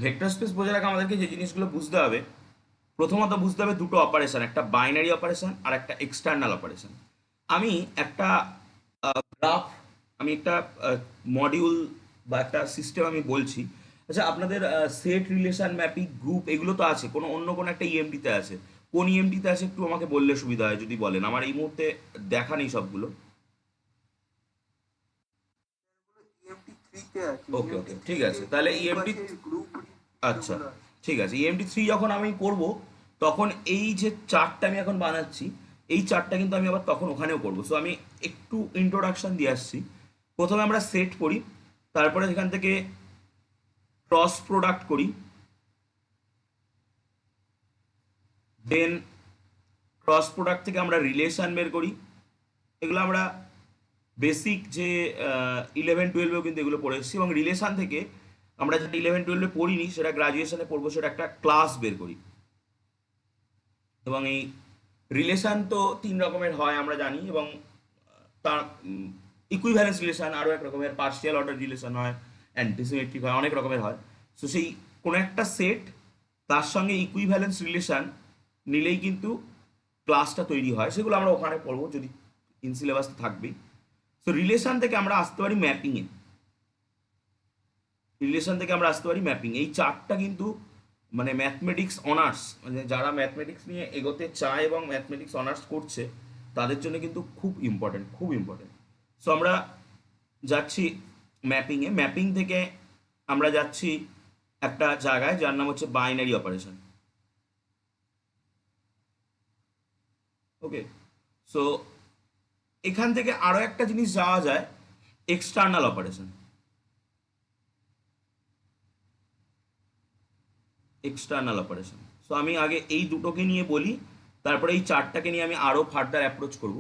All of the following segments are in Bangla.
ভেক্টর স্পেস বোঝার আগে আমাদেরকে যে জিনিসগুলো বুঝতে হবে, প্রথমত বুঝতে হবে দুটো অপারেশন, একটা বাইনারি অপারেশন আর একটা এক্সটার্নাল অপারেশন। আমি একটা গ্রাফ, আমি একটা মডিউল বা একটা সিস্টেম আমি বলছি। আচ্ছা, আপনাদের সেট রিলেশন ম্যাপিং গ্রুপ এগুলো তো আছে, কোনো অন্য কোনো একটা ইএমটিতে আছে। কোন ইএমটিতে আছে একটু আমাকে বললে সুবিধা হয় যদি বলেন, আমার এই মুহূর্তে দেখা নেই সবগুলো। ইএমটি 3 তে আছে, ওকে ইএমটি ওকে, 3 ঠিক তে আছে, তাহলে গ্রুপ ইএমটি। আছে, গ্রুপ আচ্ছা, ভিডিওগুলো আছে। ঠিক আছে, ইএমটি 3 যখন আমি করব, তখন এই যে চার্টটা আমি এখন বানাচ্ছি, এই চার্টটা কিন্তু আমি আবার তখন ওখানেও করব। সো আমি একটু ইন্ট্রোডাকশন দিয়ে আসছি। প্রথমে আমরা সেট করি, তারপরে সেখান থেকে ক্রস প্রোডাক্ট করি, দেন ক্রস প্রোডাক্ট থেকে আমরা রিলেশন বের করি। এগুলো আমরা বেসিক যে 11-12এও কিন্তু এগুলো পড়ে এসেছি, এবং রিলেশন থেকে আমরা যেটা 11-12-এ পড়িনি সেটা গ্রাজুয়েশনে পড়বো, সেটা একটা ক্লাস বের করি। এবং এই রিলেশন তো 3 রকমের হয় আমরা জানি, এবং তার ইকুইভ্যালেন্স রিলেশন আরও এক রকমের, পার্শিয়াল অর্ডার রিলেশন হয়, অ্যান্টিসিমেট্রিক হয়, অনেক রকমের হয়। সো সেই কোনো একটা সেট তার সঙ্গে ইকুইভ্যালেন্স রিলেশন নিলেই কিন্তু ক্লাসটা তৈরি হয়, সেগুলো আমরা ওখানে পড়বো, যদি ইন সিলেবাস তো থাকবেই। সো রিলেশন থেকে আমরা আসতে পারি ম্যাপিংয়ে, রিলেশন থেকে আমরা আসতে পারি ম্যাপিং। এই চারটা কিন্তু মানে ম্যাথমেটিক্স অনার্স, মানে যারা ম্যাথমেটিক্স নিয়ে এগোতে চায় এবং ম্যাথমেটিক্স অনার্স করছে তাদের জন্য কিন্তু খুব ইম্পর্টেন্ট, খুব ইম্পর্টেন্ট। সো আমরা যাচ্ছি ম্যাপিংয়ে, ম্যাপিং থেকে আমরা যাচ্ছি একটা জায়গায় যার নাম হচ্ছে বাইনারি অপারেশন। ওকে, সো এখান থেকে আরও একটা জিনিস যাওয়া যায়, external operation. External operation, so আমি আগে এই দুটোকে নিয়ে বলি, তারপরে এই চারটাকে নিয়ে আমি আরও ফার্দার অ্যাপ্রোচ করব।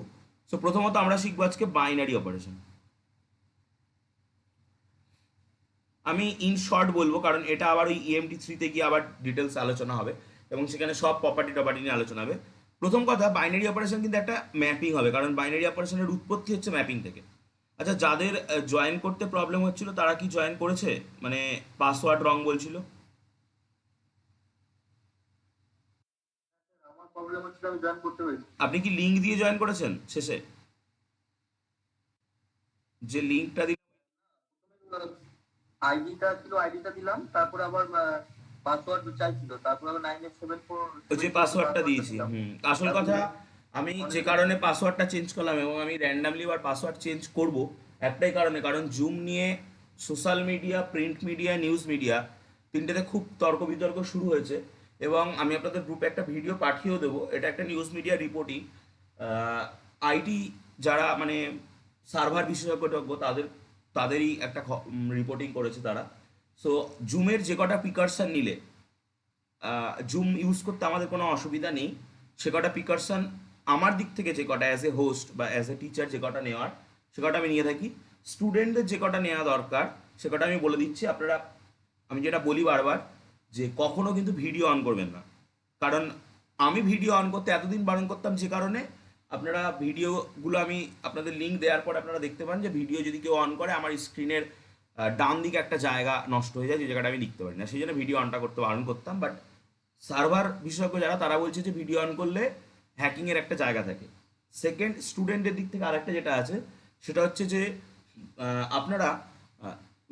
সো প্রথমত আমরা শিখবো আজকে বাইনারি অপারেশন। আমি ইন শর্ট বলবো, কারণ এটা আবার ওই ইএমটি 3-তে গিয়ে আবার ডিটেলস আলোচনা হবে, এবং সেখানে সব প্রপার্টি টপার্টি নিয়ে আলোচনা হবে। প্রথম কথা, বাইনারি অপারেশন কিন্তু একটা ম্যাপিং হবে, কারণ বাইনারি অপারেশনের উৎপত্তি হচ্ছে ম্যাপিং থেকে। আচ্ছা, যাদের জয়েন করতে প্রবলেম হচ্ছিল তারা কি জয়েন করেছে? মানে পাসওয়ার্ড রং বলছিল। আমার প্রবলেম হচ্ছিল, আমি জয়েন করতে পেরেছি। আপনি কি লিঙ্ক দিয়ে জয়েন করেছেন শেষে? যে লিঙ্কটা আইডিটা ছিল, আইডিটা দিলাম, তারপর আবার পাসওয়ার্ড চাইছিল, তারপর আবার 9874 ওই যে 7 পাসওয়ার্ডটা পাসওয়ার্ডটা দিয়েছি, দিলাম। আসল তারপর কথা, আমি যে অনেকক্ষণ কারণে পাসওয়ার্ডটা চেঞ্জ করলাম, এবং আমি র্যান্ডামলি আবার পাসওয়ার্ড চেঞ্জ করব একটাই কারণে, কারণ জুম নিয়ে social media, print media, news media তিনটেতে খুব তর্ক বিতর্ক শুরু হয়েছে। এবং আমি আপনাদের গ্রুপে একটা ভিডিও পাঠিয়েও দেবো, এটা একটা নিউজ মিডিয়া রিপোর্টিং। আইটি যারা মানে সার্ভার বিশেষজ্ঞ তাদের তাদেরই একটা রিপোর্টিং করেছে তারা। সো জুমের যে কটা প্রিকশন নিলে জুম ইউজ করতে আমাদের কোনো অসুবিধা নেই, সে কটা প্রিকশন আমার দিক থেকে যে কটা অ্যাজ এ হোস্ট বা অ্যাজ এ টিচার যে কটা নেওয়ার, সে কটা আমি নিয়ে থাকি। স্টুডেন্টদের যে কটা নেওয়া দরকার সে কটা আমি বলে দিচ্ছি। আপনারা, আমি যেটা বলি বারবার, যে কখনো কিন্তু ভিডিও অন করবেন না, কারণ আমি ভিডিও অন করতে এতদিন বারণ করতাম, যে কারণে আপনারা ভিডিওগুলো আমি আপনাদের লিঙ্ক দেওয়ার পর আপনারা দেখতে পান যে ভিডিও যদি কেউ অন করে আমার স্ক্রিনের ডান দিকে একটা জায়গা নষ্ট হয়ে যায়, যে জায়গাটা আমি লিখতে পারি না, সেই জন্য ভিডিও অনটা করতে বারণ করতাম। বাট সার্ভার বিশেষজ্ঞ যারা তারা বলছে যে ভিডিও অন করলে হ্যাকিংয়ের একটা জায়গা থাকে। সেকেন্ড, স্টুডেন্টের দিক থেকে আরেকটা যেটা আছে, সেটা হচ্ছে যে আপনারা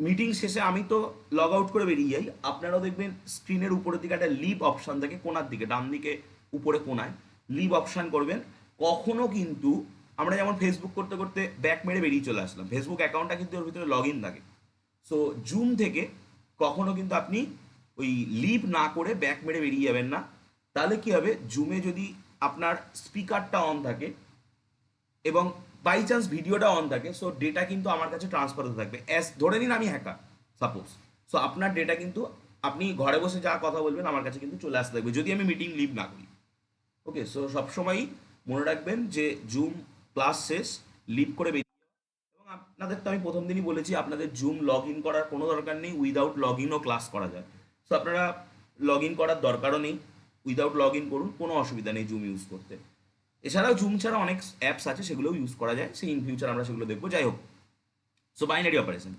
মিটিং শেষে, আমি তো লগ আউট করে বেরিয়ে যাই, আপনারাও দেখবেন স্ক্রিনের উপরের দিকে একটা লিভ অপশান থাকে, কোনার দিকে ডান দিকে উপরে কোনায় লিভ অপশান করবেন। কখনো কিন্তু আমরা যেমন ফেসবুক করতে করতে ব্যাক মেরে বেরিয়ে চলে আসলাম, ফেসবুক অ্যাকাউন্টটা কিন্তু ওর ভিতরে লগ ইন থাকে। সো জুম থেকে কখনো কিন্তু আপনি ওই লিভ না করে ব্যাক মেরে বেরিয়ে যাবেন না। তাহলে কি হবে, জুমে যদি আপনার স্পিকারটা অন থাকে এবং বাই চান্স ভিডিওটা অন থাকে, সো ডেটা কিন্তু আমার কাছে ট্রান্সফার হতে থাকবে। অ্যাজ ধরে নিন আমি হ্যাকার সাপোজ, সো আপনার ডেটা কিন্তু আপনি ঘরে বসে যা কথা বলবেন আমার কাছে কিন্তু চলে আসতে থাকবে, যদি আমি মিটিং লিভ না করি। ওকে, সো সবসময়ই মনে রাখবেন যে জুম ক্লাস শেষ, লিভ করে বেরিয়ে। এবং আপনাদের তো আমি প্রথম দিনই বলেছি, আপনাদের জুম লগ ইন করার কোনো দরকার নেই, উইদাউট লগ ইনও ক্লাস করা যায়। সো আপনারা লগ ইন করার দরকারও নেই, উইদাউট লগ ইন করুন, কোনো অসুবিধা নেই জুম ইউজ করতে। এছাড়াও জুম ছাড়া অনেক অ্যাপস আছে, সেগুলোও ইউজ করা যায়, সেই ইন ফিউচার আমরা সেগুলো দেখবো। যাই হোক, so binary operation,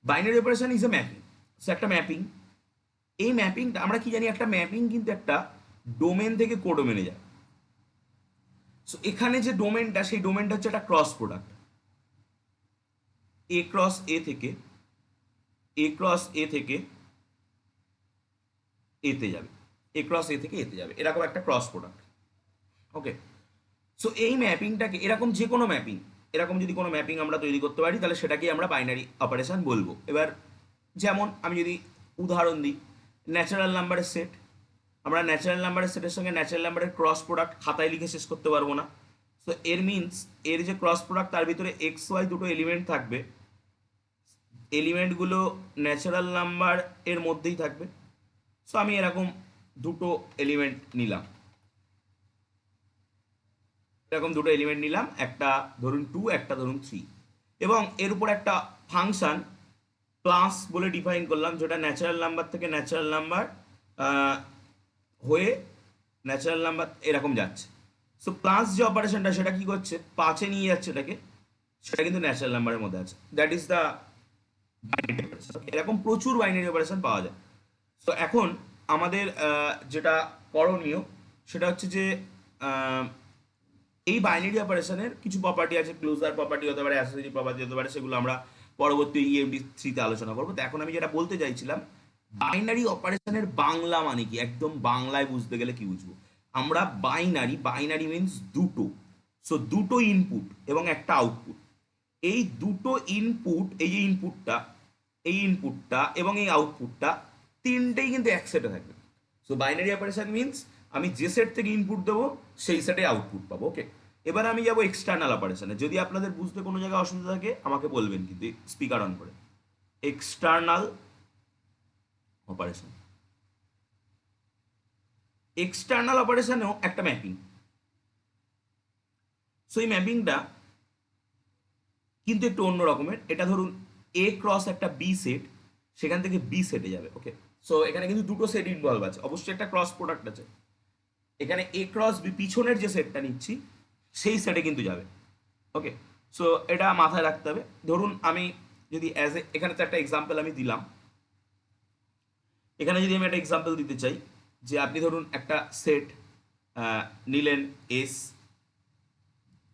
binary operation is a mapping. So একটা ম্যাপিং, এই ম্যাপিংটা আমরা কি জানি, একটা ম্যাপিং কিন্তু একটা ডোমেন থেকে কোডোমেনে যায়। সো এখানে যে ডোমেনটা, সেই ডোমেনটা হচ্ছে একটা ক্রস প্রোডাক্ট, এ ক্রস এ থেকে, এ ক্রস এ থেকে এতে যাবে, এ ক্রস এ থেকে এতে যাবে, এরকম একটা ক্রস প্রোডাক্ট। ওকে, সো এই ম্যাপিংটাকে, এরকম যে কোনো ম্যাপিং, এরকম যদি কোনো ম্যাপিং আমরা তৈরি করতে পারি তাহলে সেটাকেই আমরা বাইনারি অপারেশন বলবো। এবার যেমন আমি যদি উদাহরণ দিই, ন্যাচারাল নাম্বারের সেট, আমরা ন্যাচারাল নাম্বারের সেটের সঙ্গে ন্যাচারাল নাম্বারের ক্রস প্রোডাক্ট খাতায় লিখে শেষ করতে পারবো না। সো এর মিনস এর যে ক্রস প্রোডাক্ট তার ভিতরে এক্স ওয়াই দুটো এলিমেন্ট থাকবে, এলিমেন্টগুলো ন্যাচারাল নাম্বার এর মধ্যেই থাকবে। সো আমি এরকম দুটো এলিমেন্ট নিলাম, এরকম দুটো এলিমেন্ট নিলাম, একটা ধরুন 2, একটা ধরুন 3, এবং এর উপর একটা ফাংশন ক্লাস বলে ডিফাইন করলাম, যেটা ন্যাচারাল নাম্বার থেকে ন্যাচারাল নাম্বার হয়ে ন্যাচারাল নাম্বার এরকম যাচ্ছে। সো প্লাস যে অপারেশনটা সেটা কি করছে, 5-এ নিয়ে যাচ্ছে এটাকে, সেটা কিন্তু ন্যাচারাল নাম্বারের মধ্যে আছে। That is the binary operation. এরকম প্রচুর বাইনারি অপারেশন পাওয়া যায়। সো এখন আমাদের যেটা করণীয় সেটা হচ্ছে যে এই বাইনারি অপারেশনের কিছু প্রপার্টি আছে, ক্লোজার প্রপার্টি হতে পারে, অ্যাসোসিয়েটিভ প্রপার্টি হতে পারে, সেগুলো আমরা পরবর্তী ইএমডি 3-তে আলোচনা করবো। তো এখন আমি যেটা বলতে চাইছিলাম, বাইনারি অপারেশনের বাংলা মানে কি, একদম বাংলায় বুঝতে গেলে কি বুঝবো আমরা, বাইনারি, বাইনারি মিনস দুটো। সো দুটো ইনপুট এবং একটা আউটপুট, এই দুটো ইনপুট, এই যে ইনপুটটা, এই ইনপুটটা এবং এই আউটপুটটা তিনটেই কিন্তু এক সেটে থাকবে। সো বাইনারি অপারেশন মিনস আমি যে সেট থেকে ইনপুট দেবো সেই সেটে আউটপুট পাবো। ওকে, এবার আমি যাবো এক্সটার্নাল অপারেশনে। যদি আপনাদের বুঝতে কোনো জায়গায় অসুবিধা থাকে আমাকে বলবেন কিন্তু স্পিকার অন করে। এক্সটার্নাল অপারেশন, এক্সটার্নাল অপারেশনেও একটা ম্যাপিং। সো এই ম্যাপিংটা কিন্তু একটু অন্য রকমের। এটা ধরুন এ ক্রস একটা বি সেট, সেখান থেকে বি সেটে যাবে। ওকে, সো এখানে কিন্তু দুটো সেট ইনভলভ আছে, অবশ্যই একটা ক্রস প্রোডাক্ট আছে। এখানে এ ক্রস বি, পিছনের যে সেটটা নিচ্ছি সেই সেটে কিন্তু যাবে। ওকে, সো এটা মাথায় রাখতে হবে। ধরুন আমি যদি অ্যাজ এ, এখানে তো একটা এক্সাম্পল আমি দিলাম, এখানে যদি আমি একটা এক্সাম্পল দিতে চাই যে আপনি ধরুন একটা সেট নিলেন এস,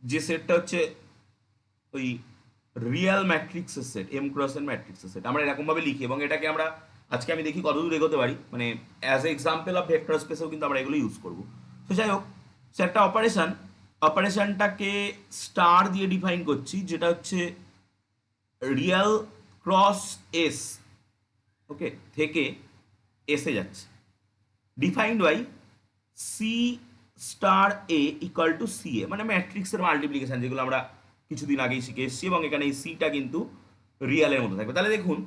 যে সেটটা হচ্ছে ওই রিয়াল ম্যাট্রিক্সের সেট, এম ক্রসের ম্যাট্রিক্সের সেট, আমরা এরকমভাবে লিখি, এবং এটাকে আমরা আজকে আমি দেখি কতদূর এগোতে পারি, মানে as a example of vector স্পেসেও কিন্তু আমরা এগুলো ইউজ করবো। তো যাই হোক, সে একটা অপারেশন, অপারেশনটাকে স্টার দিয়ে ডিফাইন করছি, যেটা হচ্ছে রিয়াল ক্রস এস, ওকে, থেকে এসে যাচ্ছে, defined by C star A equal to C A, মানে ম্যাট্রিক্সের মাল্টিপ্লিকেশন, যেগুলো আমরা কিছুদিন আগেই শিখে এসেছি, এবং এখানে এই সিটা কিন্তু রিয়ালের মধ্যে থাকবে। তাহলে দেখুন,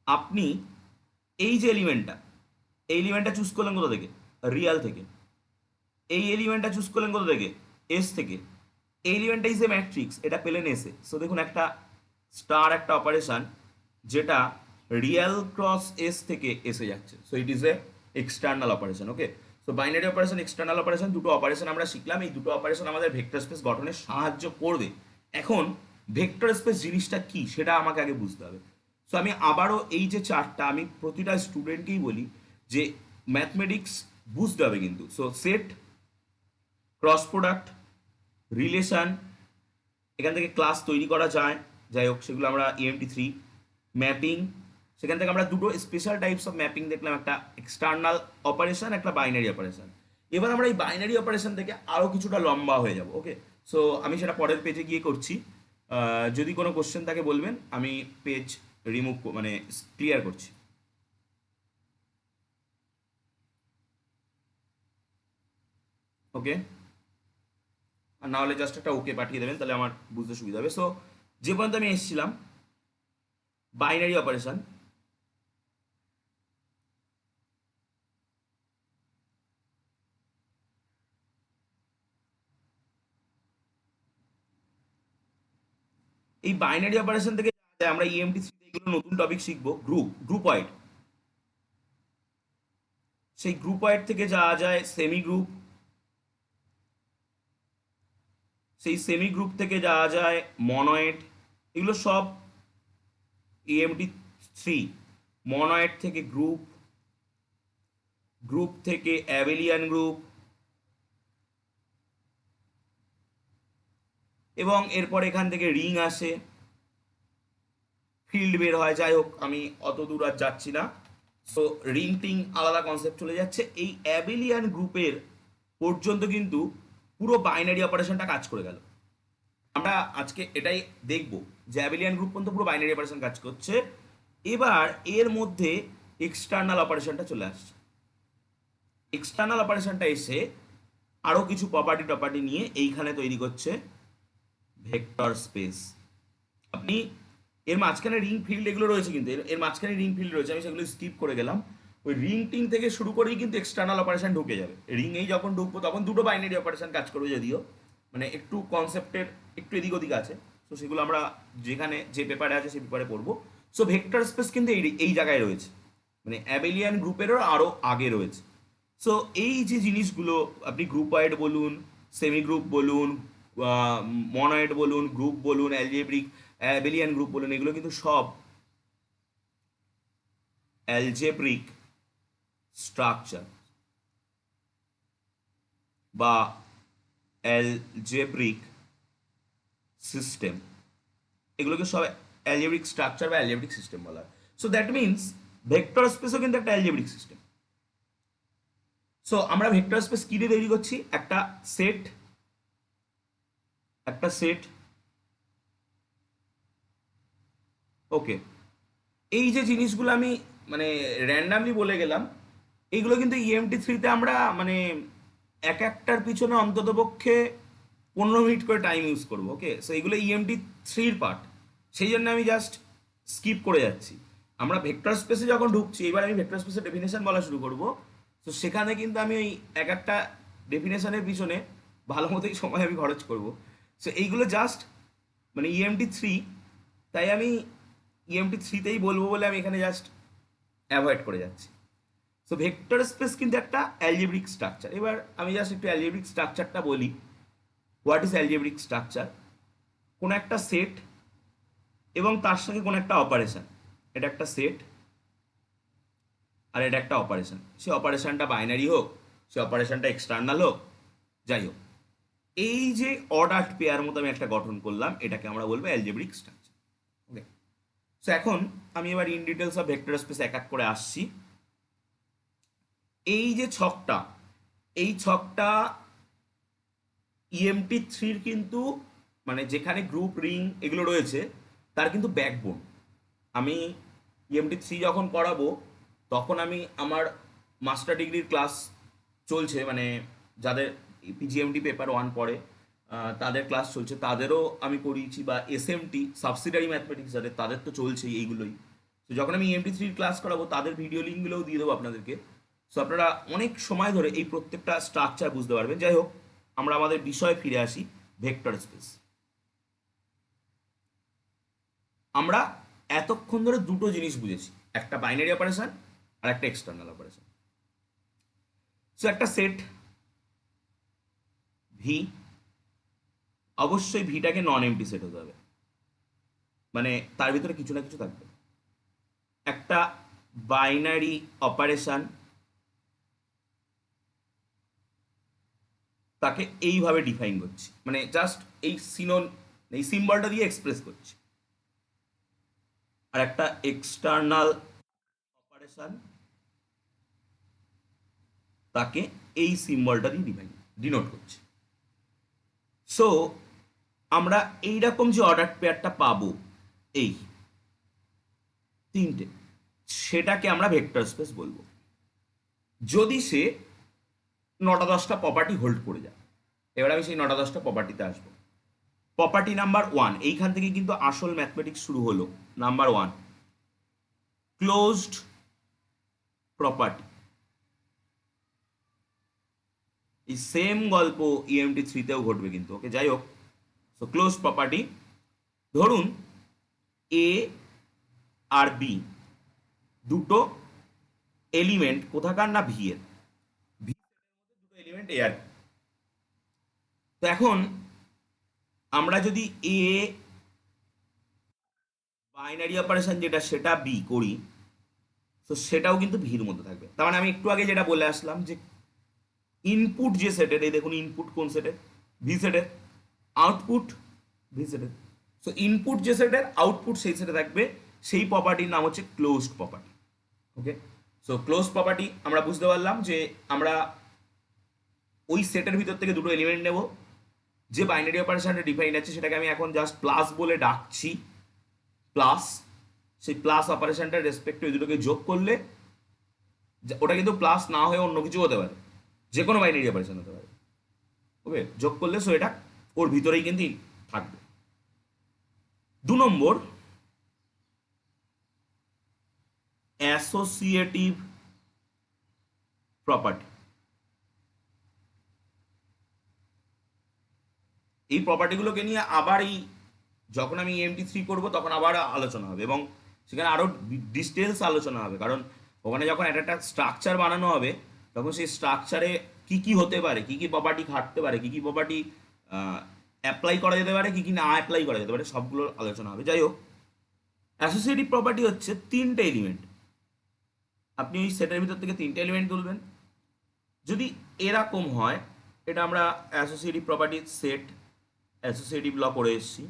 আপনি এই যে এলিমেন্টটা, এই এলিমেন্টটা চুজ করলেন কোথা থেকে, রিয়াল থেকে। এই এলিমেন্টটা চুজ করলেন কোথা থেকে, এস থেকে। এই এলিমেন্টটা ইজ এ ম্যাট্রিক্স, এটা পেলেন এসে। সো দেখুন, একটা স্টার, একটা অপারেশন যেটা রিয়াল ক্রস এস থেকে এসে যাচ্ছে। So it is a external operation. Okay, so binary operation, external operation, দুটো অপারেশন আমরা শিখলাম। এই দুটো অপারেশন আমাদের ভেক্টর স্পেস গঠনে সাহায্য করবে। এখন ভেক্টর স্পেস জিনিসটা কি সেটা আমাকে আগে বুঝতে হবে। সো আমি আবারও এই যে চার্টটা, আমি প্রতিটা স্টুডেন্টকেই বলি যে ম্যাথমেটিক্স বুঝতে হবে কিন্তু। So set, cross product, relation, এখান থেকে ক্লাস তৈরি করা যায়, যাই হোক সেগুলো আমরা ইএমটি 3, ম্যাপিং, সেখান থেকে আমরা দুটো স্পেশাল টাইপস অফ ম্যাপিং দেখলাম, একটা এক্সটার্নাল অপারেশন, একটা বাইনারি অপারেশন। এবার আমরা এই বাইনারি অপারেশন থেকে আরও কিছুটা লম্বা হয়ে যাব। ওকে, সো আমি সেটা পরের পেজে গিয়ে করছি। যদি কোনো কোশ্চেন থাকে বলবেন, আমি পেজ রিমুভ মানে ক্লিয়ার করছি। ওকে, আর না হলে জাস্ট একটা ওকে পাঠিয়ে দেবেন, তাহলে আমার বুঝতে সুবিধা হবে। সো যে পর্যন্ত আমি এসেছিলাম, বাইনারি অপারেশন, এই বাইনারি অপারেশন থেকে আমরা ইএমটি 3 এগুলো নতুন টপিক শিখবো, গ্রুপ ওয়াইড। সেই গ্রুপ ওয়াইড থেকে যাওয়া যায় সেমি গ্রুপ, সেই সেমি গ্রুপ থেকে যাওয়া যায় মনয়েড। এগুলো সব ইএমটি 3, মনয়েড থেকে গ্রুপ, গ্রুপ থেকে অ্যাবেলিয়ান গ্রুপ, এবং এরপর এখান থেকে রিং আসে, ফিল্ড বের হয়। যাই হোক, আমি অত দূর আর যাচ্ছি না। সো রিং টিং আলাদা কনসেপ্ট চলে যাচ্ছে। এই অ্যাবেলিয়ান গ্রুপের পর্যন্ত কিন্তু পুরো বাইনারি অপারেশনটা কাজ করে গেল। আমরা আজকে এটাই দেখব যে অ্যাবেলিয়ান গ্রুপ পর্যন্ত পুরো বাইনারি অপারেশন কাজ করছে। এবার এর মধ্যে এক্সটার্নাল অপারেশনটা চলে আসছে। এক্সটার্নাল অপারেশনটা এসে আরও কিছু প্রপার্টি নিয়ে এইখানে তৈরি করছে ভেক্টর স্পেস। আপনি এর মাঝখানে রিং ফিল্ড এগুলো রয়েছে, কিন্তু এর মাঝখানে রিং ফিল্ড রয়েছে, আমি সেগুলো স্কিপ করে গেলাম। ওই রিং টিং থেকে শুরু করেই কিন্তু এক্সটার্নাল অপারেশন ঢুকে যাবে। রিংয়েই যখন ঢুকবো তখন দুটো বাইনারি অপারেশন কাজ করবে, যদিও মানে একটু কনসেপ্টের একটু এদিক ওদিক আছে। তো সেগুলো আমরা যেখানে যে পেপারে আছে সেই পেপারে পড়বো। সো ভেক্টর স্পেস কিন্তু এই জায়গায় রয়েছে, মানে অ্যাবেলিয়ান গ্রুপেরও আরও আগে রয়েছে। সো এই যে জিনিসগুলো, আপনি গ্রুপ ওয়াইড বলুন, সেমি গ্রুপ বলুন, মনয়েড বলুন, গ্রুপ বলুন, অ্যালজেব্রিক অ্যাবেলিয়ান গ্রুপ বলুন, এগুলো কিন্তু সব অ্যালজেব্রিক স্ট্রাকচার বা অ্যালজেব্রিক সিস্টেম। এগুলোকে সব অ্যালজেব্রিক স্ট্রাকচার বা অ্যালজেব্রিক সিস্টেম বলা হয়। সো দ্যাট মিনস ভেক্টর স্পেসও কিন্তু একটা অ্যালজেব্রিক সিস্টেম। সো আমরা ভেক্টর স্পেস কি দিয়ে তৈরি করছি? একটা সেট ওকে। এই যে জিনিসগুলো আমি মানে র্যান্ডামলি বলে গেলাম, এইগুলো কিন্তু EMT3-তে আমরা মানে এক একটার পিছনে অন্ততপক্ষে 15 মিনিট করে টাইম ইউজ করবো। ওকে, সো এইগুলো EMT3-র পার্ট, সেই জন্য আমি জাস্ট স্কিপ করে যাচ্ছি। আমরা ভেক্টর স্পেসে যখন ঢুকছি, এবার আমি ভেক্টর স্পেসের ডেফিনেশন বলা শুরু করব। তো সেখানে কিন্তু আমি ওই এক একটা ডেফিনেশনের পিছনে ভালো মতোই সময় আমি খরচ করব। সো এইগুলো জাস্ট মানে EMT3, তাই আমি EMT3-তেই বলবো বলে আমি এখানে জাস্ট অ্যাভয়েড করে যাচ্ছি। সো ভেক্টর স্পেস কিন্তু একটা অ্যালজেব্রিক স্ট্রাকচার। এবার আমি জাস্ট একটু অ্যালজেব্রিক স্ট্রাকচারটা বলি। What is algebraic structure? কোনো একটা সেট এবং তার সঙ্গে কোনো একটা অপারেশন, এটা একটা সেট আর এটা একটা অপারেশন। সে অপারেশনটা বাইনারি হোক, সে অপারেশনটা এক্সটার্নাল হোক, যাই হোক, এই যে অর্ডার্ড পেয়ার মতো আমি একটা গঠন করলাম, এটাকে আমরা বলবো অ্যালজেব্রিক স্ট্রাকচার। ওকে, সো এখন আমি এবার in details of vector space এক এক করে আসছি। এই যে ছকটা, এই ছকটা EMT3-র কিন্তু মানে যেখানে গ্রুপ রিং এগুলো রয়েছে তার কিন্তু ব্যাকবোন। আমি EMT3 যখন করাবো তখন আমি আমার মাস্টার ডিগ্রির ক্লাস চলছে, মানে যাদের PGMT পেপার 1 পড়ে তাদের ক্লাস চলছে, তাদেরও আমি করিয়েছি, বা SMT সাবসিডারি ম্যাথমেটিক্স যাদের, তাদের তো চলছেই এইগুলোই। তো যখন আমি EMT3 ক্লাস করাবো তাদের ভিডিও লিঙ্কগুলোও দিয়ে দেবো আপনাদেরকে। সো আপনারা অনেক সময় ধরে এই প্রত্যেকটা স্ট্রাকচার বুঝতে পারবেন। যাই হোক, আমরা আমাদের বিষয়ে ফিরে আসি, ভেক্টর স্পেস। আমরা এতক্ষণ ধরে দুটো জিনিস বুঝেছি, একটা বাইনারি অপারেশন আর একটা এক্সটার্নাল অপারেশন। সো একটা সেট ভি, অবশ্যই ভিটাকে নন এমটি সেট হতে হবে, মানে তার ভিতরে কিছু না কিছু থাকবে। একটা বাইনারি অপারেশন, তাকে এইভাবে ডিফাইন করছি, মানে জাস্ট এই সিম্বলটা দিয়ে এক্সপ্রেস করছি। আর একটা এক্সটার্নাল অপারেশন, তাকে এই সিম্বলটা দিয়ে ডিনোট করছি। সো আমরা এইরকম যে অর্ডার পেয়ারটা পাবো, এই তিনটে, সেটাকে আমরা ভেক্টর স্পেস বলবো যদি সে 9টা-10টা প্রপার্টি হোল্ড করে যায়। এবার আমি সেই 9টা-10টা প্রপার্টিতে আসবো। প্রপার্টি নাম্বার 1, এইখান থেকে কিন্তু আসল ম্যাথমেটিক্স শুরু হলো। Number 1, closed property. এই সেম গল্প EMT3-তেও ঘটবে কিন্তু। ওকে, যাই হোক, সো ক্লোজ প্রপার্টি, ধরুন এ আর বি দুটো এলিমেন্ট কোথাকার না ভি এর, ভি দুটো এলিমেন্ট এ আর বি। তো এখন আমরা যদি এ বাইনারি অপারেশন যেটা সেটা বি করি, তো সেটাও কিন্তু ভির মধ্যে থাকবে। তার মানে আমি একটু আগে যেটা বলে আসলাম যে ইনপুট যে সেটের, এই দেখুন ইনপুট কোন সেটের, ভি সেটের, আউটপুট ভি সেটের। সো ইনপুট যে সেটের, আউটপুট সেই সেটে থাকবে, সেই প্রপার্টির নাম হচ্ছে ক্লোজড প্রপার্টি। ওকে, সো ক্লোজ প্রপার্টি আমরা বুঝতে পারলাম যে আমরা ওই সেটের ভিতর থেকে দুটো এলিমেন্ট নেব, যে বাইনারি অপারেশনটা ডিফাইন আছে সেটাকে আমি এখন জাস্ট প্লাস বলে ডাকছি, প্লাস। সেই প্লাস অপারেশনটার রেসপেক্টে ওই দুটোকে যোগ করলে, ওটা কিন্তু প্লাস না হয়ে অন্য কিছু হতে পারে, যে কোনো বাইনারি অপারেশন হতে পারে। ওকে, যোগ করলে সো এটা ওর ভিতরেই কিন্তু থাকবে। 2 নম্বর, অ্যাসোসিয়েটিভ প্রপার্টি। এই প্রপার্টিগুলোকে নিয়ে আবার যখন আমি EMT3 করব তখন আবার আলোচনা হবে, এবং সেখানে আরও ডিটেলস আলোচনা হবে, কারণ ওখানে যখন একটা স্ট্রাকচার বানানো হবে তখন সেই স্ট্রাকচারে কি কি হতে পারে, কি কি প্রপার্টি খাটতে পারে, কি কি প্রপার্টি অ্যাপ্লাই করা যেতে পারে, কি কি না অ্যাপ্লাই করা যেতে পারে, সবগুলো আলোচনা হবে। যাই হোক, অ্যাসোসিয়েটিভ প্রপার্টি হচ্ছে 3টে এলিমেন্ট। আপনি ওই সেটের ভিতর থেকে 3টে এলিমেন্ট তুলবেন। যদি এরকম হয়, এটা আমরা অ্যাসোসিয়েটিভ প্রপার্টির সেট, অ্যাসোসিয়েটিভ ল করে এসেছি।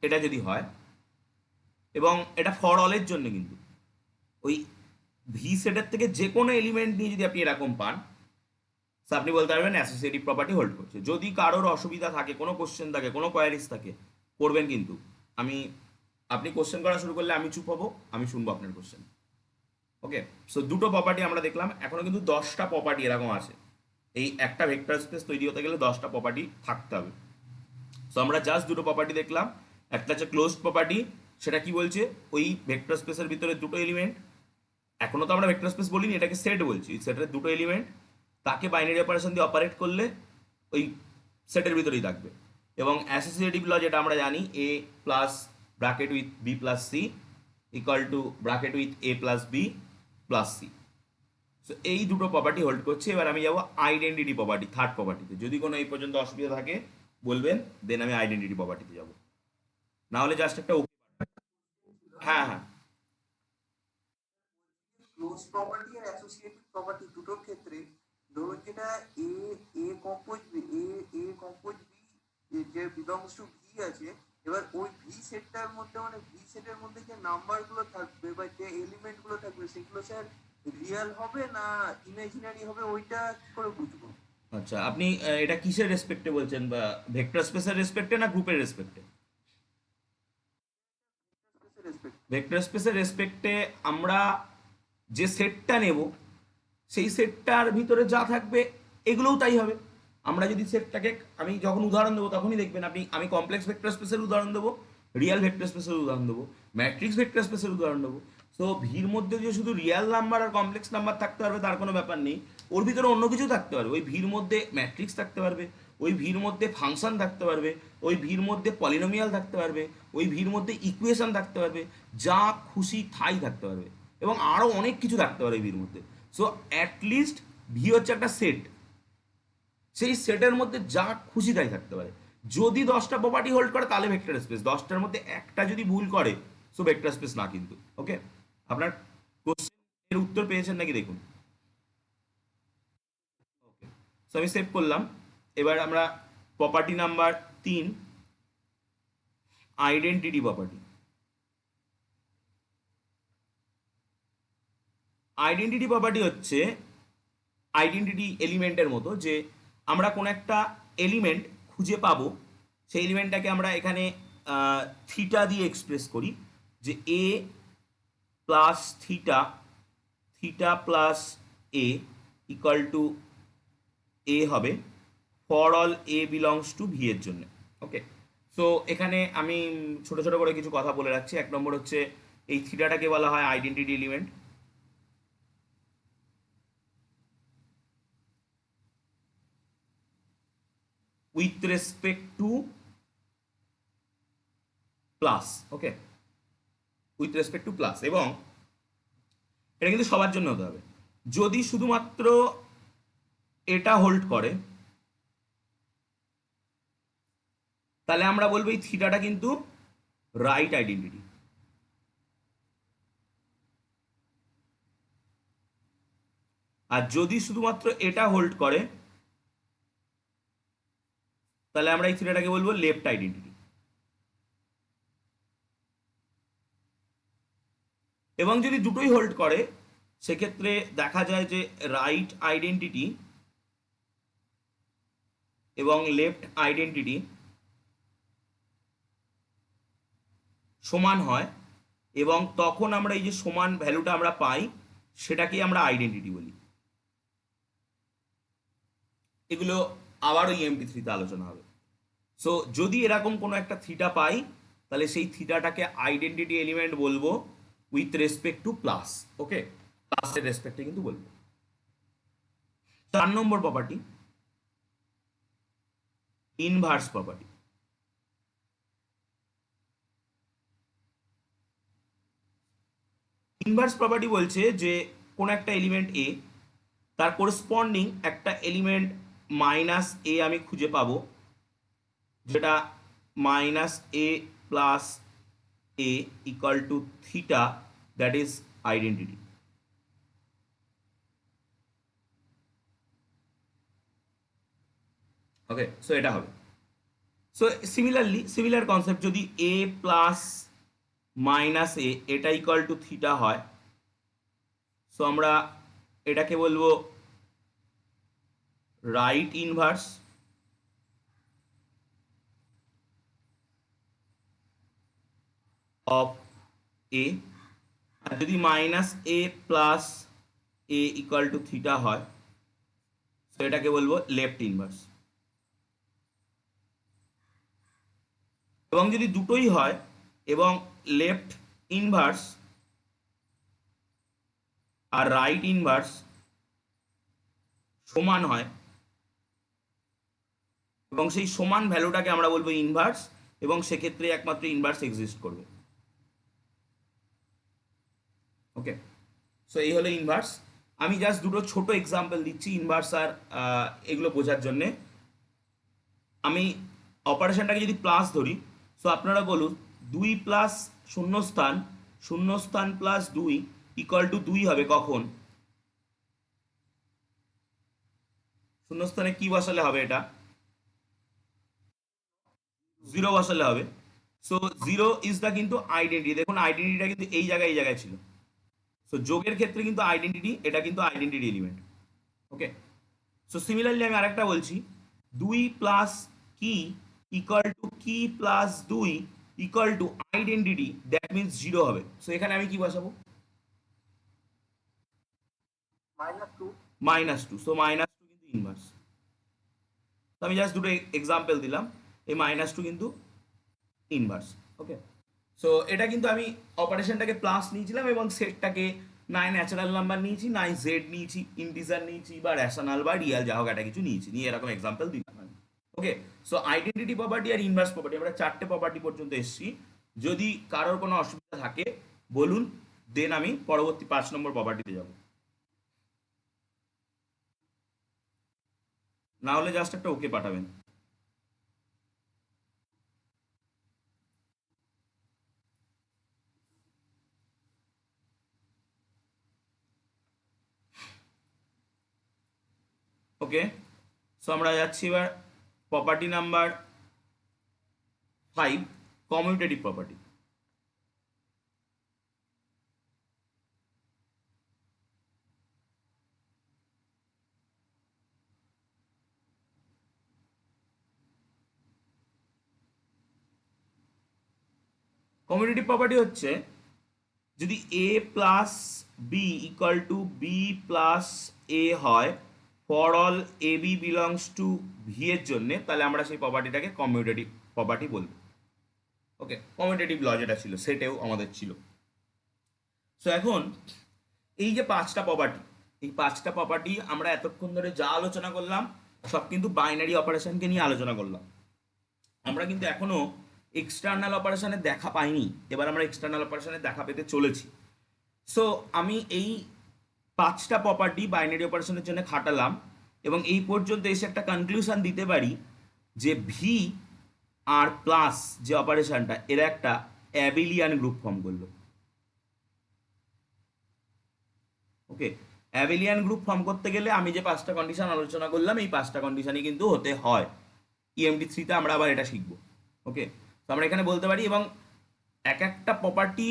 এটা যদি হয়, এবং এটা ফর অলের জন্য, কিন্তু ওই ভি সেটের থেকে যে কোনো এলিমেন্ট নিয়ে যদি আপনি এরকম পান, তো আপনি বলতে পারবেন অ্যাসোসিয়েটিভ প্রপার্টি হোল্ড করছে। যদি কারোর অসুবিধা থাকে, কোনো কোশ্চেন থাকে, কোনো কোয়ারিজ থাকে, করবেন কিন্তু। আপনি কোশ্চেন করা শুরু করলে আমি চুপ হবো, আমি শুনবো আপনার কোশ্চেন। ওকে, সো দুটো প্রপার্টি আমরা দেখলাম, এখনো কিন্তু 10টা প্রপার্টি এরকম আছে। এই একটা ভেক্টর স্পেস তৈরি হতে গেলে 10টা প্রপার্টি থাকতে হবে। সো আমরা জাস্ট দুটো প্রপার্টি দেখলাম। একটা হচ্ছে ক্লোজড প্রপার্টি, সেটা কি বলছে, ওই ভেক্টর স্পেসের ভিতরে দুটো এলিমেন্ট, এখনো তো আমরা ভেক্টর স্পেস বলিনি, এটাকে সেট বলছি, সেটের দুটো এলিমেন্ট তাকে বাইনারি অপারেশন দিয়ে অপারেট করলে ওই সেটের ভিতরেই থাকবে। এবং অ্যাসোসিয়েটিভ ল যেটা আমরা জানি, A plus bracket with B plus C equal to bracket with A plus B plus C. So এই দুটো প্রপার্টি হোল্ড করছে। এবার আমি যাবো আইডেন্টিটি প্রপার্টি, থার্ড প্রপার্টিতে। যদি কোনো এই পর্যন্ত অসুবিধা থাকে বলবেন, দেন আমি আইডেন্টিটি প্রপার্টিতে যাব। না হলে জাস্ট একটা হ্যাঁ হ্যাঁ। ক্লোজ প্রপার্টি আর অ্যাসোসিয়েটিভ প্রপার্টি দুটোর ক্ষেত্রে ধরুন যেটা এ এ কম্পোজ বি যে বিলংস টু ভি আছে, এবার ওই ভি সেটটার মধ্যে মানে ভি সেটের মধ্যে যে নাম্বার গুলো থাকবে বা যে এলিমেন্ট গুলো থাকবে সেগুলো স্যার রিয়েল হবে না ইমাজিনারি হবে, ওইটা কি করে বুঝবো? আচ্ছা, আপনি এটা কিসের রেসপেক্টে বলছেন, বা ভেক্টর স্পেসের রেসপেক্টে না গ্রুপের রেসপেক্টে? ভেক্টর স্পেসের রেসপেক্টে আমরা যে সেটটা নেব, সেই সেটটার ভিতরে যা থাকবে এগুলোও তাই হবে। আমরা যদি সেটটাকে, আমি যখন উদাহরণ দেবো তখনই দেখবেন আপনি, আমি কমপ্লেক্স ভেক্টর স্পেসের উদাহরণ দেবো, রিয়েল ভেক্টর স্পেসের উদাহরণ দেবো, ম্যাট্রিক্স ভেক্টর স্পেসের উদাহরণ দেবো। সো ভির মধ্যে যে শুধু রিয়েল নাম্বার আর কমপ্লেক্স নাম্বার থাকতে পারবে তার কোনো ব্যাপার নেই, ওর ভিতরে অন্য কিছু থাকতে পারবে। ওই ভির মধ্যে ম্যাট্রিক্স থাকতে পারবে, ওই ভির মধ্যে ফাংশন থাকতে পারবে, ওই ভির মধ্যে পলিনোমিয়াল থাকতে পারবে, ওই ভির মধ্যে ইকুয়েশন থাকতে পারবে, যা খুশি তাই থাকতে পারবে, এবং আরও অনেক কিছু থাকতে পারে ভির মধ্যে। সো অ্যাটলিস্ট ভি হচ্ছে একটা সেট, সেই সেটের মধ্যে যা খুশি তাই থাকতে পারে। যদি 10টা প্রপার্টি হোল্ড করে তাহলে ভেক্টর স্পেস, 10টার মধ্যে একটা যদি ভুল করে সো ভেক্টর স্পেস না কিন্তু। ওকে, আপনার কোশ্চেনের উত্তর পেয়েছেন নাকি দেখুন। ওকে, সো আমি সেভ করলাম। এবার আমরা property number 3, identity property. Identity property হচ্ছে আইডেন্টিটি এলিমেন্টের মতো, যে আমরা কোন একটা এলিমেন্ট খুঁজে পাবো, সেই এলিমেন্টটাকে আমরা এখানে থিটা দিয়ে এক্সপ্রেস করি, যে A plus theta, theta plus A equal to A হবে for all A belongs to V এর জন্য। ওকে, সো এখানে আমি ছোট ছোট করে কিছু কথা বলে রাখছি। 1 নম্বর হচ্ছে এই থিটাটাকে বলা হয় identity element. With respect to plus. Okay, with respect to plus, এবং এটা কিন্তু সবার জন্য হতে হবে। যদি শুধুমাত্র এটা হোল্ড করে, তাহলে আমরা বলবো এই থিটাটা কিন্তু রাইট আইডেন্টিটি। আর যদি শুধুমাত্র এটা হোল্ড করে তাহলে আমরা এই থিটাটাকে বলবো লেফট আইডেন্টিটি। এবং যদি দুটোই হোল্ড করে সেক্ষেত্রে দেখা যায় যে রাইট আইডেন্টিটি এবং লেফট আইডেন্টিটি সমান হয়, এবং তখন আমরা এই যে সমান ভ্যালুটা আমরা পাই সেটাকেই আমরা আইডেন্টিটি বলি। এগুলো আবার ওই MP3-তে আলোচনা হবে। সো যদি এরকম কোনো একটা থিটা পাই তাহলে সেই থিটাটাকে আইডেন্টিটি এলিমেন্ট বলবো with respect to plus. Okay, প্লাসের রেসপেক্টে কিন্তু বলবো। 4 নম্বর property, inverse property. Inverse property বলছে যে কোন একটা এলিমেন্ট এ, তার করেসপন্ডিং একটা এলিমেন্ট মাইনাস এ আমি খুঁজে পাবো, যেটা minus A plus A equal two theta, that is identity. Okay, so এটা হবে। সো সিমিলার কনসেপ্ট, যদি এ প্লাস মাইনাস এ এটা ইকুয়াল টু থিটা হয়, সো আমরা এটাকে বলবো রাইট ইনভার্স অফ এ। আর যদি minus A plus A equal two theta হয়, তো এটাকে বলবো লেফট ইনভার্স। এবং যদি দুটোই হয় এবং লেফট ইনভার্স আর রাইট ইনভার্স সমান হয়, এবং সেই সমান ভ্যালুটাকে আমরা বলবো ইনভার্স, এবং সেক্ষেত্রে একমাত্র ইনভার্স এক্সিস্ট করবে। ওকে, সো এই হলো ইনভার্স। আমি জাস্ট দুটো ছোট এক্সাম্পল দিচ্ছি ইনভার্স আর এগুলো বোঝার জন্যে। আমি অপারেশনটাকে যদি প্লাস ধরি, সো আপনারা বলুন 2 প্লাস শূন্যস্থান শূন্যস্থান প্লাস 2 ইকুয়াল টু 2 হবে কখন? শূন্যস্থানে কি বসালে হবে? এটা 0 বসালে হবে। সো 0 ইজ দ্য কিন্তু আইডেন্টিটি। দেখুন আইডেন্টিটিটা কিন্তু এই জায়গায় ছিল। সো যোগের ক্ষেত্রে কিন্তু আইডেন্টিটি, এটা কিন্তু আইডেন্টিটি এলিমেন্ট। ওকে, সো সিমিলারলি আমি আরেকটা বলছি, 2 প্লাস কি ইকুয়াল টু কি plus 2 equal to identity, that means 0 হবে। সো এখানে আমি কি বসাবো? -2। সো -2 কিন্তু ইনভার্স। তো আমি জাস্ট দুটো এক্সাম্পল দিলাম, এই -2 কিন্তু ইনভার্স। ওকে, সো এটা কিন্তু আমি অপারেশনটাকে প্লাস নিয়েছিলাম এবং সেটটাকে নাই ন্যাচারাল নাম্বার নিয়েছি, নাই জেড নিয়েছি, ইন্টিজার নিয়েছি, বা রেশনাল বা রিয়াল যা হোক একটা কিছু নিয়েছি, নিয়ে এরকম এক্সাম্পল দিলাম। ওকে, সো আইডেন্টিটি প্রপার্টি আর ইনভার্স প্রপার্টি আমরা 4টে প্রপার্টি পর্যন্ত এসেছি। যদি কারোর কোনো অসুবিধা থাকে বলুন, দেন আমি পরবর্তী 5 নম্বর প্রপার্টিতে যাব। না হলে জাস্ট একটা ওকে পাঠাবেন। ওকে, সো আমরা যাচ্ছি এবার property number 5, commutative property. Commutative property হচ্ছে, যদি A plus B equal to B plus A হয় for all A B belongs to V এর জন্য, তাহলে আমরা সেই প্রপার্টিটাকে কমিউটেটিভ প্রপার্টি বলবো। ওকে, কমিউটেটিভ ল যেটা ছিল সেটাও আমাদের ছিল। সো এখন এই যে 5টা প্রপার্টি, এই 5টা প্রপার্টি আমরা এতক্ষণ ধরে যা আলোচনা করলাম সব কিন্তু বাইনারি অপারেশনকে নিয়ে আলোচনা করলাম। আমরা কিন্তু এখনো এক্সটার্নাল অপারেশনের দেখা পাইনি, এবার আমরা এক্সটার্নাল অপারেশনের দেখা পেতে চলেছি। সো আমি এই 5টা প্রপার্টি বাইনারি অপারেশনের জন্য খাটালাম, এবং এই পর্যন্ত এসে একটা কনক্লুশন দিতে পারি যে ভি আর প্লাস যে অপারেশনটা, এরা একটা অ্যাবিলিয়ান গ্রুপ ফর্ম করলো। ওকে, অ্যাবিলিয়ান গ্রুপ ফর্ম করতে গেলে আমি যে 5টা কন্ডিশন আলোচনা করলাম, এই 5টা কন্ডিশনই কিন্তু হতে হয়। ইএমডি 3-তে আমরা আবার এটা শিখবো। ওকে, তো আমরা এখানে বলতে পারি, এবং এক একটা প্রপার্টি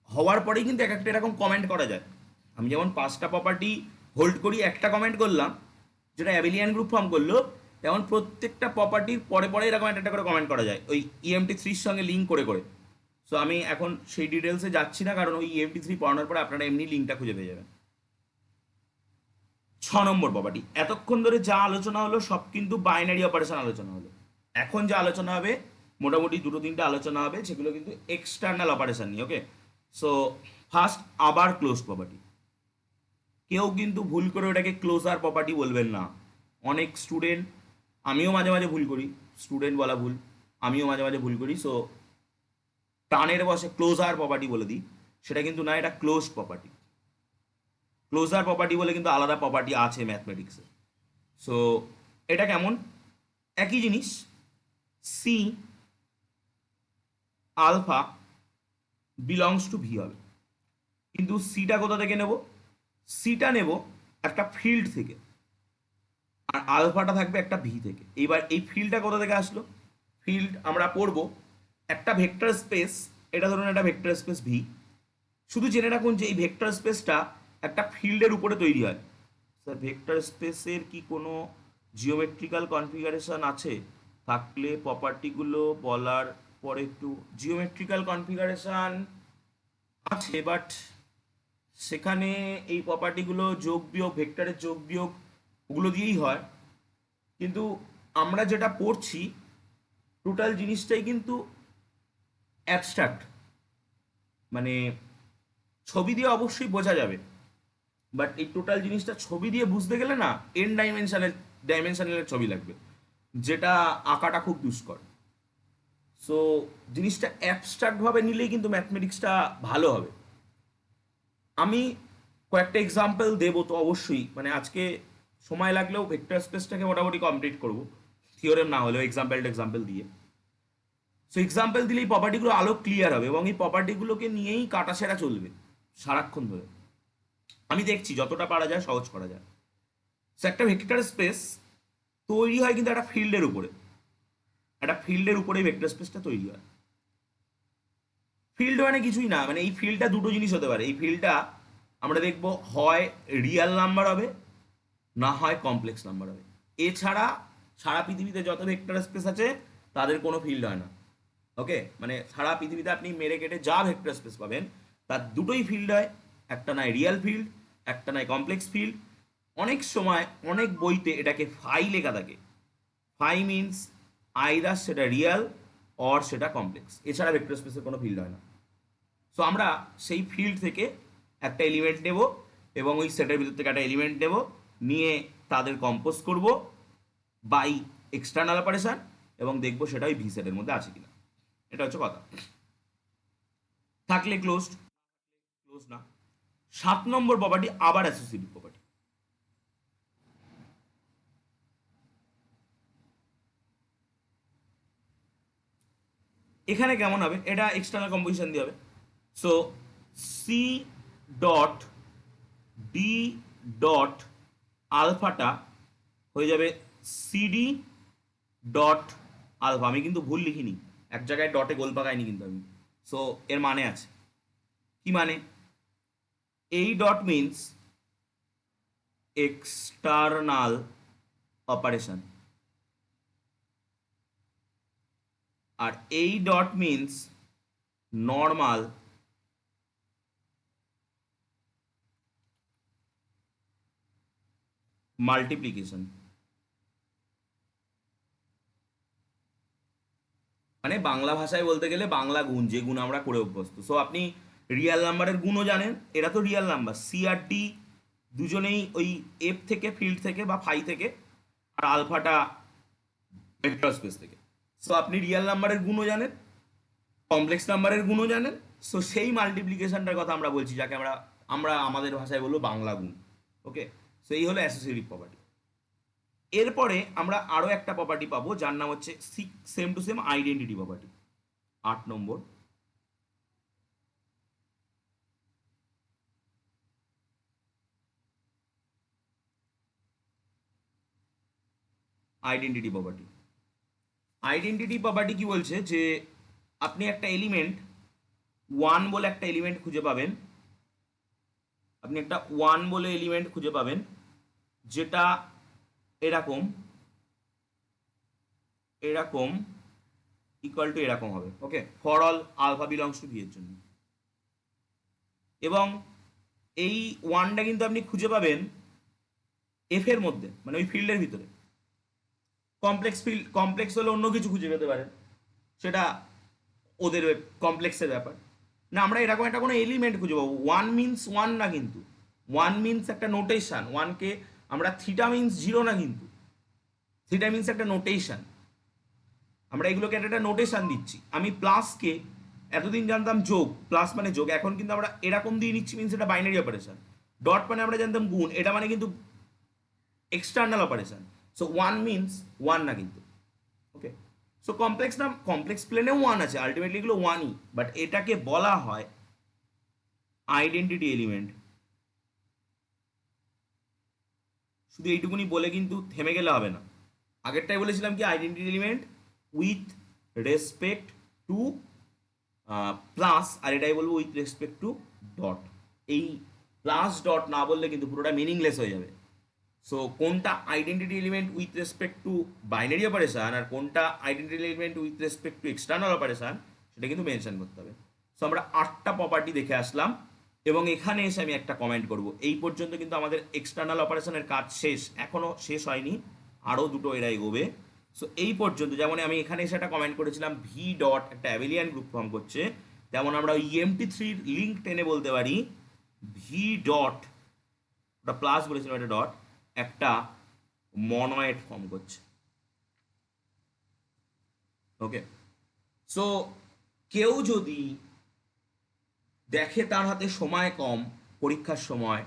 হওয়ার পরেই কিন্তু এক একটা এরকম কমেন্ট করা যায়। আমি যেমন 5টা প্রপার্টি হোল্ড করি, একটা কমেন্ট করলাম যেটা অ্যাবিলিয়ান গ্রুপ ফর্ম করলো, তেমন প্রত্যেকটা প্রপার্টির পরে পরে এরকম একটা করে কমেন্ট করা যায় ওই ইএমটি 3-র সঙ্গে লিঙ্ক করে করে। সো আমি এখন সেই ডিটেলসে যাচ্ছি না, কারণ ওই ইএমটি 3 পড়ানোর পরে আপনারা এমনি লিঙ্কটা খুঁজে পেয়ে যাবেন। 6 নম্বর প্রপার্টি, এতক্ষণ ধরে যা আলোচনা হলো সব কিন্তু বাইনারি অপারেশন আলোচনা হলো। এখন যা আলোচনা হবে মোটামুটি 2-3টা আলোচনা হবে, সেগুলো কিন্তু এক্সটার্নাল অপারেশন নিয়ে। ওকে, সো ফার্স্ট আবার ক্লোজ প্রপার্টি। কেউ কিন্তু ভুল করে ওটাকে ক্লোজার প্রপার্টি বলবেন না। অনেক স্টুডেন্ট, আমিও মাঝে মাঝে ভুল করি, স্টুডেন্ট বলা ভুল, আমিও মাঝে মাঝে ভুল করি। সো টানের বসে ক্লোজার প্রপার্টি বলে দিই, সেটা কিন্তু না, এটা ক্লোজ প্রপার্টি। ক্লোজার প্রপার্টি বলে কিন্তু আলাদা প্রপার্টি আছে ম্যাথমেটিক্সে। সো এটা কেমন, একই জিনিস, C alpha belongs to V হবে, কিন্তু সিটা কোথা থেকে নেব, সিটা নেব একটা ফিল্ড থেকে, আর আলফাটা থাকবে একটা ভি থেকে। এইবার এই ফিল্ডটা কোথা থেকে আসলো, ফিল্ড আমরা পড়ব একটা ভেক্টর স্পেস, এটা ধরুন একটা ভেক্টর স্পেস ভি। শুধু জেনে রাখুন যে এই ভেক্টর স্পেসটা একটা ফিল্ডের উপরে তৈরি হয়। স্যার ভেক্টর স্পেসের কি কোনো জিওমেট্রিক্যাল কনফিগারেশন আছে? থাকলে প্রপার্টিগুলো বলার পরে একটু। জিওমেট্রিক্যাল কনফিগারেশন আছে, বাট সেখানে এই প্রপার্টিগুলো যোগ বিয়োগ, ভেক্টরের যোগ বিয়োগ ওগুলো দিয়েই হয়। কিন্তু আমরা যেটা পড়ছি টোটাল জিনিসটাই কিন্তু অ্যাবস্ট্রাক্ট, মানে ছবি দিয়ে অবশ্যই বোঝা যাবে, বাট এই টোটাল জিনিসটা ছবি দিয়ে বুঝতে গেলে না এন ডাইমেনশনালের ছবি লাগবে, যেটা আঁকাটা খুব দুষ্কর। সো জিনিসটা অ্যাবস্ট্রাক্টভাবে নিলেই কিন্তু ম্যাথমেটিক্সটা ভালো হবে। আমি কয়েকটা এক্সাম্পল দেবো তো অবশ্যই, মানে আজকে সময় লাগলেও ভেক্টর স্পেসটাকে মোটামুটি কমপ্লিট করব, থিওরেম না হলেও এক্সাম্পল দিয়ে। সো এক্সাম্পল দিলে এই প্রপার্টিগুলো আলো ক্লিয়ার হবে, এবং এই প্রপার্টিগুলোকে নিয়েই কাটাছেড়া চলবে সারাক্ষণ ধরে। আমি দেখছি যতটা পারা যায় সহজ করা যায়। সো একটা ভেক্টর স্পেস তৈরি হয় কিন্তু একটা ফিল্ডের উপরে, একটা ফিল্ডের উপরেই ভেক্টর স্পেসটা তৈরি হয়। ফিল্ড মানে কিছুই না, মানে এই ফিল্ডটা দুটো জিনিস হতে পারে। এই ফিল্ডটা আমরা দেখব হয় রিয়েল নাম্বার হবে, না হয় কমপ্লেক্স নাম্বার হবে। এছাড়া সারা পৃথিবীতে যত ভেক্টর স্পেস আছে তাদের কোনো ফিল্ড হয় না। ওকে, মানে সারা পৃথিবীতে আপনি মেরে কেটে যা ভেক্টর স্পেস পাবেন তার দুটোই ফিল্ড হয়, একটা নয় রিয়েল ফিল্ড, একটা নয় কমপ্লেক্স ফিল্ড। অনেক সময় অনেক বইতে এটাকে ফাই লেখা থাকে। ফাই মিনস আইদার সেটা রিয়েল অর সেটা কমপ্লেক্স, এছাড়া ভেক্টর স্পেসের কোনো ফিল্ড হয় না। সো আমরা সেই ফিল্ড থেকে একটা এলিমেন্ট নেব, এবং ওই সেটের ভিতর থেকে একটা এলিমেন্ট নেব, নিয়ে তাদের কম্পোজ করব বাই এক্সটার্নাল অপারেশন, এবং দেখবো সেটা ওই ভি সেটের মধ্যে আছে কিনা। এটা হচ্ছে কথা। থাকলে ক্লোজড, ক্লোজ না। 7 নম্বর প্রপার্টি আবার অ্যাসোসিয়েটিভ প্রপার্টি। এখানে কেমন হবে, এটা এক্সটার্নাল কম্পোজিশন দিয়ে হবে। So C dot D dot আলফাটা হয়ে যাবে সিডি ডট আলফা। আমি কিন্তু ভুল লিখিনি, এক জায়গায় ডটে গোল পাকাইনি কিন্তু আমি। সো এর মানে আছে, কি মানে, এই ডট মিনস এক্সটার্নাল অপারেশন, আর এই ডট মিনস নর্মাল মাল্টিপ্লিকেশন। মানে বাংলা ভাষায় বলতে গেলে বাংলা গুণ, যে গুণ আমরা করে অভ্যস্ত। সো আপনি রিয়েল নাম্বারের গুণও জানেন, এরা তো রিয়েল নাম্বার, সি আর ডি দুজনেই ওই এফ থেকে, ফিল্ড থেকে বা ফাই থেকে, আর আলফাটা ভেক্টর স্পেস থেকে। সো আপনি রিয়েল নাম্বারের গুণও জানেন, কমপ্লেক্স নাম্বারের গুণও জানেন। সো সেই মাল্টিপ্লিকেশনটার কথা আমরা বলছি, যাকে আমরা আমরা আমাদের ভাষায় বলবো বাংলা গুণ। ওকে, সো এই হলো অ্যাসোসিয়েটিভ প্রপার্টি। এরপরে আমরা আরো একটা প্রপার্টি পাবো যার নাম হচ্ছে same to same identity property. 8 number, identity property. Identity property কি বলছে যে আপনি একটা এলিমেন্ট ওয়ান বলে একটা এলিমেন্ট খুঁজে পাবেন, আপনি একটা ওয়ান বলে এলিমেন্ট খুঁজে পাবেন যেটা এরকম এরকম ইকুয়াল টু এরকম হবে, okay, for all alpha belongs to V এর জন্য। এবং এই ওয়ানটা কিন্তু আপনি খুঁজে পাবেন এফ এর মধ্যে, মানে ওই ফিল্ডের ভিতরে। কমপ্লেক্স হলে অন্য কিছু খুঁজে পেতে পারেন, সেটা ওদের কমপ্লেক্সের ব্যাপার। না, আমরা এরকম একটা কোনো এলিমেন্ট খুঁজে পাবো। ওয়ান মিনস ওয়ান না, কিন্তু ওয়ান মিনস একটা নোটেশন। ওয়ানকে আমরা থিটা মিনস জিরো না, কিন্তু থিটা মিনস একটা নোটেশন। আমরা এগুলোকে একটা নোটেশন দিচ্ছি। আমি প্লাসকে এতদিন জানতাম যোগ, প্লাস মানে যোগ, এখন কিন্তু আমরা এরকম দিয়ে নিচ্ছি, মিনস এটা বাইনারি অপারেশন। ডট মানে আমরা জানতাম গুণ, এটা মানে কিন্তু external operation. So one means one না কিন্তু, ওকে। সো কমপ্লেক্স না, কমপ্লেক্স প্লেনেও ওয়ান আছে, আলটিমেটলি এগুলো ওয়ানই, বাট এটাকে বলা হয় আইডেন্টিটি এলিমেন্ট। শুধু এইটুকুনি বলে কিন্তু থেমে গেলে হবে না। আগেরটাই বলেছিলাম কি, identity element with respect to plus, আর এটাই বলবো উইথ রেসপেক্ট টু ডট। এই প্লাস ডট না বললে কিন্তু পুরোটা মিনিংলেস হয়ে যাবে। সো কোনটা identity element with respect to binary operation আর কোনটা identity element with respect to external operation, সেটা কিন্তু মেনশন করতে হবে। সো আমরা 8টা প্রপার্টি দেখে আসলাম, এবং এখানে এসে আমি একটা কমেন্ট করব, এই পর্যন্ত কিন্তু আমাদের এক্সটার্নাল অপারেশনের কাজ শেষ, এখনো শেষ হয়নি, আরও দুটো এরা এগোবে। সো এই পর্যন্ত, যেমন আমি এখানে এসে একটা কমেন্ট করেছিলাম ভি ডট একটা অ্যাভেলিয়ান গ্রুপ ফর্ম করছে, তেমন আমরা ইএমটি3 লিঙ্ক টেনে বলতে পারি ভি ডট, ওটা প্লাস বলেছিলাম, একটা ডট, একটা মনয়েড ফর্ম করছে, ওকে। সো কেউ যদি দেখে তার হাতে সময় কম, পরীক্ষার সময়,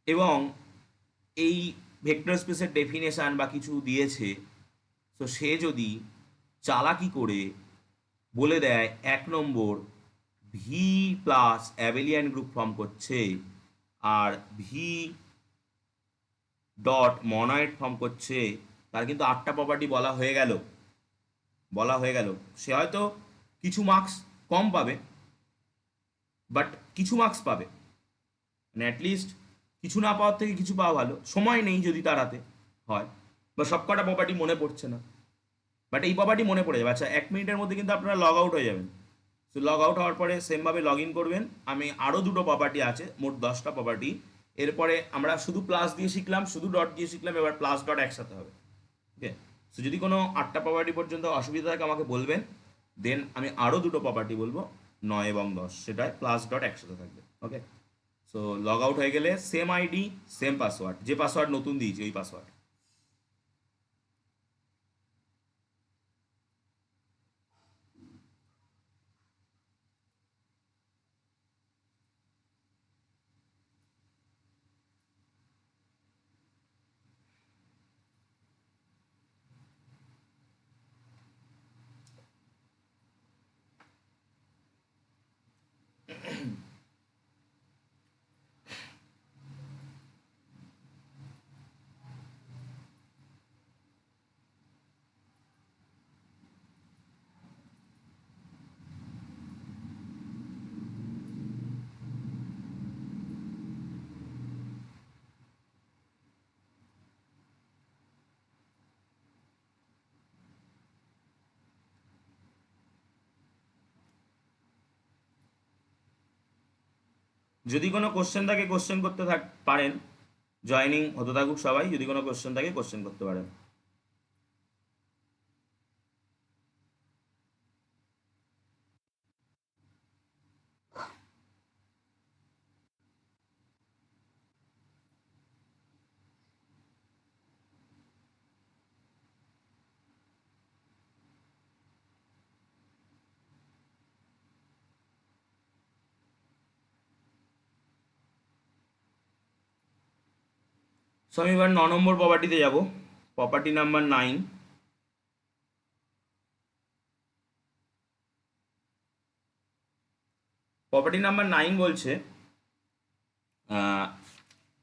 এবং এই ভেক্টর স্পেসের ডেফিনেশন বা কিছু দিয়েছে, তো সে যদি চালাকি করে বলে দেয় 1 নম্বর V plus abelian group form করছে আর ভি ডট মনয়েড ফর্ম করছে, তার কিন্তু 8টা প্রপার্টি বলা হয়ে গেল। সে হয়তো কিছু মার্কস কম পাবে, বাট কিছু মার্কস পাবে, মানে অ্যাটলিস্ট কিছু না পাওয়ার থেকে কিছু পাওয়া ভালো। সময় নেই যদি তার হাতে হয়, বা সবকটা প্রপার্টি মনে পড়ছে না, বাট এই প্রপার্টি মনে পড়ে যাবে। আচ্ছা, 1 মিনিটের মধ্যে কিন্তু আপনারা লগ আউট হয়ে যাবেন। সো লগ আউট হওয়ার পরে সেমভাবে লগ ইন করবেন। আমি আরও দুটো প্রপার্টি আছে, মোট 10টা প্রপার্টি। এরপরে আমরা শুধু প্লাস দিয়ে শিখলাম, শুধু ডট দিয়ে শিখলাম, এবার প্লাস ডট একসাথে হবে, ওকে। সো যদি কোনো 8টা প্রপার্টি পর্যন্ত অসুবিধা থাকে আমাকে বলবেন, দেন আমি আরও দুটো প্রপার্টি বলবো, 9 এবং 10, সেটায় প্লাস ডট একসাথে থাকবে, ওকে। সো লগ আউট হয়ে গেলে সেম আইডি সেম পাসওয়ার্ড, যে পাসওয়ার্ড নতুন দিয়েছি ওই পাসওয়ার্ড। যদি কোনো কোশ্চেন থাকে কোশ্চেন করতে পারেন, জয়নিং হতে থাকুক সবাই, যদি কোনো কোশ্চেন থাকে কোশ্চেন করতে পারেন। সো আমি এবার 9 নম্বর প্রপার্টিতে যাব। Property number 9। প্রপার্টি নাম্বার 9 বলছে,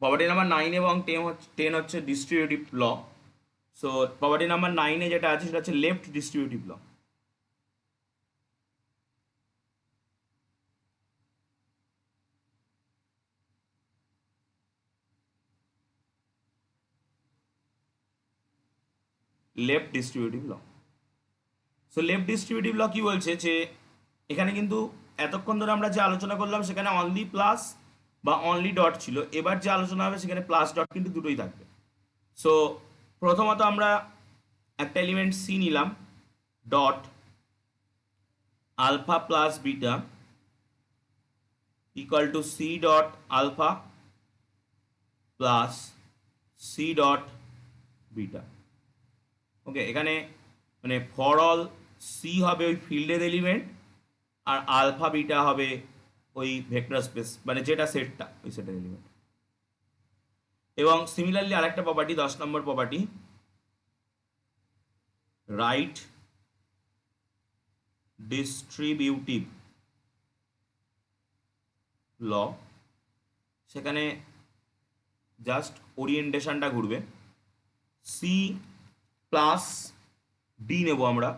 প্রপার্টি নাম্বার 9 এবং 10 হচ্ছে ডিস্ট্রিবিউটিভ ল। সো প্রপার্টি নাম্বার 9-এ যেটা আছে সেটা হচ্ছে left distributive law. Left distributive ল। সো লেফট ডিস্ট্রিবিউটিভ ল কি বলছে যে এখানে কিন্তু এতক্ষণ ধরে আমরা যে আলোচনা করলাম সেখানে অনলি প্লাস বা অনলি ডট ছিল, এবার যে আলোচনা হবে সেখানে প্লাস ডট কিন্তু দুটোই থাকবে। সো প্রথমত আমরা একটা এলিমেন্ট সি নিলাম, dot alpha plus beta equal to C dot alpha plus C dot beta. Okay, এখানে মানে ফর অল সি হবে ওই ফিল্ডের এলিমেন্ট, আর আলফা বিটা হবে ওই ভেক্টর স্পেস মানে যেটা সেটটা ওই সেটের এলিমেন্ট। এবং সিমিলারলি আরেকটা property, 10 number property, right distributive law. সেখানে জাস্ট ওরিয়েন্টেশনটা ঘুরবে, সি প্লাস ডি নেব আমরা,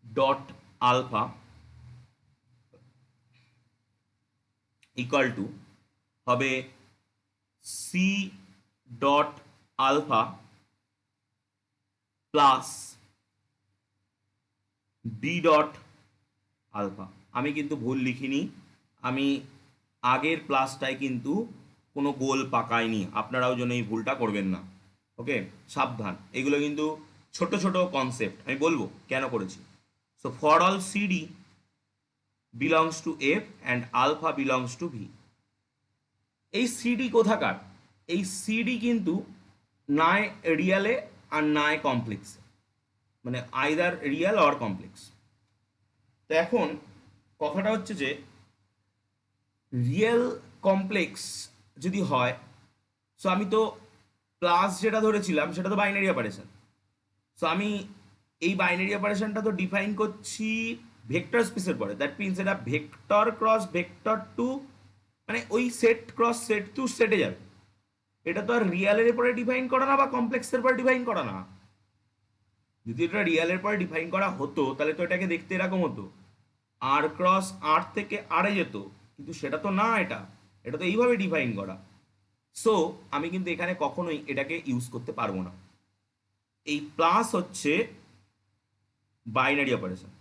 ডট আলফা ইকুয়াল টু হবে C dot alpha plus D dot alpha. আমি কিন্তু ভুল লিখিনি, আমি আগের প্লাসটায় কিন্তু কোনো গোল পাকাইনি, আপনারাও যেন এই ভুলটা করবেন না। ওকে, সাবধান, এগুলো কিন্তু ছোট ছোট কনসেপ্ট, আমি বলবো কেন করেছি। So for all CD belongs to F and alpha belongs to V. এই সিডি কোথাকার? এই সিডি কিন্তু নয় রিয়ালে আর নয় কমপ্লেক্সে, মানে আইদার রিয়াল অর কমপ্লেক্স। তো এখন কথাটা হচ্ছে যে রিয়েল কমপ্লেক্স যদি হয়, সো আমি তো প্লাস যেটা ধরেছিলাম সেটা তো বাইনারি অপারেশন। সো আমি এই বাইনারি অপারেশনটা তো ডিফাইন করছি ভেক্টর স্পেসের পরে, দ্যাট মিনস এটা ভেক্টর ক্রস ভেক্টর টু, মানে ওই সেট ক্রস সেট টু সেটে যাবে। এটা তো আর রিয়ালের পরে ডিফাইন করা না বা কমপ্লেক্সের পরে ডিফাইন করা না। যদি এটা রিয়ালের পরে ডিফাইন করা হতো তাহলে তো এটাকে দেখতে এরকম হতো, আর ক্রস আর থেকে আরে যেত, কিন্তু সেটা তো না, এটা এটা তো এইভাবে ডিফাইন করা। সো আমি কিন্তু এখানে কখনোই এটাকে ইউজ করতে পারবো না। এই প্লাস হচ্ছে বাইনারি অপারেশন,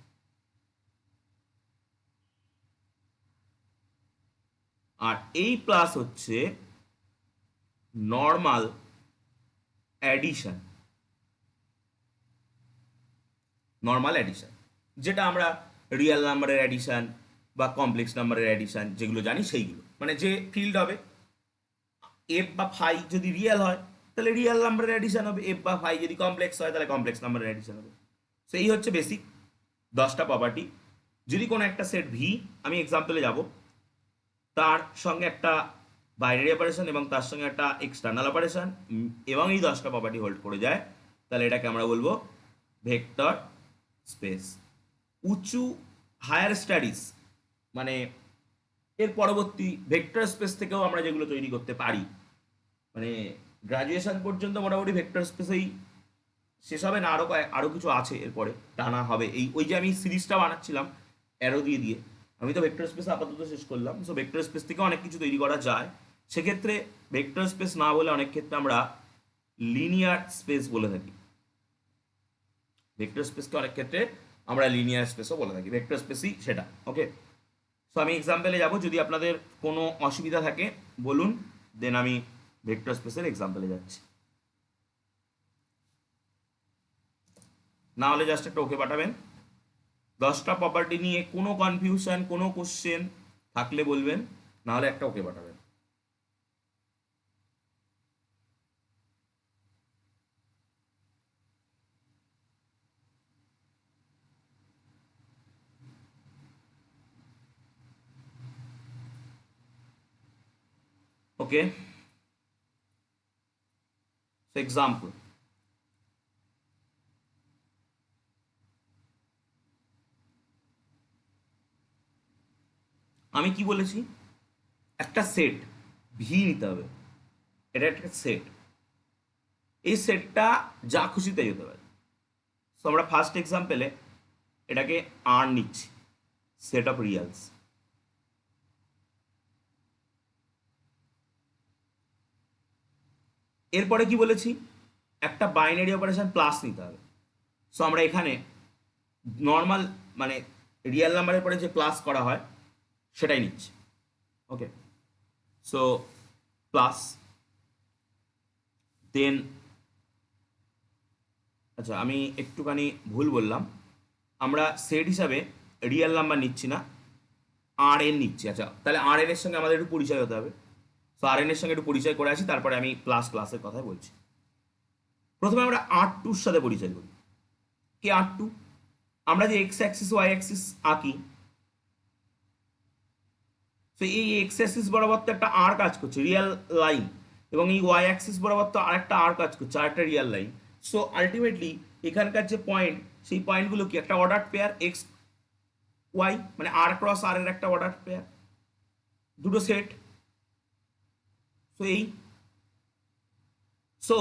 আর এই প্লাস হচ্ছে নর্মাল অ্যাডিশন। নর্মাল অ্যাডিশন যেটা আমরা রিয়েল নাম্বারের অ্যাডিশন বা কমপ্লেক্স নাম্বারের অ্যাডিশন যেগুলো জানি সেইগুলো, মানে যে ফিল্ড হবে এফ বা ফাই যদি রিয়েল হয় তাহলে রিয়েল নাম্বারের অ্যাডিশন হবে, এফ বা ফাই যদি কমপ্লেক্স হয় তাহলে কমপ্লেক্স নাম্বারের অ্যাডিশন হবে। সো এই হচ্ছে বেসিক 10টা প্রপার্টি। যদি কোনো একটা সেট ভি, আমি এক্সাম্পলে যাব, তার সঙ্গে একটা বাইনারি অপারেশন এবং তার সঙ্গে একটা এক্সটার্নাল অপারেশন, এবং এই 10টা প্রপার্টি হোল্ড করে যায়, তাহলে এটাকে আমরা বলবো ভেক্টর স্পেস। উঁচু হায়ার স্টাডিজ মানে এর পরবর্তী ভেক্টর স্পেস থেকেও আমরা যেগুলো তৈরি করতে পারি, মানে গ্রাজুয়েশন পর্যন্ত মোটামুটি ভেক্টর স্পেসেই শেষ হবে না, আরও কিছু আছে এরপরে টানা হবে। এই ওই যে আমি সিরিজটা বানাচ্ছিলাম অ্যারো দিয়ে দিয়ে, আমি তো ভেক্টর স্পেস আপাতত শেষ করলাম। সো ভেক্টর স্পেস থেকে অনেক কিছু তৈরি করা যায়। সেক্ষেত্রে ভেক্টর স্পেস না বলে অনেক ক্ষেত্রে আমরা লিনিয়ার স্পেস বলে থাকি। ভেক্টর স্পেসকে অনেক ক্ষেত্রে আমরা লিনিয়ার স্পেসও বলে থাকি, ভেক্টর স্পেসই সেটা। ওকে, সো আমি এক্সাম্পলে যাব, যদি আপনাদের কোনো অসুবিধা থাকে বলুন, দেন আমি ভেক্টর স্পেসের এক্সাম্পলে যাচ্ছি। না হলে জাস্ট একটা ওকে পাঠাবেন। 10টা প্রপার্টি নিয়ে কোনো কনফিউশন কোনো কোশ্চেন থাকলে বলবেন, না হলে একটা ওকে পাঠাবেন। ওকে, এক্সাম্পল, আমি কি বলেছি, একটা সেট ভি নিতে হবে, এটা একটা সেট, এই সেটটা যা খুশি তাই হতে পারে। সো আমরা ফার্স্ট এক্সাম্পলে এটাকে আর নিচ্ছি, সেট অফ রিয়ালস। এরপরে কি বলেছি, একটা বাইনারি অপারেশন প্লাস নিতে হবে। সো আমরা এখানে নর্মাল মানে রিয়েল নাম্বারের পরে যে প্লাস করা হয় সেটাই নিচ্ছি। ওকে, সো প্লাস, দেন আচ্ছা আমি একটুখানি ভুল বললাম, আমরা সেট হিসাবে রিয়েল নাম্বার নিচ্ছি না, আর এন নিচ্ছি। আচ্ছা তাহলে আর এন এর সঙ্গে আমাদের একটু পরিচয় হতে হবে। সো আর এন এর সঙ্গে একটু পরিচয় করে আসি, তারপরে আমি প্লাস প্লাসের কথা বলছি। প্রথমে আমরা আর টুর সাথে পরিচয় করি। কি আর টু, আমরা যে এক্স অ্যাক্সিস ওয়াই অ্যাক্সিস আঁকি, তো এই এক্স অ্যাক্সিস বরাবর তো একটা আর কাজ করছে, রিয়েল লাইন, এবং এই ওয়াই অ্যাক্সিস বরাবর তো আরেকটা আর কাজ করছে, আরেকটা রিয়েল লাইন। সো আলটিমেটলি এখানকার যে পয়েন্ট, সেই পয়েন্টগুলো কি একটা অর্ডার পেয়ার এক্স ওয়াই, মানে আর ক্রস আর এর একটা অর্ডার পেয়ার, দুটো সেট। সো সো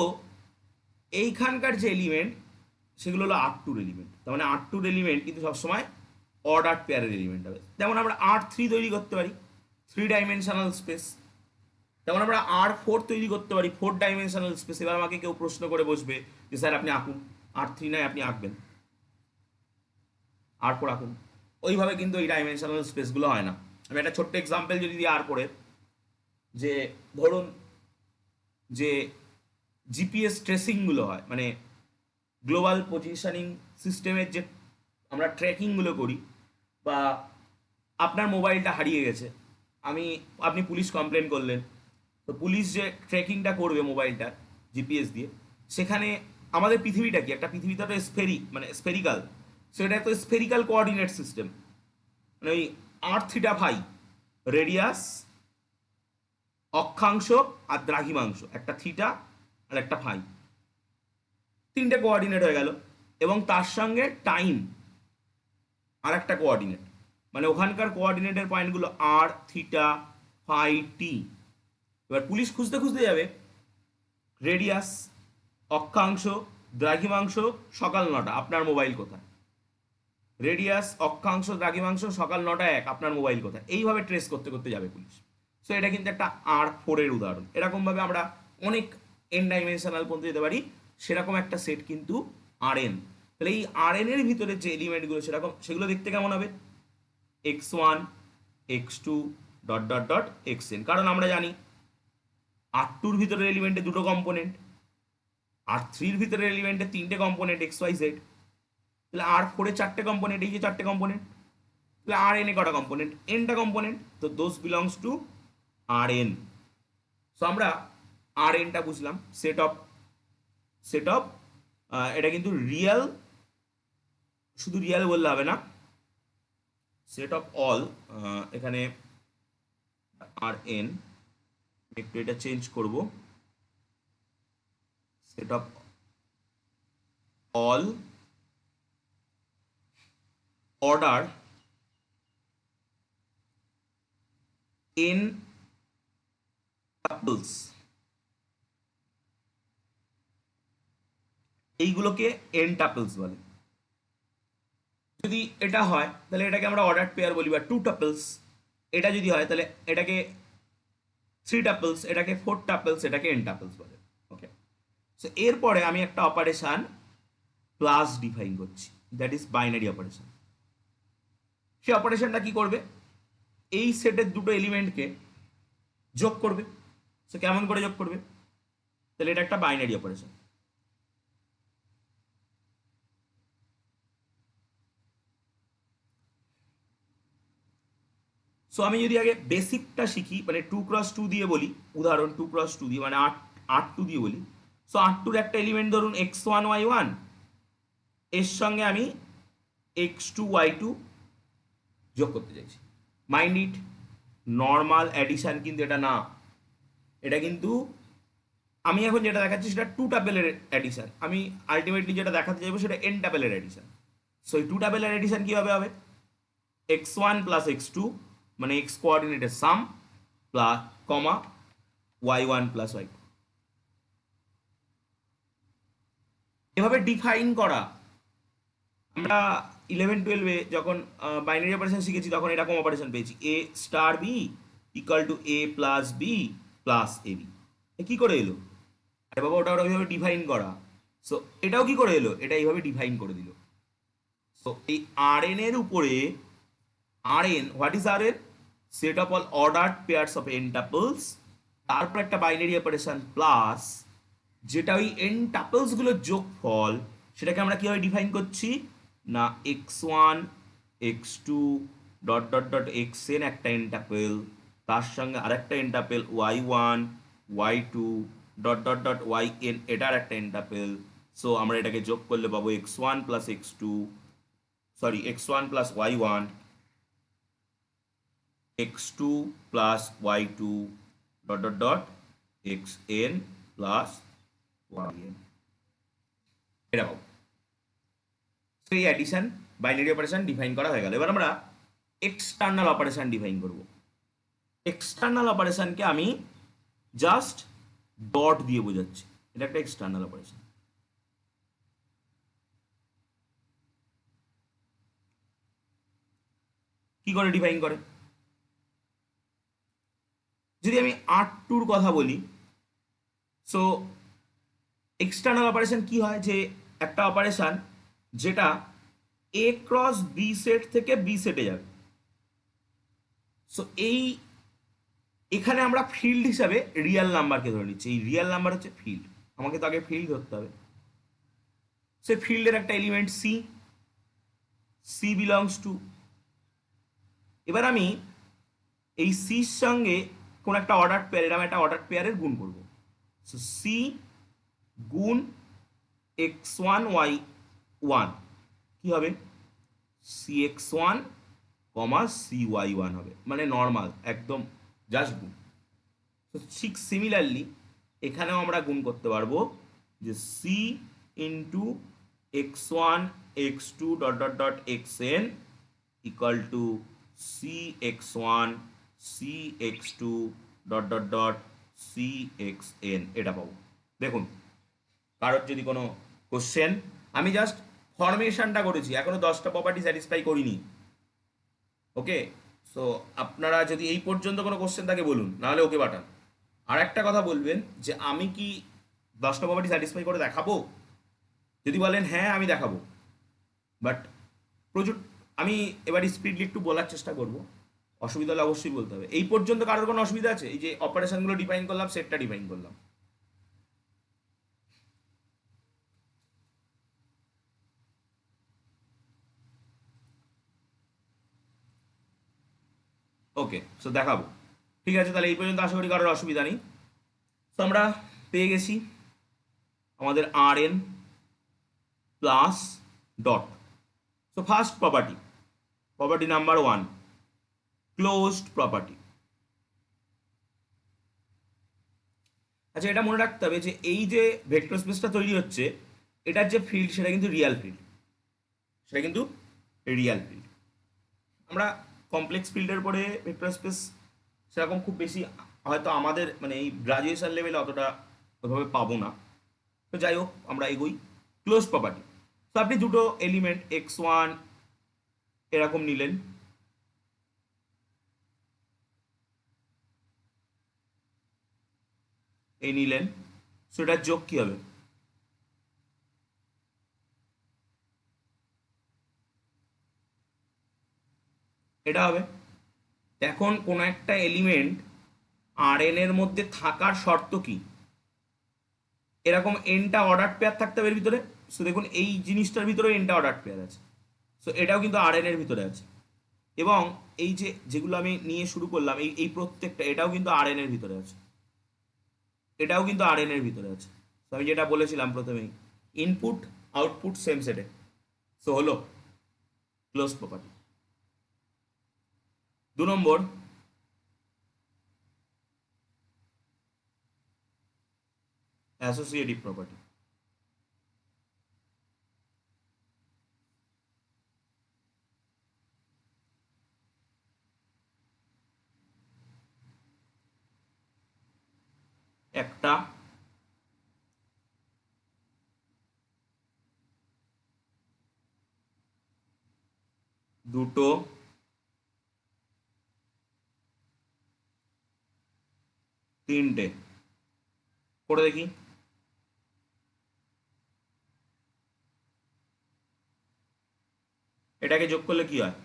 এইখানকার যে এলিমেন্ট সেগুলো হলো আর টুর এলিমেন্ট। তার মানে আর টুর এলিমেন্ট কিন্তু সবসময় অর্ডার পেয়ারের এলিমেন্ট হবে। যেমন আমরা আর থ্রি তৈরি করতে পারি, থ্রি ডাইমেনশনাল স্পেস। যেমন আমরা আর ফোর তৈরি করতে পারি, ফোর ডাইমেনশনাল স্পেস। এবার আমাকে কেউ প্রশ্ন করে বসবে যে স্যার আপনি আঁকুন, আর থ্রি নয় আপনি আঁকবেন, আর ফোর আঁকুন। ওইভাবে কিন্তু এই ডাইমেনশনাল স্পেসগুলো হয় না। আমি একটা ছোট্ট এক্সাম্পল যদি দিই আর পরে, যে ধরুন যে জিপিএস ট্রেসিংগুলো হয়, মানে গ্লোবাল পজিশনিং সিস্টেমের যে আমরা ট্র্যাকিংগুলো করি, বা আপনার মোবাইলটা হারিয়ে গেছে, আপনি পুলিশ কমপ্লেন করলেন, তো পুলিশ যে ট্র্যাকিংটা করবে মোবাইলটার জিপিএস দিয়ে, সেখানে আমাদের পৃথিবীটা কি, একটা পৃথিবীটা তো মানে স্ফেরিক্যাল, সেটা তো স্ফেরিক্যাল কোঅর্ডিনেট সিস্টেম, মানে ওই আর থিটা ফাই, রেডিয়াস, অক্ষাংশ আর দ্রাঘিমাংশ, একটা থিটা আর একটা ফাই, তিনটে কোঅর্ডিনেট হয়ে গেল, এবং তার সঙ্গে টাইম আর একটা কোঅর্ডিনেট, মানে ওখানকার কোঅর্ডিনেটের পয়েন্টগুলো আর থিটা ফাই টি। এবার পুলিশ খুঁজতে খুঁজতে যাবে রেডিয়াস, অক্ষাংশ, দ্রাঘিমাংশ, সকাল 9টা, আপনার মোবাইল কোথায়, রেডিয়াস, অক্ষাংশ, দ্রাঘিমাংশ, সকাল 9টা 1, আপনার মোবাইল কোথায়, এইভাবে ট্রেস করতে করতে যাবে পুলিশ। সো এটা কিন্তু একটা আর ফোরের উদাহরণ। এরকমভাবে আমরা অনেক এন ডাইমেনশনাল পর্যন্ত যেতে পারি, সেরকম একটা সেট কিন্তু আর এন। তাহলে এই আর এন এর ভিতরে যে এলিমেন্টগুলো সেগুলো দেখতে কেমন হবে, X one, X two, dot dot dot X N. কারণ আমরা জানি আর টুর ভিতরের এলিমেন্টে দুটো কম্পোনেন্ট, আর থ্রির ভিতরের এলিমেন্টে তিনটে কম্পোনেন্ট এক্স ওয়াই জেড, তাহলে আর ফোরে চারটে কম্পোনেন্ট, এই যে চারটে কম্পোনেন্ট, তাহলে আর এন এ কটা কম্পোনেন্ট, এনটা কম্পোনেন্ট, তো those belongs to R N. So আমরা আর এনটা বুঝলাম, সেট অফ এটা কিন্তু রিয়েল, শুধু রিয়েল বললে হবে না, সেট অফ অল, এখানে আর এন, একটু এটা চেঞ্জ করব, set of all order N tuples, এইগুলোকে এন টাপলস বলে। যদি এটা হয় তাহলে এটাকে আমরা অর্ডার পেয়ার বলি, বা টু টাপলস। এটা যদি হয় তাহলে এটাকে থ্রি টাপলস, এটাকে ফোর টাপলস, এটাকে এন টাপলস বলে। ওকে, সো এরপরে আমি একটা অপারেশন প্লাস ডিফাইন করছি, দ্যাট ইজ বাইনারি অপারেশন। সেই অপারেশনটা কি করবে, এই সেটের দুটো এলিমেন্টকে যোগ করবে। সো কেমন করে যোগ করবে, তাহলে এটা একটা বাইনারি অপারেশন। সো আমি যদি আগে বেসিকটা শিখি, মানে 2x2 দিয়ে বলি, উদাহরণ 2x2 দিয়ে, মানে আট টু দিয়ে বলি। সো আট টুর একটা এলিমেন্ট ধরুন x1 y1, এর সঙ্গে আমি x2 y2 যোগ করতে চাইছি। মাইন্ড ইট, নর্মাল অ্যাডিশন কিন্তু এটা না, এটা কিন্তু আমি এখন যেটা দেখাচ্ছি সেটা টু টাপেলের অ্যাডিশন, আমি আলটিমেটলি যেটা দেখাতে চাইবো সেটা এন টাপেলের অ্যাডিশন। সো এই টু টাপেলের অ্যাডিশন কীভাবে হবে, X one plus X two মানে এক্স কোঅর্ডিনেটের sum plus comma Y one plus Y two, এভাবে ডিফাইন করা। আমরা 11-12 যখন বাইনারি অপারেশন শিখেছি তখন এরকম অপারেশন পেয়েছি, A star B equal to A plus B plus A B. কী করে এলো? আরে বাবা ওটা ওটা ওইভাবে ডিফাইন করা। সো এটাও কি করে এলো, এটা এইভাবে ডিফাইন করে দিল। সো এই আর এন এর উপরে, R n what is R n, set of all ordered pairs of n tuples, তারপর একটা বাইনারি অপারেশন প্লাস যেটা ওই এন টাপলস গুলোর যোগফল, সেটাকে আমরা কিভাবে ডিফাইন করছি না X one X two dot dot dot X N একটা এন টাপেল, তার সঙ্গে আরেকটা N tuple Y one Y two dot dot dot Y N, এটার একটা এন টাপেল। সো আমরা এটাকে যোগ করলে পাবো X one plus X two, sorry X one plus Y one X two plus Y two dot dot dot X N plus Y N, এটা পাবো। তো এই অ্যাডিশন বাইনারি অপারেশন ডিফাইন করা হয়ে গেল। এবার আমরা এক্সটার্নাল অপারেশন ডিফাইন করব। এক্সটার্নাল অপারেশনকে আমি জাস্ট ডট দিয়ে বোঝাচ্ছি, এটা একটা এক্সটার্নাল অপারেশন। কি করে ডিফাইন করে, যদি আমি আর টুর কথা বলি, সো এক্সটার্নাল অপারেশন কি হয়, যে একটা অপারেশন যেটা এ ক্রস বি সেট থেকে বি সেটে যাবে। সো এই এখানে আমরা ফিল্ড হিসাবে রিয়েল নাম্বারকে ধরে নিচ্ছি, এই রিয়েল নাম্বার হচ্ছে ফিল্ড, আমাকে তো আগে ফিল্ড ধরতে হবে। সে ফিল্ডের একটা element C, C belongs to, এবার আমি এই সির সঙ্গে কোন একটা অর্ডার পেয়ার, এরকম একটা অর্ডার পেয়ারের গুণ করব। সো সি গুণ এক্স ওয়ান ওয়াই ওয়ান কী হবে, C X one comma C Y one হবে, মানে নর্মাল একদম জাস্ট গুণ। তো ঠিক সিমিলারলি এখানেও আমরা গুণ করতে পারবো, যে C into X one X two dot dot dot X N equal to C X one C X two dot dot dot C X N, এটা পাবো। দেখুন কারোর যদি কোনো কোশ্চেন, আমি জাস্ট ফরমেশনটা করেছি, এখনো 10টা প্রপার্টি স্যাটিসফাই করিনি। ওকে, সো আপনারা যদি এই পর্যন্ত কোনো কোশ্চেন থাকে বলুন, নাহলে ওকে পাঠান। আর একটা কথা বলবেন যে আমি কি 10টা প্রপার্টি স্যাটিসফাই করে দেখাবো, যদি বলেন হ্যাঁ আমি দেখাবো, বাট প্রচুর আমি এবার স্পিডলি একটু বলার চেষ্টা করব, অসুবিধা হলে অবশ্যই বলতে হবে। এই পর্যন্ত কারোর কোনো অসুবিধা আছে? এই যে অপারেশনগুলো ডিফাইন করলাম, সেটটা ডিফাইন করলাম, ওকে, সো দেখাবো। ঠিক আছে, তাহলে এই পর্যন্ত আশা করি কারোর অসুবিধা নেই। তো আমরা পেয়ে গেছি আমাদের R N plus dot. So first property, property number 1, closed property. আচ্ছা, এটা মনে রাখতে হবে যে এই যে ভেক্টর স্পেসটা তৈরি হচ্ছে, এটার যে ফিল্ড সেটা কিন্তু রিয়াল ফিল্ড, সেটা কিন্তু রিয়াল ফিল্ড। আমরা কমপ্লেক্স ফিল্ডের পরে ভেক্টর স্পেস সেরকম খুব বেশি হয়তো আমাদের মানে এই গ্রাজুয়েশন লেভেলে অতটা ওইভাবে পাবো না। তো যাই হোক আমরা এগোই। ক্লোজ প্রপার্টি, তো আপনি দুটো এলিমেন্ট এক্স ওয়ান এরকম নিলেন, এই নিলেন, সেটার যোগ কি হবে, এটা হবে। এখন কোন একটা এলিমেন্ট আর এন এর মধ্যে থাকার শর্ত কি, এরকম এনটা অর্ডার পেয়ার থাকতে হবে এর ভিতরে। সো দেখুন এই জিনিসটার ভিতরে এনটা অর্ডার পেয়ার আছে, সো এটাও কিন্তু আর এন এর ভিতরে আছে। এবং এই যে যেগুলো আমি নিয়ে শুরু করলাম, এই এই প্রত্যেকটা এটাও কিন্তু আর এন এর ভিতরে আছে, এটাও কিন্তু আর এন এর ভিতরে আছে। তো আমি যেটা বলেছিলাম প্রথমেই, ইনপুট আউটপুট সেম সেটে, সো হলো ক্লোজ প্রপার্টি। 2 নম্বর, অ্যাসোসিয়েটিভ প্রপার্টি। একটা, দুটো, তিনটে, করে দেখি। এটাকে যোগ করলে কি হয়?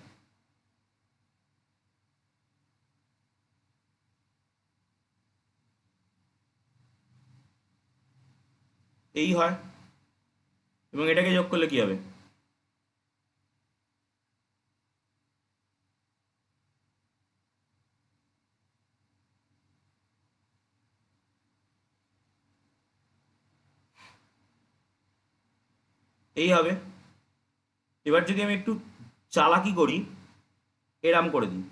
এই হয়। এবং এটাকে যোগ করলে কি হবে? এই হবে। এবার যদি আমি একটু চালাকি করি, এরাম করে দিই,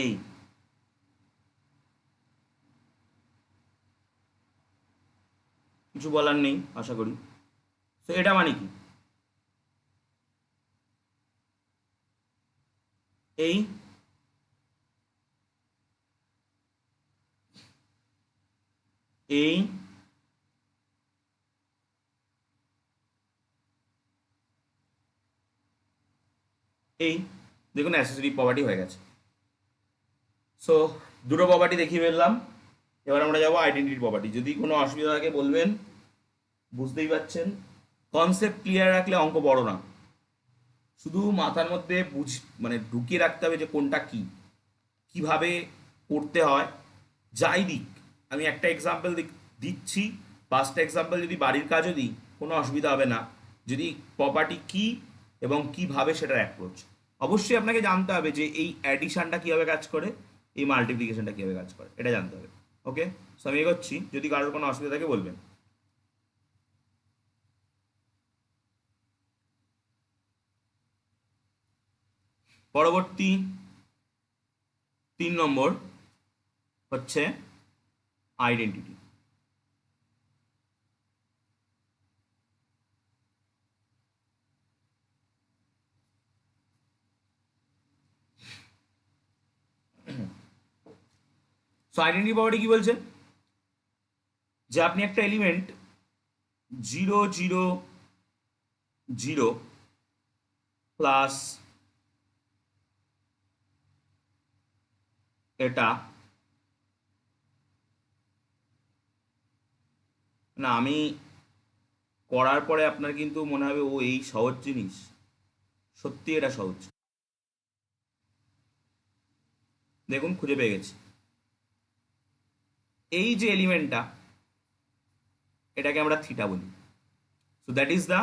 এই কিছু বলার নেই আশা করি। তো এটা মানে কি? এই এই এই দেখুন অ্যাসেসরি প্রপার্টি হয়ে গেছে। সো দুটো প্রপার্টি দেখিয়ে ফেললাম। এবার আমরা যাবো আইডেন্টিটি প্রপার্টি। যদি কোনো অসুবিধা থাকে বলবেন। বুঝতেই পারছেন, কনসেপ্ট ক্লিয়ার রাখলে অঙ্ক বড় না, শুধু মাথার মধ্যে মানে ঢুকিয়ে রাখতে হবে যে কোনটা কি, কিভাবে করতে হয়। যাই দিক, আমি একটা এক্সাম্পল দিচ্ছি, পাঁচটা এক্সাম্পল যদি বাড়ির কাজও দিই কোনো অসুবিধা হবে না, যদি প্রপার্টি কি এবং কিভাবে সেটার অ্যাপ্রোচ। অবশ্যই আপনাকে জানতে হবে যে এই অ্যাডিশনটা কীভাবে কাজ করে, এই মাল্টিপ্লিকেশনটা কীভাবে কাজ করে, এটা জানতে হবে। ওকে, সো আমি এগোচ্ছি, যদি কারোর কোনো অসুবিধা থাকে বলবেন। পরবর্তী 3 নম্বর হচ্ছে আইডেন্টিটি। সো আইডেন্টিটি প্রপার্টি কি বলছে? যে আপনি একটা এলিমেন্ট 0 0 0 প্লাস এটা, না আমি করার পরে আপনার কিন্তু মনে হবে ও এই সহজ জিনিস, সত্যি এটা সহজ। দেখুন খুঁজে পেয়ে গেছি। এই যে এলিমেন্টটা, এটাকে আমরা থিটা বলি। So that is the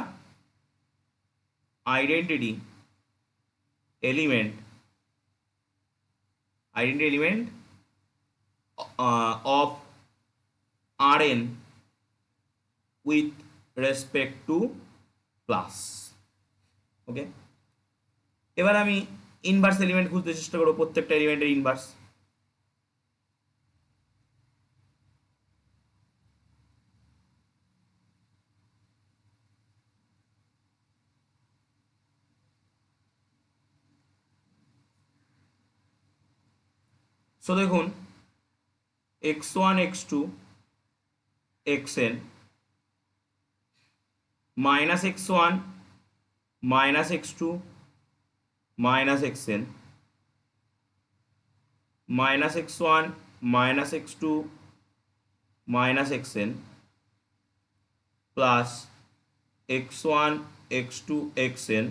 identity element, identity element of Rn with respect to plus. ওকে, এবার আমি ইনভার্স এলিমেন্ট খুঁজতে চেষ্টা করবো, প্রত্যেকটা এলিমেন্টের ইনভার্স। সো দেখুন x1 x2 xn minus x1 minus x2 minus xn minus x1 minus x2 minus xn plus x1 x2 xn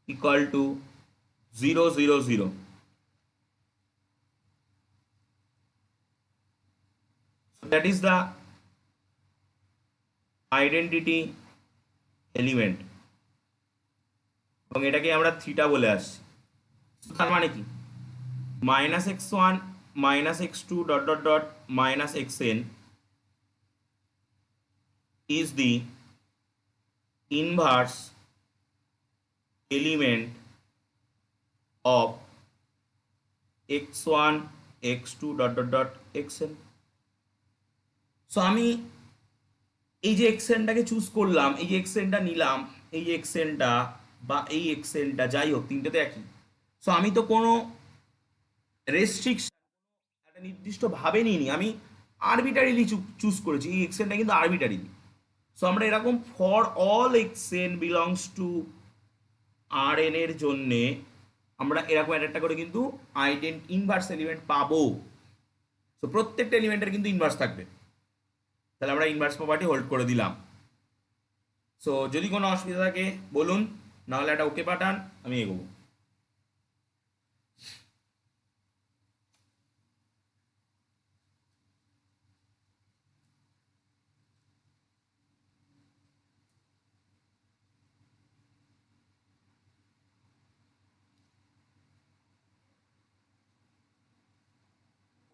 equal to 0 0 0. So that is the identity element এবং এটাকে আমরা থিটা বলে আসছি। তার মানে কি, minus x1 minus x2 dot dot dot minus xn is the inverse element of x1 x2 dot dot dot xn। So আমি এই যে এক্সেনটাকে চুজ করলাম, এই যে এক্সেনটা নিলাম, এই যে এক্সেনটা বা এই এক্সেনটা যাই হোক তিনটে তো একই। সো আমি তো কোনো রেস্ট্রিকশন একটা নির্দিষ্ট ভাবে নিইনি, আমি আরবিটারিলি চুজ করেছি। এই এক্সেনটা কিন্তু আরবিটারিলি। সো আমরা এরকম for all X N belongs to R N এর জন্যে আমরা এরকম একটা করে কিন্তু ইনভার্স এলিমেন্ট পাবো। সো প্রত্যেকটা এলিমেন্টের কিন্তু ইনভার্স থাকবে। তাহলে আমরা ইনভার্স প্রপার্টি হোল্ড করে দিলাম। সো যদি কোনো অসুবিধা থাকে বলুন, নাহলে একটা ওকে পাঠান, আমি এগোবো।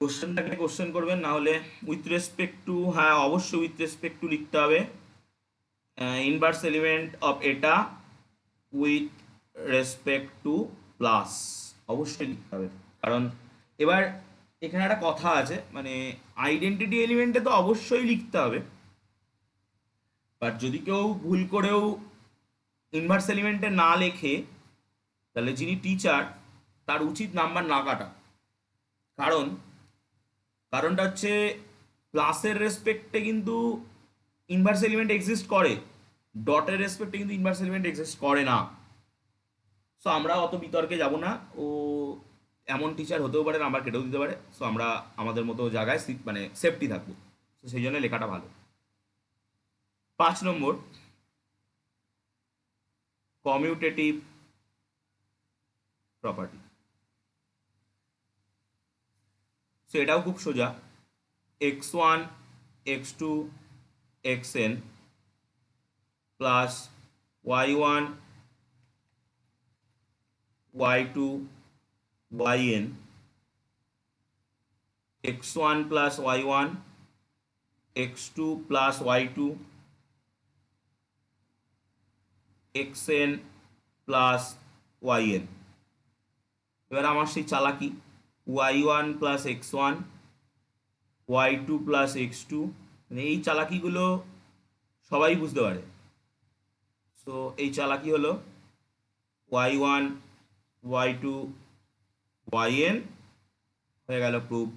কোশ্চেনটাকে কোশ্চেন করবেন, না হলে উইথ রেসপেক্ট টু, হ্যাঁ অবশ্যই উইথ রেসপেক্ট টু লিখতে হবে। ইনভার্স এলিমেন্ট অফ এটা উইথ রেসপেক্ট টু প্লাস অবশ্যই লিখতে হবে। কারণ এবার এখানে একটা কথা আছে, মানে আইডেন্টিটি এলিমেন্টে তো অবশ্যই লিখতে হবে, বাট যদি কেউ ভুল করেও ইনভার্স এলিমেন্টে না লেখে, তাহলে যিনি টিচার তার উচিত নাম্বার না কাটা। কারণ কারণটা হচ্ছে প্লাসের রেসপেক্টে কিন্তু ইনভার্স এলিমেন্ট এক্সিস্ট করে, ডটের রেসপেক্টে কিন্তু ইনভার্স এলিমেন্ট এক্সিস্ট করে না। সো আমরা অত বিতর্কে যাব না, ও এমন টিচার হতেও পারে, নাম্বার কেটেও দিতে পারে। সো আমরা আমাদের মতো জায়গায় মানে সেফটি থাকবো। তো সেই জন্য লেখাটা ভালো। 5 নম্বর, কমিউটেটিভ প্রপার্টি। সো এটাও খুব সোজা, x1 x2 xn plus y1 y2 yn, x1 plus y1 x2 plus y2 xn plus yn। এবার আমার সেই চালাকি, y1 plus x1 y2 plus x2, মানে এই চালাকিগুলো সবাই বুঝতে পারে। সো এই চালাকি হলো y1 y2 yn হয়ে গেল প্রুফ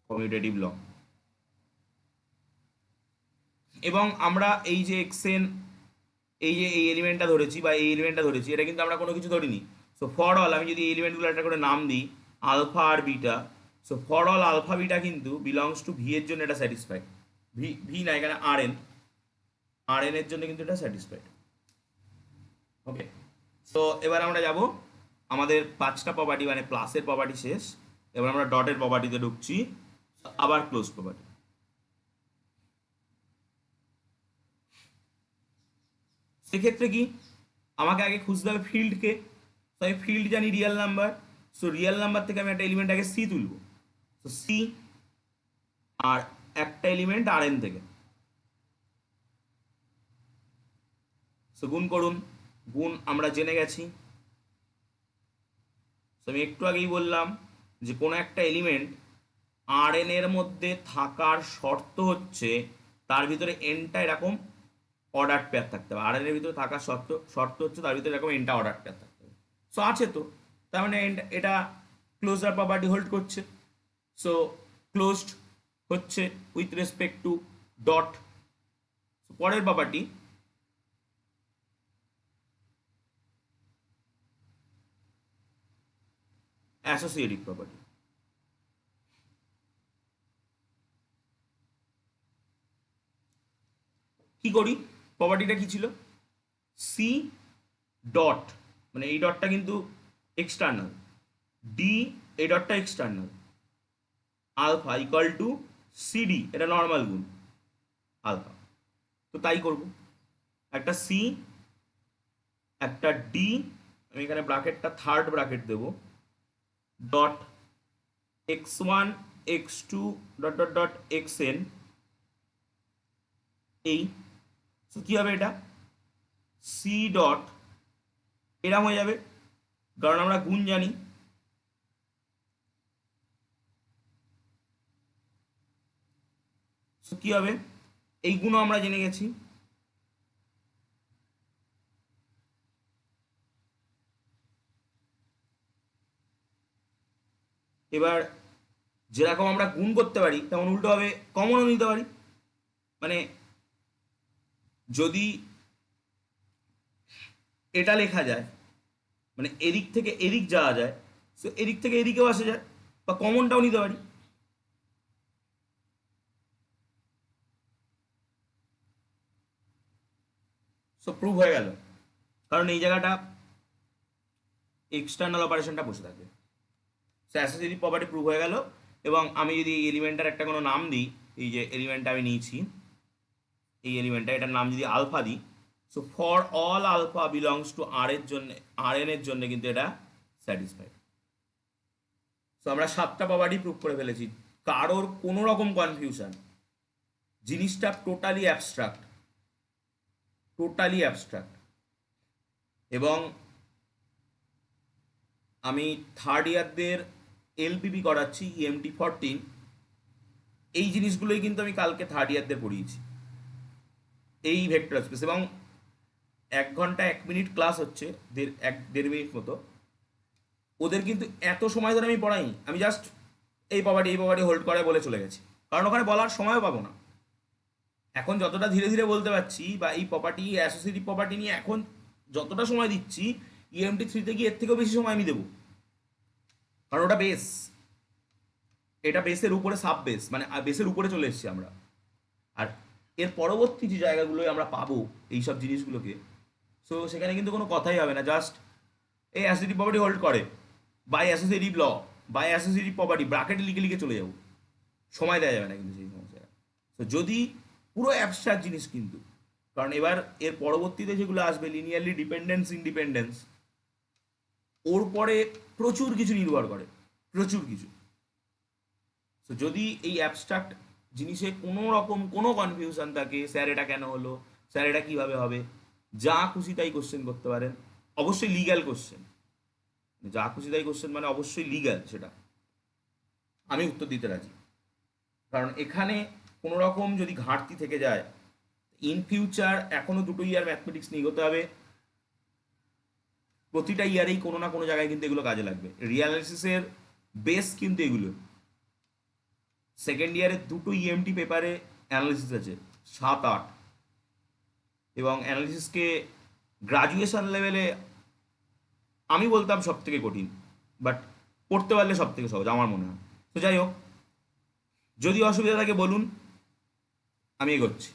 কমিউটেটিভ ল। এবং আমরা এই যে এক্সেন, এই যে এই এলিমেন্টটা ধরেছি বা এই এলিমেন্টটা ধরেছি, এটা কিন্তু আমরা কোনো কিছু ধরিনি। সো ফর অল, আমি যদি এই এলিমেন্টগুলো একটা করে নাম দিই আলফা আর beta, so for all alpha beta কিন্তু বিলংস টু ভি এর জন্য এটা স্যাটিসফাইড। ভি ভি না, এখানে আর এন এর জন্য কিন্তু এটা স্যাটিসফাইড। ওকে, সো এবার আমরা যাব আমাদের 5টা প্রপার্টি, মানে প্লাসের প্রপার্টি শেষ। এবার আমরা ডটের প্রপার্টিতে ঢুকছি, আবার ক্লোজ প্রপার্টি। সেক্ষেত্রে কি আমাকে আগে খুঁজতে হবে ফিল্ডকে। তো আমি ফিল্ড জানি real number. So real number থেকে আমি একটা এলিমেন্ট আগে সি তুলব। তো সি আর একটা এলিমেন্ট আর এন থেকে। সো গুণ করুন, গুণ আমরা জেনে গেছি। তো আমি একটু আগেই বললাম যে কোনো একটা এলিমেন্ট আর এন এর মধ্যে থাকার শর্ত হচ্ছে তার ভিতরে এনটা এরকম অর্ডার পেয়ার থাকতে হবে। আর এর ভিতরে থাকার শর্ত শর্ত হচ্ছে তার ভিতরে এরকম এনটা অর্ডার পেয়ার থাকতে হবে। সো আছে তো, তার মানে এটা ক্লোজার প্রপার্টি হোল্ড করছে। সো ক্লোজড হচ্ছে উইথ রেসপেক্ট টু ডট। পরের প্রপার্টি, অ্যাসোসিয়েটিভ প্রপার্টি। কি করি, প্রপার্টিটা কি ছিল, সি ডট, মানে এই ডটটা কিন্তু এক্সটার্নাল, ডি এই ডটটা external, alpha equal to CD, এটা নর্মাল গুণ আলফা। তো তাই করব, একটা সি একটা ডি, আমি এখানে ব্র্যাকেটটা থার্ড ব্র্যাকেট দেব, dot x1 x2 dot dot dot xn। এই কি হবে, এটা সি ডট এরম হয়ে যাবে, কারণ আমরা গুণ জানি। So কি হবে, এই গুণও আমরা জেনে গেছি। এবার যেরকম আমরা গুণ করতে পারি তেমন উল্টোভাবে কমনও নিতে পারি। মানে যদি এটা লেখা যায়, মানে এদিক থেকে এদিক যাওয়া যায়, সো এদিক থেকে এদিকেও আসা যায়, বা কমনটাও নিতে পারি। সো প্রুভ হয়ে গেল, কারণ এই জায়গাটা এক্সটার্নাল অপারেশনটা বসে থাকবে। সো অ্যাসোসিয়েটিভ প্রপার্টি প্রুভ হয়ে গেল। এবং আমি যদি এই এলিমেন্টার একটা কোনো নাম দিই, এই যে এলিমেন্টটা আমি নিয়েছি, এই এলিমেন্টটা, এটার নাম যদি আলফা দিই, so for all alpha belongs to R এর জন্য, আর এন এর জন্য কিন্তু এটা স্যাটিসফাইড। সো আমরা 7টা প্রপার্টি প্রুভ করে ফেলেছি। কারোর কোনো রকম কনফিউশন, জিনিসটা টোটালি অ্যাবস্ট্রাক্ট, টোটালি অ্যাবস্ট্রাক্ট। এবং আমি থার্ড ইয়ারদের এলপিপি করাচ্ছি EMT14, এই জিনিসগুলোই কিন্তু আমি কালকে থার্ড ইয়ারদের পড়িয়েছি, এই ভেক্টর স্পেস। এবং 1 ঘন্টা 1 মিনিট ক্লাস হচ্ছে, দেড় মিনিট মতো। ওদের কিন্তু এত সময় ধরে আমি পড়াইনি, আমি জাস্ট এই প্রপার্টি হোল্ড করে বলে চলে গেছি, কারণ ওখানে বলার সময়ও পাবো না। এখন যতটা ধীরে ধীরে বলতে পারছি, বা এই প্রপার্টি অ্যাসোসিয়েটিভ প্রপার্টি নিয়ে এখন যতটা সময় দিচ্ছি, EMT3 গিয়ে এর থেকেও বেশি সময় আমি দেবো, কারণ ওটা বেস, এটা বেসের উপরে সাব বেস, মানে বেসের উপরে চলে এসেছি আমরা। আর এর পরবর্তী যে জায়গাগুলোয় আমরা পাবো এইসব জিনিসগুলোকে, সো সেখানে কিন্তু কোনো কথাই হবে না, জাস্ট এই অ্যাসোসিয়েটিভ প্রপার্টি হোল্ড করে, by associative law, by associative property, ব্র্যাকেটে লিখে লিখে চলে যাবো, সময় দেওয়া যাবে না কিন্তু সেই সমস্যা। তো যদি পুরো অ্যাবস্ট্রাক্ট জিনিস কিন্তু, কারণ এবার এর পরবর্তীতে যেগুলো আসবে, লিনিয়ারলি ডিপেন্ডেন্স, ইন্ডিপেন্ডেন্স, ওর পরে প্রচুর কিছু নির্ভর করে, প্রচুর কিছু। তো যদি এই অ্যাবস্ট্রাক্ট জিনিসে কোনো রকম কোনো কনফিউশন থাকে, স্যার এটা কেন হলো, স্যার এটা কীভাবে হবে, যা খুশি তাই কোশ্চেন করতে পারেন। অবশ্যই লিগ্যাল কোশ্চেন, যা খুশি তাই কোশ্চেন মানে অবশ্যই লিগ্যাল, সেটা আমি উত্তর দিতে রাজি। কারণ এখানে কোনো রকম যদি ঘাটতি থেকে যায়, ইন ফিউচার এখনও 2 ইয়ার ম্যাথমেটিক্স নিয়ে এগোতে হবে, প্রতিটা ইয়ারেই কোনো না কোনো জায়গায় কিন্তু এগুলো কাজে লাগবে। রিয়াল অ্যানালিসিসের বেস কিন্তু এগুলো। সেকেন্ড ইয়ারে 2টো EMT পেপারে অ্যানালিসিস আছে, 7-8, এবং অ্যানালিসিসকে গ্রাজুয়েশন লেভেলে আমি বলতাম সব থেকে কঠিন, বাট পড়তে পারলে সব থেকে সহজ আমার মনে হয়। তো যাই হোক, যদি অসুবিধা থাকে বলুন, আমি এগোচ্ছি।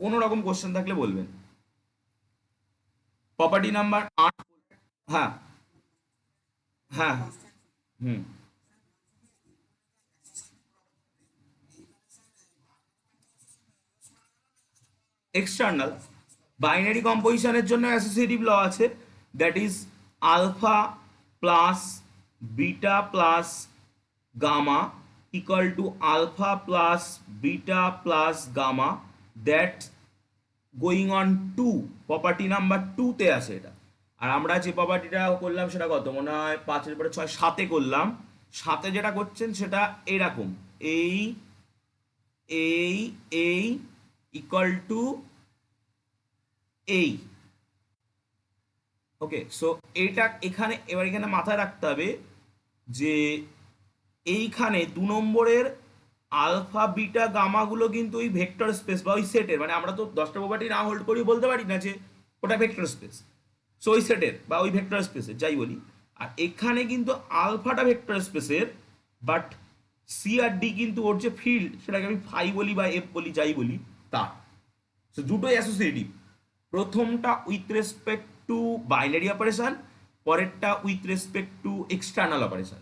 কোনো রকম কোশ্চেন থাকলে বলবেন। Property number 8। হ্যাঁ, হ্যাঁ, হুম, এক্সটার্নাল বাইনারি কম্পোজিশনের জন্য অ্যাসোসিয়েটিভ ল আছে, that is alpha plus beta plus gamma equal to alpha plus beta plus gamma, that going on 2, property number 2তে আছে এটা। আর আমরা যে প্রপার্টিটা করলাম সেটা কত মনে হয় 5-এর পরে 6, 7-এ করলাম। 7-এ যেটা করছেন সেটা এরকম, এই এই এই ইকুয়াল টু এই। ওকে, সো এটা এখানে, এবার এখানে মাথায় রাখতে হবে যে এইখানে 2 নম্বরের আলফা বিটা গামাগুলো কিন্তু ওই ভেক্টর স্পেস বা ওই সেটের, মানে আমরা তো 10টা প্রপার্টি না হোল্ড করি বলতে পারি না যে ওটা ভেক্টর স্পেস, সো ওই সেটের বা ওই ভেক্টর স্পেসের যাই বলি। আর এখানে কিন্তু আলফাটা ভেক্টর স্পেসের, বাট সি আর ডি কিন্তু ওর যে ফিল্ড, সেটাকে আমি ফাই বলি বা এফ বলি যাই বলি তা। সো দুটোই অ্যাসোসিয়েটিভ, প্রথমটা with respect to binary operation, পরেরটা with respect to external operation.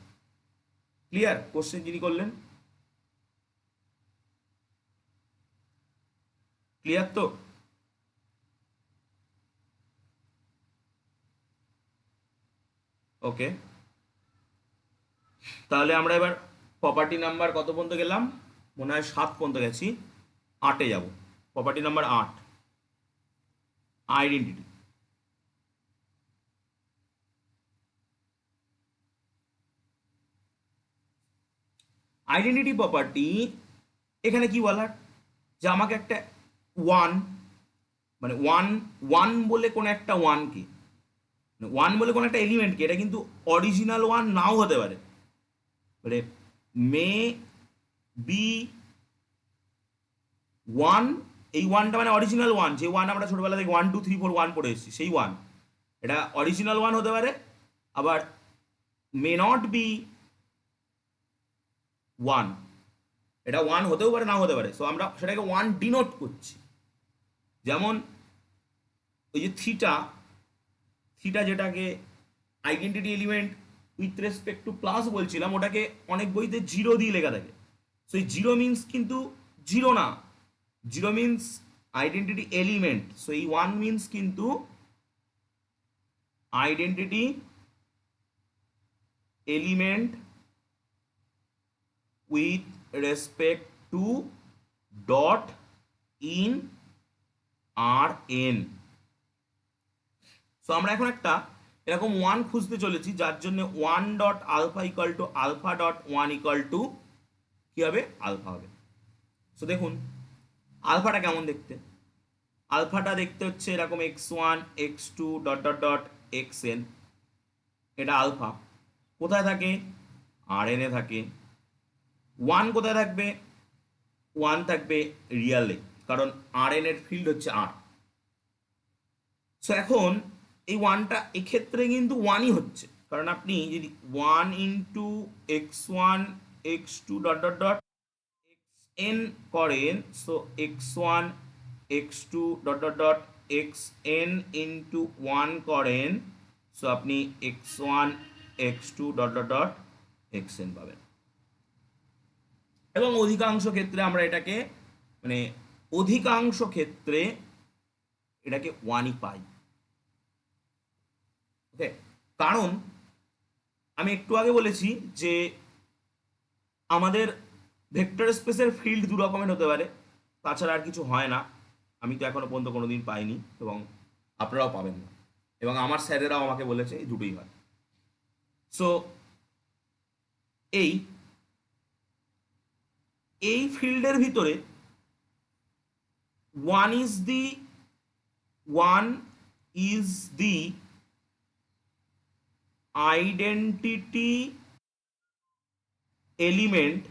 Clear? Question যিনি করলেন ক্লিয়ার তো? ওকে, তাহলে আমরা এবার প্রপার্টি নাম্বার কত পর্যন্ত গেলাম, মনে হয় 7 পর্যন্ত গেছি, 8-এ যাব। Property number 8, identity. Identity property এখানে কি বলার, যে আমাকে একটা ওয়ান, মানে ওয়ান, ওয়ান বলে কোনো একটা ওয়ানকে, ওয়ান বলে কোনো একটা এলিমেন্টকে, এটা কিন্তু অরিজিনাল ওয়ান নাও হতে পারে, মানে মে বি ওয়ান, এই ওয়ানটা মানে অরিজিনাল ওয়ান, যে ওয়ান আমরা ছোটবেলা থেকে 1 2 3 4 1 পড়ে এসেছি সেই ওয়ান, এটা অরিজিনাল ওয়ান হতে পারে। আবার মে নট বি ওয়ান, এটা ওয়ান হতেও পারে না হতে পারে, সো আমরা সেটাকে ওয়ান ডিনোট করছি। যেমন ওই যে থিটা, থিটা যেটাকে identity element with respect to plus বলছিলাম, ওটাকে অনেক বইতে জিরো দিয়ে লেখা থাকে। সো এই জিরো মিনস কিন্তু জিরো না, zero means identity element. So এই ওয়ান মিনস কিন্তু identity element with respect to dot in R N. So আমরা এখন একটা এরকম ওয়ান খুঁজতে চলেছি, যার জন্য one dot alpha equal to alpha dot one equal to কী হবে, আলফা হবে। সো দেখুন আলফাটা কেমন দেখতে, আলফাটা দেখতে হচ্ছে এরকম x1 x2 dot dot dot xn, এটা আলফা। কোথায় থাকে, আর এনে থাকে। ওয়ান কোথায় থাকবে, ওয়ান থাকবে রিয়ালে, কারণ আর এন এর ফিল্ড হচ্ছে আর। সো এখন এই ওয়ানটা এক্ষেত্রে কিন্তু ওয়ানই হচ্ছে, কারণ আপনি যদি one into x1 x2 dot dot dot xn করেন, so x1 x2 dot dot dot xn into one করেন, সো আপনি x1 x2 dot dot dot xn পাবেন। এবং অধিকাংশ ক্ষেত্রে আমরা এটাকে, মানে অধিকাংশ ক্ষেত্রে এটাকে ওয়ানই পাই। ওকে, কারণ আমি একটু আগে বলেছি যে আমাদের ভেক্টর স্পেসের ফিল্ড দু রকমের হতে পারে, তাছাড়া আর কিছু হয় না। আমি তো এখনো পর্যন্ত কোনোদিন পাইনি, এবং আপনারাও পাবেন না, এবং আমার স্যারেরাও আমাকে বলেছে এই দুটোই হয়। সো এই এই ফিল্ডের ভিতরে one is the one is the identity element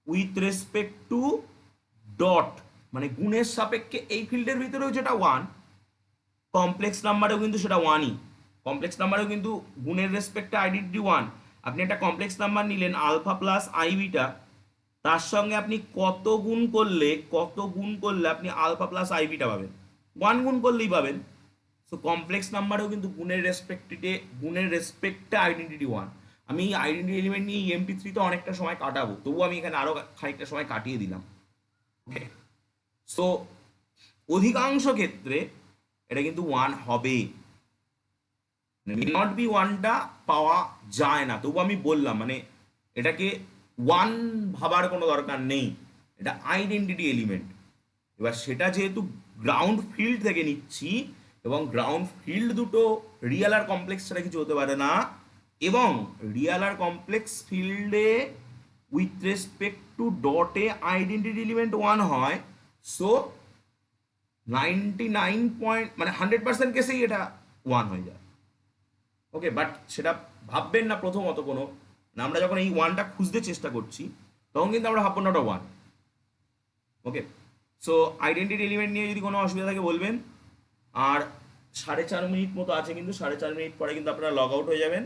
with respect to dot, মানে গুণের সাপেক্ষে এই ফিল্ডের ভিতরেও যেটা ওয়ান, কমপ্লেক্স নাম্বারেও কিন্তু সেটা ওয়ানই। কমপ্লেক্স নাম্বারেও কিন্তু গুণের রেসপেক্টে আইডেন্টিটি ওয়ান। আপনি একটা কমপ্লেক্স নাম্বার নিলেন আলফা প্লাস আই বিটা, তার সঙ্গে আপনি কত গুণ করলে, কত গুণ করলে আপনি আলফা প্লাস আই বিটা পাবেন, ওয়ান গুণ করলেই পাবেন। সো কমপ্লেক্স নাম্বারেও কিন্তু গুণের রেসপেক্টে আইডেন্টিটি ওয়ান। আমি এই আইডেন্টিটি এলিমেন্ট নিয়ে EMP3 তে অনেকটা সময় কাটাবো, তবুও আমি এখানে আরও খানিকটা সময় কাটিয়ে দিলাম। ওকে, সো অধিকাংশ ক্ষেত্রে এটা কিন্তু ওয়ান হবে, নট বি ওয়ানটা পাওয়া যায় না, তবু আমি বললাম মানে এটাকে ওয়ান ভাবার কোনো দরকার নেই, এটা আইডেন্টিটি এলিমেন্ট। এবার সেটা যেহেতু গ্রাউন্ড ফিল্ড থেকে নিচ্ছি, এবং গ্রাউন্ড ফিল্ড দুটো রিয়েল আর কমপ্লেক্স ছাড়া কিছু হতে পারে না, এবং রিয়েল আর কমপ্লেক্স ফিল্ডে উইথ রেসপেক্ট টু ডটে আইডেন্টিটি এলিমেন্ট ওয়ান হয়। সো 99 মানে 100% কেসেই এটা ওয়ান হয়ে যায়। ওকে, বাট সেটা ভাববেন না প্রথমত কোনো, না আমরা যখন এই ওয়ানটা খুঁজতে চেষ্টা করছি তখন কিন্তু আমরা ভাববো না ওটা ওয়ান। ওকে, সো আইডেন্টিটি এলিমেন্ট নিয়ে যদি কোনো অসুবিধা থাকে বলবেন। আর 4.5 মিনিট মতো আছে, কিন্তু 4.5 মিনিট পরে কিন্তু আপনারা লগ আউট হয়ে যাবেন।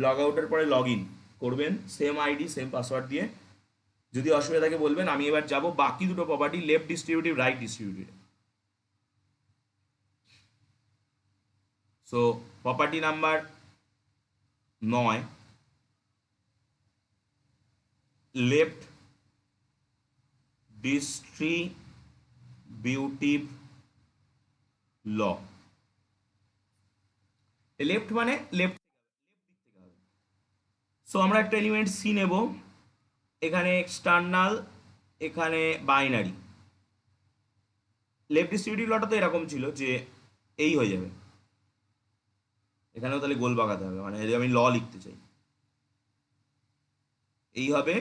লগ আউটের পরে লগ ইন করবেন সেম আইডি সেম পাসওয়ার্ড দিয়ে। যদি অসুবিধা থাকে বলবেন। আমি এবার যাব বাকি দুটো প্রপার্টি, left distributive right distributive. So property number 9, left distributive law. Left মানে লেফট দিক থেকে হবে। সো আমরা একটা এলিমেন্ট সি নেব, এখানে এক্সটার্নাল, এখানে বাইনারি। লেফট ডিস্ট্রিবিউটিভ লটা তো এরকম ছিল যে এই হয়ে যাবে, এখানেও তাহলে গোল বাগাতে হবে, মানে যদি আমি ল লিখতে চাই। এই হবে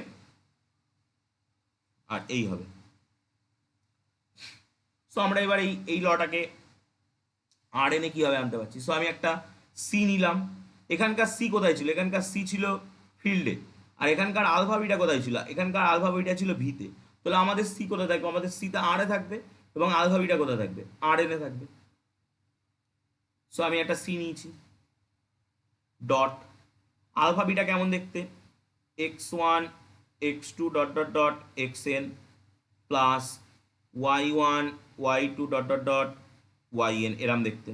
আর এই হবে। সো আমরা এবার এই লটাকে আর এনে কীভাবে আনতে পারছি। সো আমি একটা সি নিলাম, এখানকার সি কোথায় ছিল, এখানকার সি ছিল ফিল্ডে, আর এখানকার আলফা বিটা কোথায় ছিল, এখানকার আলফা বিটা ছিল ভিতে। তাহলে আমাদের সি কোথায় থাকবে, আমাদের সিতে আর এ থাকবে, এবং আলফা বিটা কোথায় থাকবে, আর এনে থাকবে। সো আমি একটা সি নিয়েছি, ডট আলফা বিটা কেমন দেখতে, x1 x2 dot dot dot xn plus y1 y2 dot dot dot yn এরম দেখতে।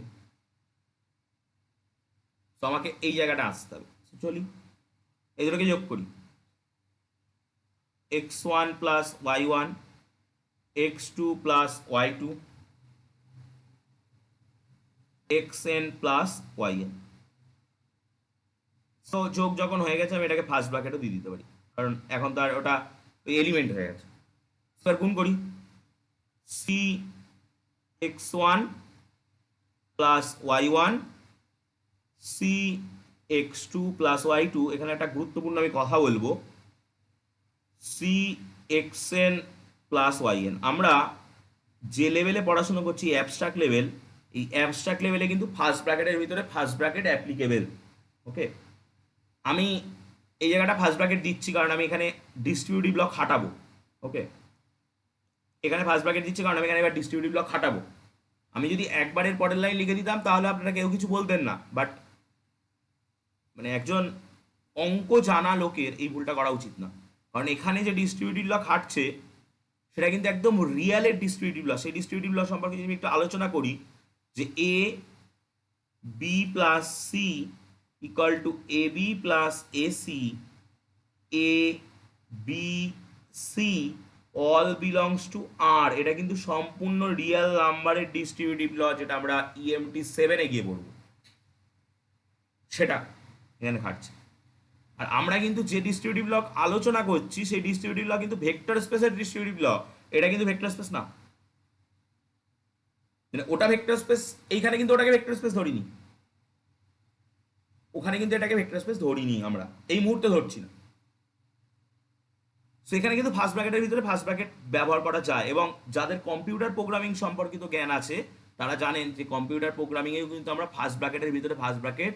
তো আমাকে এই জায়গাটা আসতে হবে। চলি এই দুটোকে যোগ করি, x1 plus y1 x2 plus y2 xn plus yn। So যোগ যখন হয়ে গেছে আমি এটাকে ফার্স্ট ব্র্যাকেটও দিয়ে দিতে পারি, কারণ এখন তো আর ওটা ওই এলিমেন্ট হয়ে গেছে। স্যার গুণ করি, C x1 plus y1 C x2 plus y2। এখানে একটা গুরুত্বপূর্ণ আমি কথা বলবো, সি xn প্লাস yn। আমরা যে লেভেলে পড়াশোনা করছি অ্যাবস্ট্রাক্ট লেভেল, এই অ্যাবস্ট্রাক্ট লেভেলে কিন্তু ফার্স্ট ব্র্যাকেটের ভিতরে ফার্স্ট ব্র্যাকেট অ্যাপ্লিকেবল। ওকে, আমি এই জায়গাটা ফার্স্ট ব্র্যাকেট দিচ্ছি কারণ আমি এখানে ডিস্ট্রিবিউটিভ ব্লক খাটাবো। ওকে, এখানে ফার্স্ট ব্র্যাকেট দিচ্ছি কারণ আমি এখানে এবার ডিস্ট্রিবিউটিভ ব্লক খাটাবো। আমি যদি একবারের পরের লাইন লিখে দিতাম তাহলে আপনারা কেউ কিছু বলতেন না, বাট মানে একজন অঙ্ক জানা লোকের এই ভুলটা করা উচিত না, কারণ এখানে যে ডিস্ট্রিবিউটিভ ল খাটছে সেটা কিন্তু একদম রিয়ালের ডিস্ট্রিবিউটিভ ল। সেই ডিস্ট্রিবিউটিভ ল সম্পর্কে যদি আমি একটু আলোচনা করি, যে A B plus C equal to A B plus A C, A B C all belongs to R, এটা কিন্তু সম্পূর্ণ রিয়েল নাম্বারের ডিস্ট্রিবিউটিভ ল, যেটা আমরা ইএমটি 7-এ গিয়ে পড়বো, সেটা এখানে খাটছে। আর আমরা কিন্তু যে ডিস্ট্রিবিউটিভ ব্লক আলোচনা করছি সেই ডিস্ট্রিবিউটিভ ব্লক কিন্তু ভেক্টর স্পেসের ডিস্ট্রিবিউটিভ ব্লক, এটা কিন্তু ভেক্টর স্পেস না। মানে ওটা ভেক্টর স্পেস, এইখানে কিন্তু ওটাকে ভেক্টর স্পেস ধরিনি, ওখানে কিন্তু এটাকে ভেক্টর স্পেস ধরিনি, আমরা এই মুহূর্তে ধরছি না। সো এখানে কিন্তু ফার্স্ট ব্র্যাকেটের ভিতরে ফার্স্ট ব্র্যাকেট ব্যবহার করা যায়, এবং যাদের কম্পিউটার প্রোগ্রামিং সম্পর্কিত জ্ঞান আছে তারা জানেন যে কম্পিউটার প্রোগ্রামিংয়েও কিন্তু আমরা ফার্স্ট ব্র্যাকেটের ভিতরে ফার্স্ট ব্র্যাকেট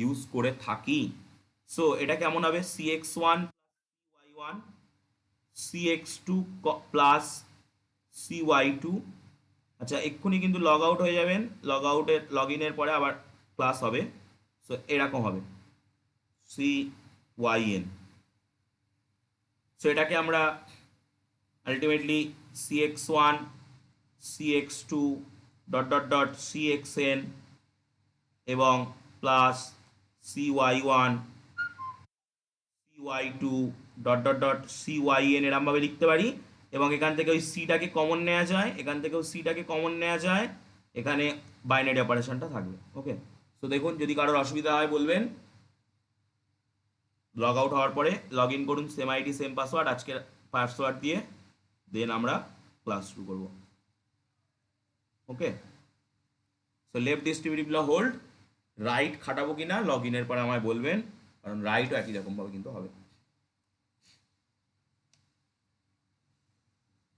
ইউজ করে থাকি। সো এটা কেমন হবে, cx1 y1 cx2 plus cy2। আচ্ছা, এক্ষুনি কিন্তু লগ আউট হয়ে যাবেন, লগ ইনের পরে আবার ক্লাস হবে। সো এরকম হবে cyn। সো এটাকে আমরা ultimately cx1 cx2 dot dot dot cxn এবং plus cy1 cy2 dot dot dot cyn এরমভাবে লিখতে পারি। এবং এখান থেকে ওই সিটাকে কমন নেওয়া যায়, এখান থেকেও সিটাকে কমন নেওয়া যায়, এখানে বাইনারি অপারেশনটা থাকবে। ওকে, তো দেখুন যদি কারোর অসুবিধা হয় বলবেন। লগ আউট হওয়ার পরে লগ ইন করুন, সেম আইডি সেম পাসওয়ার্ড, আজকের পাসওয়ার্ড দিয়ে, দেন আমরা ক্লাস শুরু করব। ওকে, সো লেফট ডিস্ট্রিবিউটিভ ল হোল্ড, রাইট খাটাবো কিনা লগ ইনের পরে আমায় বলবেন, কারণ রাইটও একই রকমভাবে কিন্তু হবে।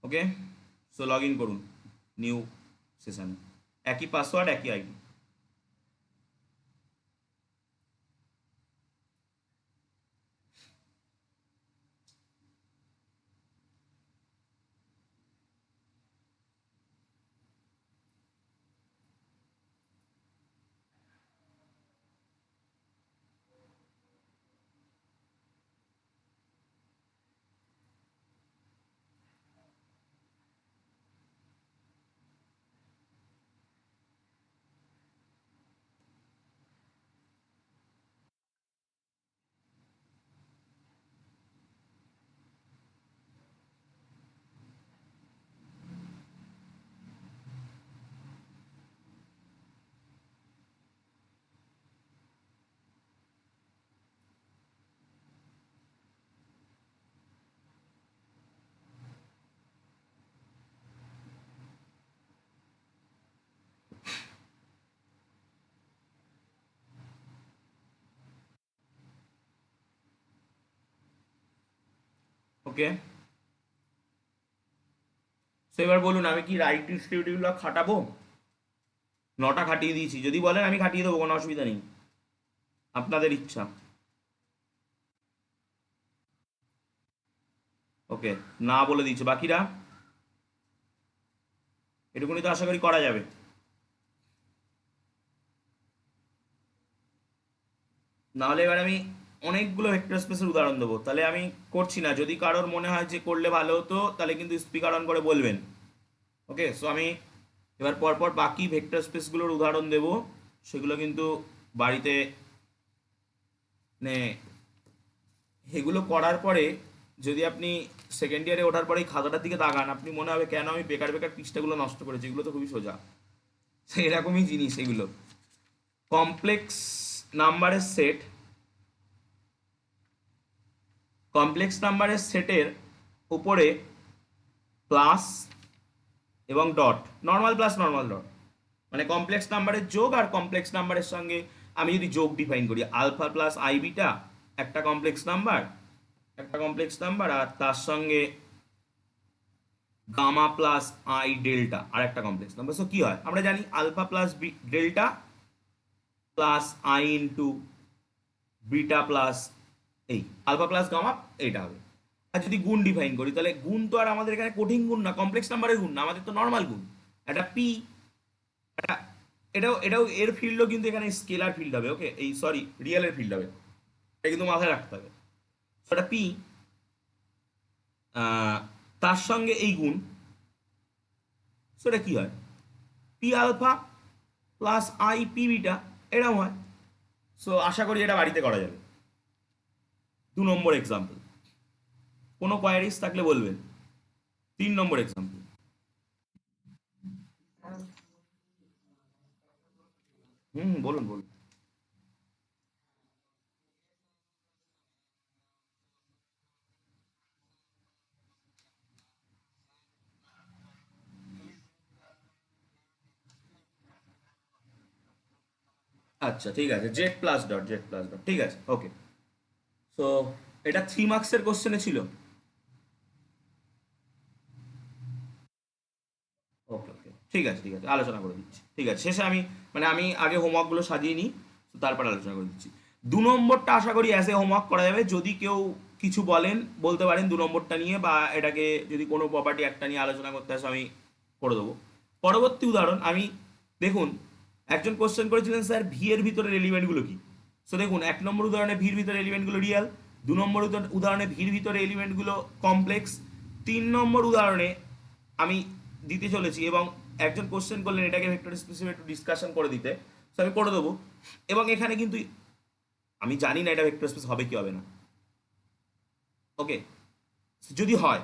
ওকে, সো লগ ইন করুন নিউ সেশনে, একই পাসওয়ার্ড একই আইডি। ওকে, তো এবার বলুন আমি কি রাইট ডিস্ট্রিবিউটিভগুলো খাটাবো? 9টা খাটিয়ে দিয়েছি, যদি বলেন আমি খাটিয়ে দেবো, কোনো অসুবিধা নেই, আপনাদের ইচ্ছা। ওকে, না বলে দিচ্ছি, বাকিরা এটুকুনি তো আশা করি করা যাবে। নাহলে এবার আমি অনেকগুলো ভেক্টর স্পেসের উদাহরণ দেবো, তাহলে আমি করছি না। যদি কারোর মনে হয় যে করলে ভালো হতো তাহলে কিন্তু স্পিকার অন করে বলবেন। ওকে, সো আমি এবার পরপর বাকি ভেক্টর স্পেসগুলোর উদাহরণ দেব, সেগুলো কিন্তু বাড়িতে মানে এগুলো করার পরে যদি আপনি সেকেন্ড ইয়ারে ওঠার পরে এই খাতাটার দিকে তাকান, আপনি মনে হবে কেন আমি বেকার বেকার পৃষ্ঠাগুলো নষ্ট করেছি, এগুলো তো খুবই সোজা। এরকমই জিনিস এগুলো। কমপ্লেক্স নাম্বারের সেট, কমপ্লেক্স নাম্বারের সেটের উপরে প্লাস এবং dot, normal plus normal dot, মানে কমপ্লেক্স নাম্বারের যোগ, আর কমপ্লেক্স নাম্বারের সঙ্গে আমি যদি যোগ ডিফাইন করি, আলফা প্লাস আই বিটা একটা কমপ্লেক্স নাম্বার, একটা কমপ্লেক্স নাম্বার, আর তার সঙ্গে গামা প্লাস আই ডেল্টা আর একটা কমপ্লেক্স নাম্বার। সো কি হয় আমরা জানি, alpha plus delta plus I into beta plus এই আলফা প্লাস গামা, এইটা হবে। আর যদি গুণ ডিফাইন করি, তাহলে গুণ তো আর আমাদের এখানে কঠিন গুণ না, কমপ্লেক্স নাম্বারের গুণ না, আমাদের তো নর্মাল গুণ। একটা পি, এটাও এটাও এর ফিল্ডও কিন্তু এখানে স্কেলার ফিল্ড হবে। ওকে, এই সরি রিয়েলের ফিল্ড হবে, এটা কিন্তু মাথায় রাখতে হবে। সেটা পি, তার সঙ্গে এই গুণ, সেটা কি হয়, P alpha plus I P beta, এরকম হয়। সো আশা করি এটা বাড়িতে করা যাবে। 2 নম্বর এক্সাম্পল, কোনো কোয়ারিজ থাকলে বলবেন। 3 নম্বর এক্সাম্পল। হুম, বলুন বলুন। আচ্ছা ঠিক আছে, Z plus dot, Z plus dot, ঠিক আছে, ওকে। সো এটা 3 মার্কসের কোশ্চেনে ছিল। ওকে ওকে, ঠিক আছে ঠিক আছে, আলোচনা করে দিচ্ছি। ঠিক আছে, শেষে আমি মানে আমি আগে হোমওয়ার্কগুলো সাজিয়ে নিই, তো তারপর আলোচনা করে দিচ্ছি। 2 নম্বরটা আশা করি অ্যাজ এ হোমওয়ার্ক করা যাবে, যদি কেউ কিছু বলেন বলতে পারেন 2 নম্বরটা নিয়ে, বা এটাকে যদি কোনো প্রপার্টি একটা নিয়ে আলোচনা করতে আসে আমি করে দেবো। পরবর্তী উদাহরণ আমি, দেখুন একজন কোশ্চেন করেছিলেন স্যার ভি এর ভিতরের এলিমেন্টগুলো কি। সো দেখুন 1 নম্বর উদাহরণে ভির ভিতরে এলিমেন্টগুলো রিয়াল, 2 নম্বর উদাহরণে ভির ভিতরে এলিমেন্টগুলো কমপ্লেক্স, 3 নম্বর উদাহরণে আমি দিতে চলেছি, এবং একজন কোশ্চেন করলেন এটাকে ভেক্টর স্পেসে একটু ডিসকাশন করে দিতে, তো আমি করে দেবো। এবং এখানে কিন্তু আমি জানি না এটা ভেক্টর স্পেস হবে কি হবে না। ওকে, যদি হয়,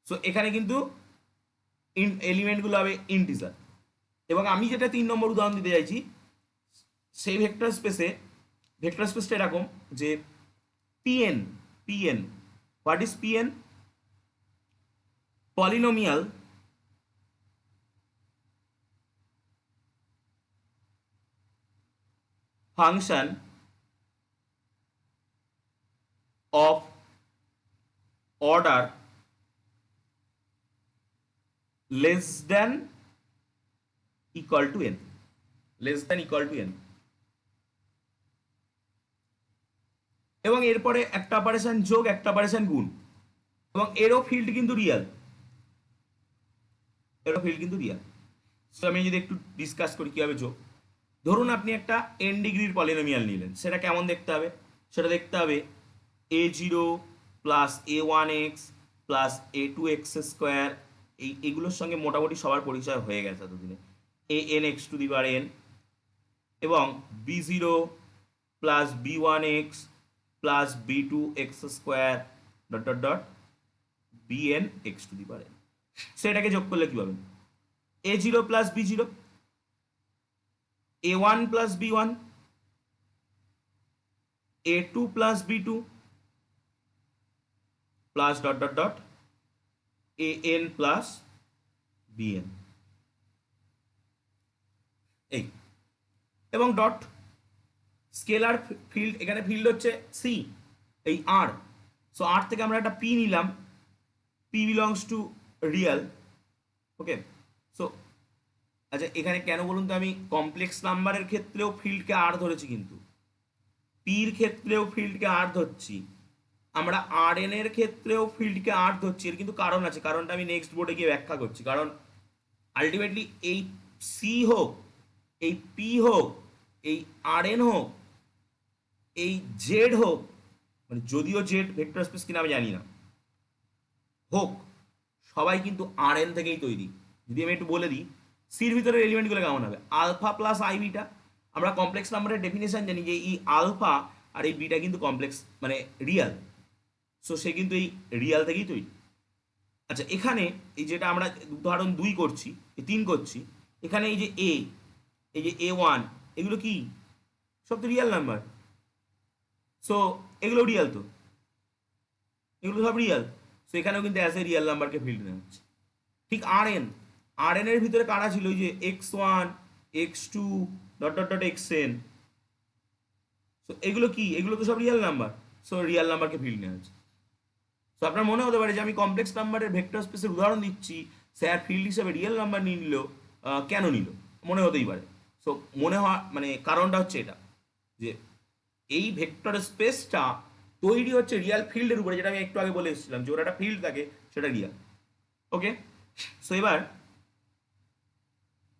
সো এখানে কিন্তু এলিমেন্টগুলো হবে ইন্টিজার। এবং আমি যেটা 3 নম্বর উদাহরণ দিতে চাইছি, সেই ভেক্টর স্পেসটা এরকম যে PN, PN what is PN, polynomial function of order less than equal to n, less than equal to n। এবং এরপরে একটা অপারেশন যোগ, একটা অপারেশন গুণ, এবং এরও ফিল্ড কিন্তু রিয়াল, এরও ফিল্ড কিন্তু রিয়াল। সো আমি যদি একটু ডিসকাস করি কীভাবে যোগ, ধরুন আপনি একটা n ডিগ্রির পলিনোমিয়াল নিলেন, সেটা কেমন দেখতে হবে, সেটা দেখতে হবে a0 plus a1x plus a2x square, এগুলোর সঙ্গে মোটামুটি সবার পরিচয় হয়ে গেছে এতদিনে, an x to the power n, এবং b0 plus b1x plus b2x square dot dot dot bn x to the power n। সেটাকে যোগ করলে কি পাবেন, a0 plus b0, a1 plus b1, a2 plus b2 plus dot dot dot an plus bn, এই, এবং ডট স্কেলার ফিল্ড, এখানে ফিল্ড হচ্ছে সি, এই আর, সো আর থেকে আমরা একটা পি নিলাম, P belongs to Real. Okay, so আচ্ছা এখানে কেন বলুন তো, আমি কমপ্লেক্স নাম্বারের ক্ষেত্রেও ফিল্ডকে আর ধরেছি, কিন্তু পির ক্ষেত্রেও ফিল্ডকে আর ধরছি, আমরা আর এন এর ক্ষেত্রেও ফিল্ডকে আর ধরছি। এর কিন্তু কারণ আছে, কারণটা আমি নেক্সট বোর্ডে গিয়ে ব্যাখ্যা করছি। কারণ আলটিমেটলি এই সি হোক, এই পি হোক, এই আর এন হোক, এই জেড হোক, মানে যদিও জেড ভেক্টর স্পেস কিনা আমি জানি না, হোক, সবাই কিন্তু আর এন থেকেই তৈরি। যদি আমি একটু বলে দিই সির ভিতরের এলিমেন্টগুলো কেমন হবে, আলফা প্লাস আই বিটা। আমরা কমপ্লেক্স নাম্বারের ডেফিনেশন জানি যে এই আলফা আর এই বিটা কিন্তু কমপ্লেক্স মানে রিয়াল, সো সে কিন্তু এই রিয়াল থেকেই তৈরি। আচ্ছা এখানে এই যেটা আমরা উদাহরণ 2 করছি, 3 করছি, এখানে এই যে এই যে A1, এগুলো কি সব তো রিয়াল নাম্বার। সো এগুলো রিয়াল, তো এগুলো সব রিয়াল। সো এখানেও কিন্তু অ্যাজ এ রিয়াল নাম্বারকে ফিল্ড নেওয়া হচ্ছে। ঠিক আর এন এর ভিতরে কারা ছিল, ওই যে x1 x2 dot dot dot xn। So এগুলো কি, এগুলো তো সব রিয়াল নাম্বার। সো রিয়াল নাম্বারকে ফিল্ড নেওয়া হচ্ছে। সো আপনার মনে হতে পারে যে আমি কমপ্লেক্স নাম্বারের ভেক্টর স্পেসের উদাহরণ দিচ্ছি, স্যার ফিল্ড হিসাবে রিয়েল নাম্বার নিয়ে নিল, কেন নিল, মনে হতেই পারে। সো মনে হওয়া মানে কারণটা হচ্ছে এটা, যে এই ভেক্টর স্পেসটা তৈরি হচ্ছে রিয়াল ফিল্ডের উপরে, যেটা আমি একটু আগে বলে এসেছিলাম যে ওর একটা ফিল্ড থাকে, সেটা রিয়াল। ওকে, সো এবার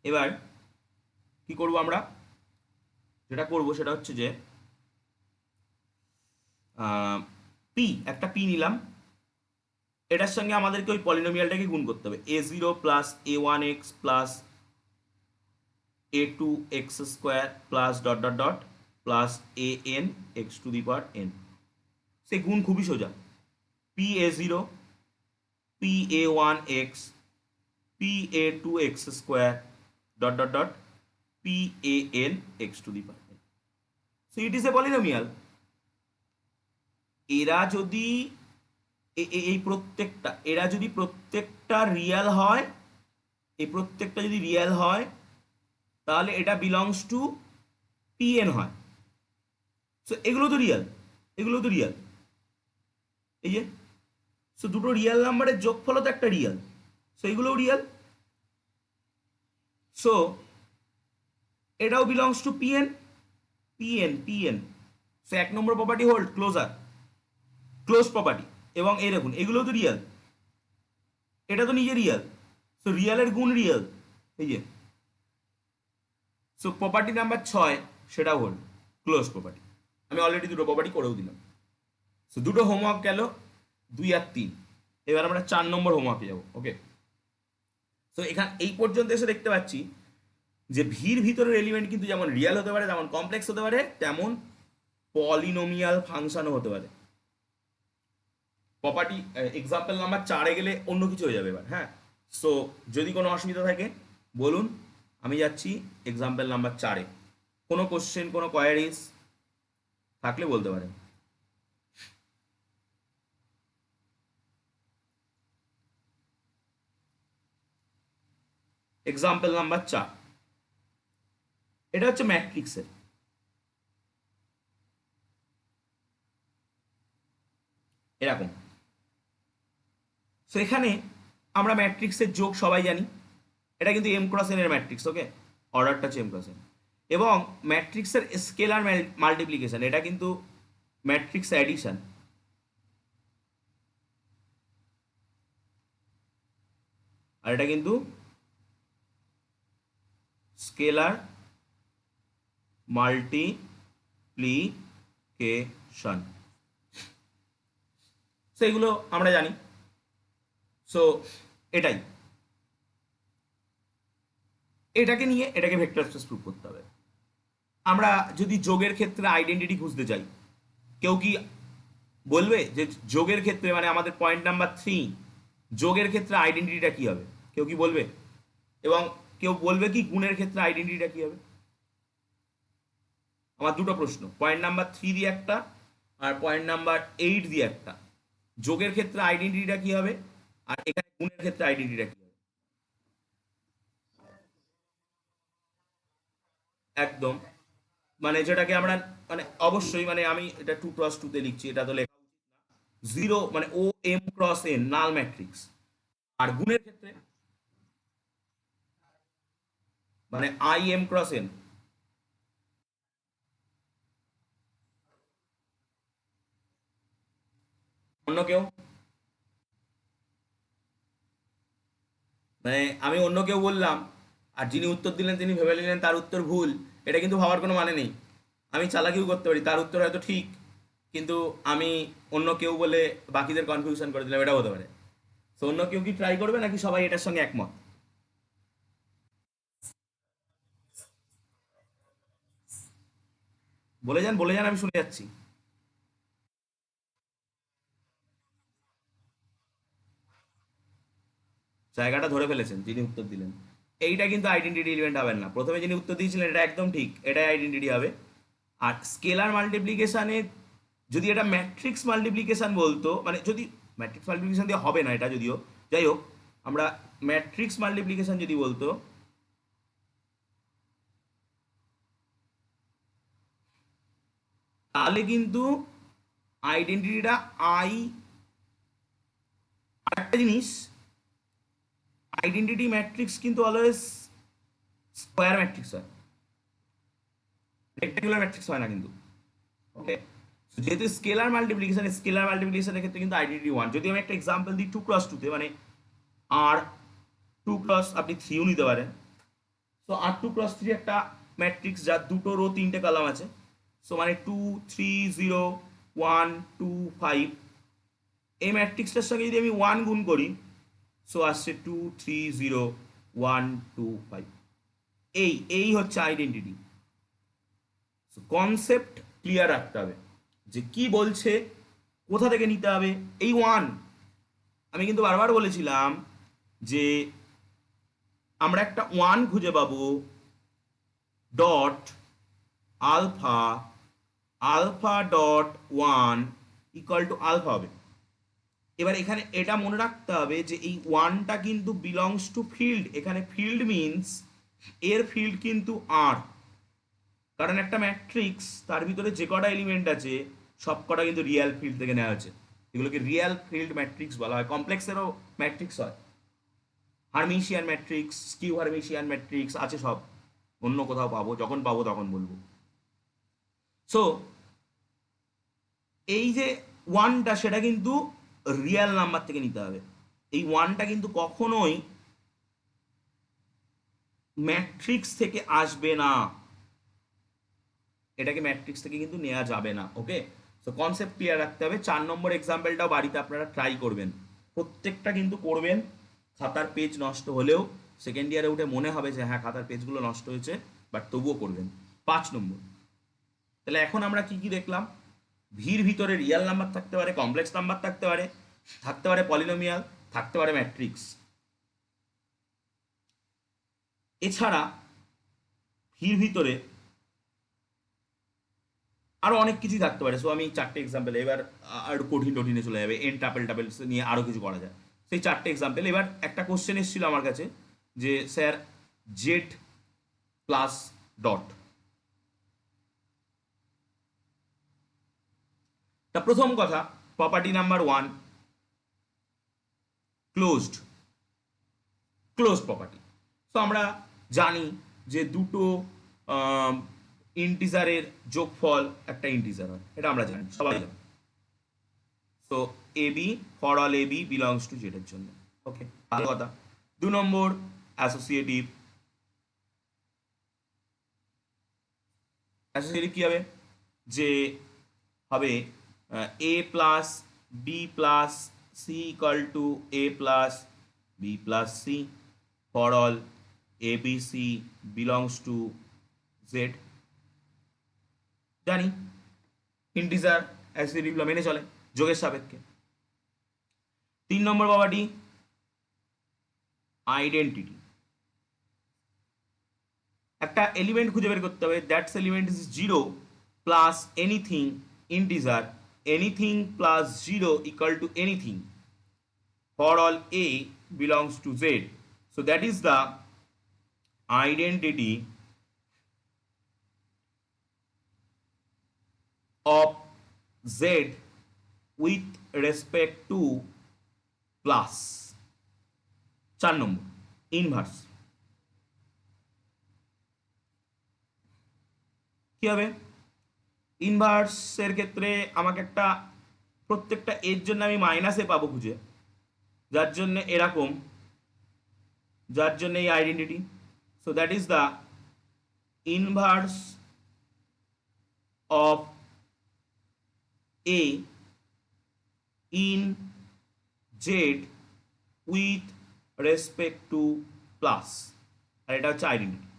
এবার কি করব আমরা, যেটা করব সেটা হচ্ছে যে পি, একটা পি নিলাম, এটার সঙ্গে আমাদেরকে ওই পলিনোমিয়ালটাকে গুণ করতে হবে, a0 plus a1x plus a2x square plus dot dot dot plus an x to the power n। সে গুণ খুবই সোজা, P a0 P a1x P a2x square dot dot dot P an x to the power n। So it is a polynomial. এরা যদি এই প্রত্যেকটা, এরা যদি প্রত্যেকটা রিয়াল হয়, এই প্রত্যেকটা যদি রিয়াল হয়, তাহলে এটা বিলংস টু পিএন হয়। সো এগুলো তো রিয়াল, এগুলো তো রিয়াল, এই যে, সো দুটো রিয়াল নাম্বারের যোগফল তো একটা রিয়াল, সো এগুলোও রিয়াল। সো এটাও belongs to PN, PN. So 1 number property hold, close property. এবং এই দেখুন এগুলোও তো রিয়াল, এটা তো নিজে রিয়াল, সো রিয়ালের গুণ রিয়াল, এই যে। সো প্রপার্টি নাম্বার 6 সেটাও হোল্ড, ক্লোজ প্রপার্টি। আমি অলরেডি দুটো প্রপার্টি করেও দিলাম। সো দুটো হোমওয়ার্ক গেল, 2 আর 3। এবার আমরা 4 নম্বর হোমওয়ার্কে যাব। ওকে, সো এখানে এই পর্যন্ত এসে দেখতে পাচ্ছি যে ভির ভিতরের এলিমেন্ট কিন্তু যেমন রিয়াল হতে পারে, তেমন কমপ্লেক্স হতে পারে, তেমন পলিনোমিয়াল ফাংশনও হতে পারে। প্রপার্টি এক্সাম্পল নাম্বার 4-এ গেলে অন্য কিছু হয়ে যাবে এবার। হ্যাঁ, সো যদি কোনো অসুবিধা থাকে বলুন, আমি যাচ্ছি এক্সাম্পল নাম্বার 4-এ। কোনো কোশ্চেন, কোনো কোয়ারিজ থাকলে বলতে পারেন। এক্সাম্পল নাম্বার 4, এটা হচ্ছে ম্যাট্রিক্সের। এরকম, সো এখানে আমরা ম্যাট্রিক্সের যোগ সবাই জানি, এটা কিন্তু এম ক্রস এন এর ম্যাট্রিক্স। ওকে, অর্ডারটা হচ্ছে এম ক্রস এন। এবং ম্যাট্রিক্সের স্কেলার মাল্টিপ্লিকেশন, এটা কিন্তু ম্যাট্রিক্স অ্যাডিশন। আর এটা কিন্তু স্কেলার মাল্টিপ্লিকেশন, সো এগুলো আমরা জানি। সো এটাই, এটাকে নিয়ে এটাকে ভেক্টর স্পেস প্রুভ করতে হবে। আমরা যদি যোগের ক্ষেত্রে আইডেন্টিটি খুঁজতে চাই, কেউ কি বলবে যে যোগের ক্ষেত্রে, মানে আমাদের পয়েন্ট নাম্বার 3, যোগের ক্ষেত্রে আইডেন্টিটিটা কি হবে? কেউ কি বলবে? এবং কেউ বলবে কি গুণের ক্ষেত্রে আইডেন্টিটিটা কি হবে? আমার দুটো প্রশ্ন, পয়েন্ট নাম্বার 3 দিয়ে একটা আর পয়েন্ট নাম্বার 8 দিয়ে একটা। যোগের ক্ষেত্রে আইডেন্টিটিটা কি হবে, আর এখানে গুণের ক্ষেত্রে আইডেন্টিটিটা কি হবে? একদম, মানে যেটাকে আমরা, মানে অবশ্যই, মানে আমি এটা 2x2 তে লিখছি, এটা তো লেখা উচিত না, জিরো মানে ও এম ক্রস এন নাল ম্যাট্রিক্স। আর গুণের ক্ষেত্রে মানে আই এম ক্রস এন। অন্য কেউ? মানে আমি অন্য কেউ বললাম, আর যিনি উত্তর দিলেন তিনি ভেবে নিলেন তার উত্তর ভুল, এটা কিন্তু ভাবার কোনো মানে নেই। আমি চালাকিও করতে পারি, তার উত্তর হয়তো ঠিক, কিন্তু আমি অন্য কেউ বলে বাকিদের কনফিউশন করে দিলাম, এটা হতে পারে। তো অন্য কেউ কি ট্রাই করবে নাকি সবাই এটার সঙ্গে একমত? বলে যান, আমি শুনে যাচ্ছি। জায়গাটা ধরে ফেলেছেন যিনি উত্তর দিলেন। এইটা কিন্তু আইডেন্টিটি এলিমেন্ট হবে না, প্রথমে যিনি উত্তর দিয়েছিলেন এটা একদম ঠিক, এটাই আইডেন্টিটি হবে। আর স্কেলার মাল্টিপ্লিকেশানে যদি এটা ম্যাট্রিক্স মাল্টিপ্লিকেশান বলতো, মানে যদি ম্যাট্রিক্স মাল্টিপ্লিকেশান দিয়ে হবে না এটা যদিও, যাই হোক, আমরা ম্যাট্রিক্স মাল্টিপ্লিকেশান যদি বলতো, তাহলে কিন্তু আইডেন্টিটিটা আই, আরেকটা জিনিস, আইডেন্টিটি ম্যাট্রিক্স কিন্তু অলওয়েজ স্কোয়ার ম্যাট্রিক্স হয়, রেক্টাঙ্গুলার ম্যাট্রিক্স হয় না কিন্তু। ওকে, যেহেতু স্কেলার মাল্টিপ্লিকেশনের ক্ষেত্রে কিন্তু আইডেন্টিটি ওয়ান। যদি আমি একটা এক্সাম্পল দিই 2x2-তে, মানে আর 2 ক্রস, আপনি 3ও নিতে পারেন। সো R2 × 3 একটা ম্যাট্রিক্স যার দুটো রো তিনটে কলাম আছে। সো মানে 2 3 0 1 2 5, এই ম্যাট্রিক্সটার সঙ্গে যদি আমি 1 গুণ করি, সো আসছে 2 3 0 1 2 5। এই হচ্ছে আইডেন্টিটি। কনসেপ্ট ক্লিয়ার রাখতে হবে যে কি বলছে, কোথা থেকে নিতে হবে। এই ওয়ান, আমি কিন্তু বারবার বলেছিলাম যে আমরা একটা ওয়ান খুঁজে পাবো dot alpha, alpha dot one equal to alpha হবে। এবার এখানে এটা মনে রাখতে হবে যে এই ওয়ানটা কিন্তু বিলংস টু ফিল্ড, এখানে ফিল্ড মিনস এর ফিল্ড কিন্তু আর, কারণ একটা ম্যাট্রিক্স তার ভিতরে যে কটা এলিমেন্ট আছে সব কটা কিন্তু রিয়েল ফিল্ড থেকে নেওয়া হয়েছে। এগুলোকে রিয়েল ফিল্ড ম্যাট্রিক্স বলা হয়। কমপ্লেক্সেরও ম্যাট্রিক্স হয়, Hermitian matrix, skew Hermitian matrix আছে সব, অন্য কোথাও পাবো, যখন পাবো তখন বলবো। সো এই যে ওয়ানটা, সেটা কিন্তু রিয়েল নাম্বার থেকে নিতে হবে। এই ওয়ানটা কিন্তু কখনোই ম্যাট্রিক্স থেকে আসবে না, এটাকে ম্যাট্রিক্স থেকে কিন্তু নেওয়া যাবে না। ওকে, সো কনসেপ্ট ক্লিয়ার রাখতে হবে। 4 নম্বর এক্সাম্পলটাও বাড়িতে আপনারা ট্রাই করবেন, প্রত্যেকটা কিন্তু করবেন। খাতার পেজ নষ্ট হলেও সেকেন্ড ইয়ারে উঠে মনে হবে যে হ্যাঁ খাতার পেজগুলো নষ্ট হয়েছে, বাট তবুও করবেন। 5 নম্বর, তাহলে এখন আমরা কি কি দেখলাম? ভির ভিতরে রিয়েল নাম্বার থাকতে পারে, কমপ্লেক্স নাম্বার থাকতে পারে, থাকতে পারে পলিনোমিয়াল, থাকতে পারে ম্যাট্রিক্স। এছাড়া ভির ভিতরে আরো অনেক কিছুই থাকতে পারে। সো আমি 4টে এক্সাম্পল, এবার আর কঠিন টঠিনে চলে যাবে, এন টাপেল টাপেল নিয়ে আরো কিছু করা যায়। সেই 4টে এক্সাম্পল। এবার একটা কোশ্চেন এসেছিল আমার কাছে যে স্যার জেড প্লাস ডট, তা প্রথম কথা, property number 1, closed, close property. তো আমরা জানি যে দুটো ইন্টিজারের যোগফল একটা ইন্টিজার হয়, এটা আমরা জানি, সবাই জানি। So A B, for all A B belongs to Z এর জন্য। ওকে, ভালো কথা। 2 নম্বর, অ্যাসোসিয়েটিভ। অ্যাসোসিয়েটিভ কি হবে? যে হবে A plus B plus C equal to A plus B plus C for all A B C belongs to Z. জানি ইন্টিজার অ্যাসোসিয়েটিভ মেনে চলে যোগের সাপেক্ষে। 3 নম্বর বাবাটি আইডেন্টিটি। একটা এলিমেন্ট খুঁজে বের করতে হবে, that's element is 0 plus anything integer, anything plus 0 equal to anything for all a belongs to z. So that is the identity of z with respect to plus. 4 number inverse. কি হবে? ইনভার্সের ক্ষেত্রে আমাকে একটা প্রত্যেকটা এর জন্য আমি মাইনাসে পাবো খুঁজে, যার জন্য এরকম, যার জন্য এই identity. So that is the inverse of A in Z with respect to plus. আর এটা হচ্ছে identity,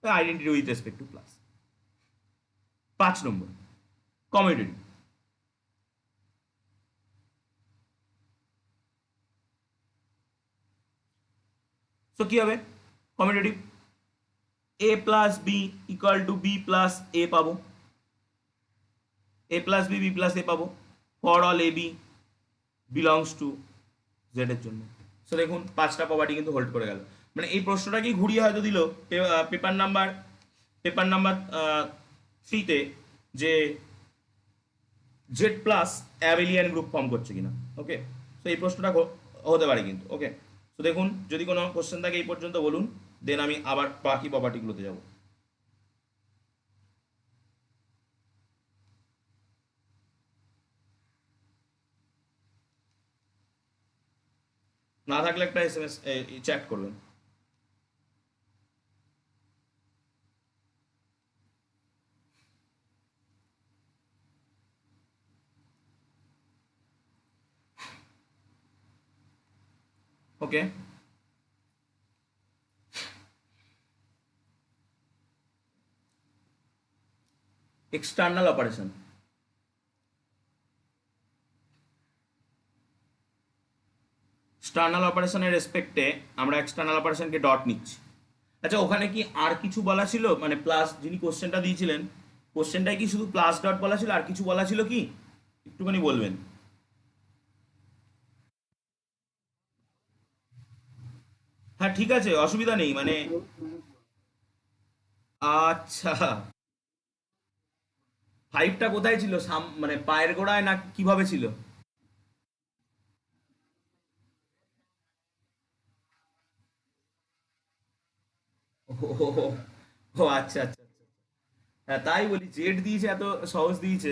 identity with respect to plus. 5 নম্বর কমিউনিটি। সো কি হবে? Commutative A plus B equal to B plus A পাবো, A plus B B plus A পাবো for all A B belongs to Z এর জন্য। সো দেখুন 5টা প্রপার্টি কিন্তু হোল্ড করে গেল। মানে এই প্রশ্নটা কি ঘুরিয়ে হয়তো দিল পেপার নাম্বার 3-তে, যে Z plus abelian group form করছে কিনা। ওকে, তো এই প্রশ্নটা হতে পারে কিন্তু। ওকে, তো দেখুন যদি কোনো কোশ্চেন থাকে এই পর্যন্ত বলুন, দেন আমি আবার বাকি প্রপার্টিগুলোতে যাব। না থাকলে একটা SMS চ্যাট করবেন। ওকে, এক্সটার্নাল অপারেশন। এক্সটার্নাল অপারেশনের রেসপেক্টে আমরা এক্সটার্নাল অপারেশনকে ডট নিচ্ছি। আচ্ছা, ওখানে কি আর কিছু বলা ছিল? মানে প্লাস, যিনি কোশ্চেনটা দিয়েছিলেন, কোশ্চেনটায় কি শুধু প্লাস ডট বলা ছিল, আর কিছু বলা ছিল কি? একটুখানি বলবেন। হ্যাঁ ঠিক আছে, অসুবিধা নেই। মানে আচ্ছা, 5টা কোথায় ছিল? মানে পায়ের গোড়ায় না কিভাবে ছিল? ও ও, ও, ও, আচ্ছা আচ্ছা আচ্ছা। হ্যাঁ তাই বলি, জেড দিয়েছে, এত সহজ দিয়েছে।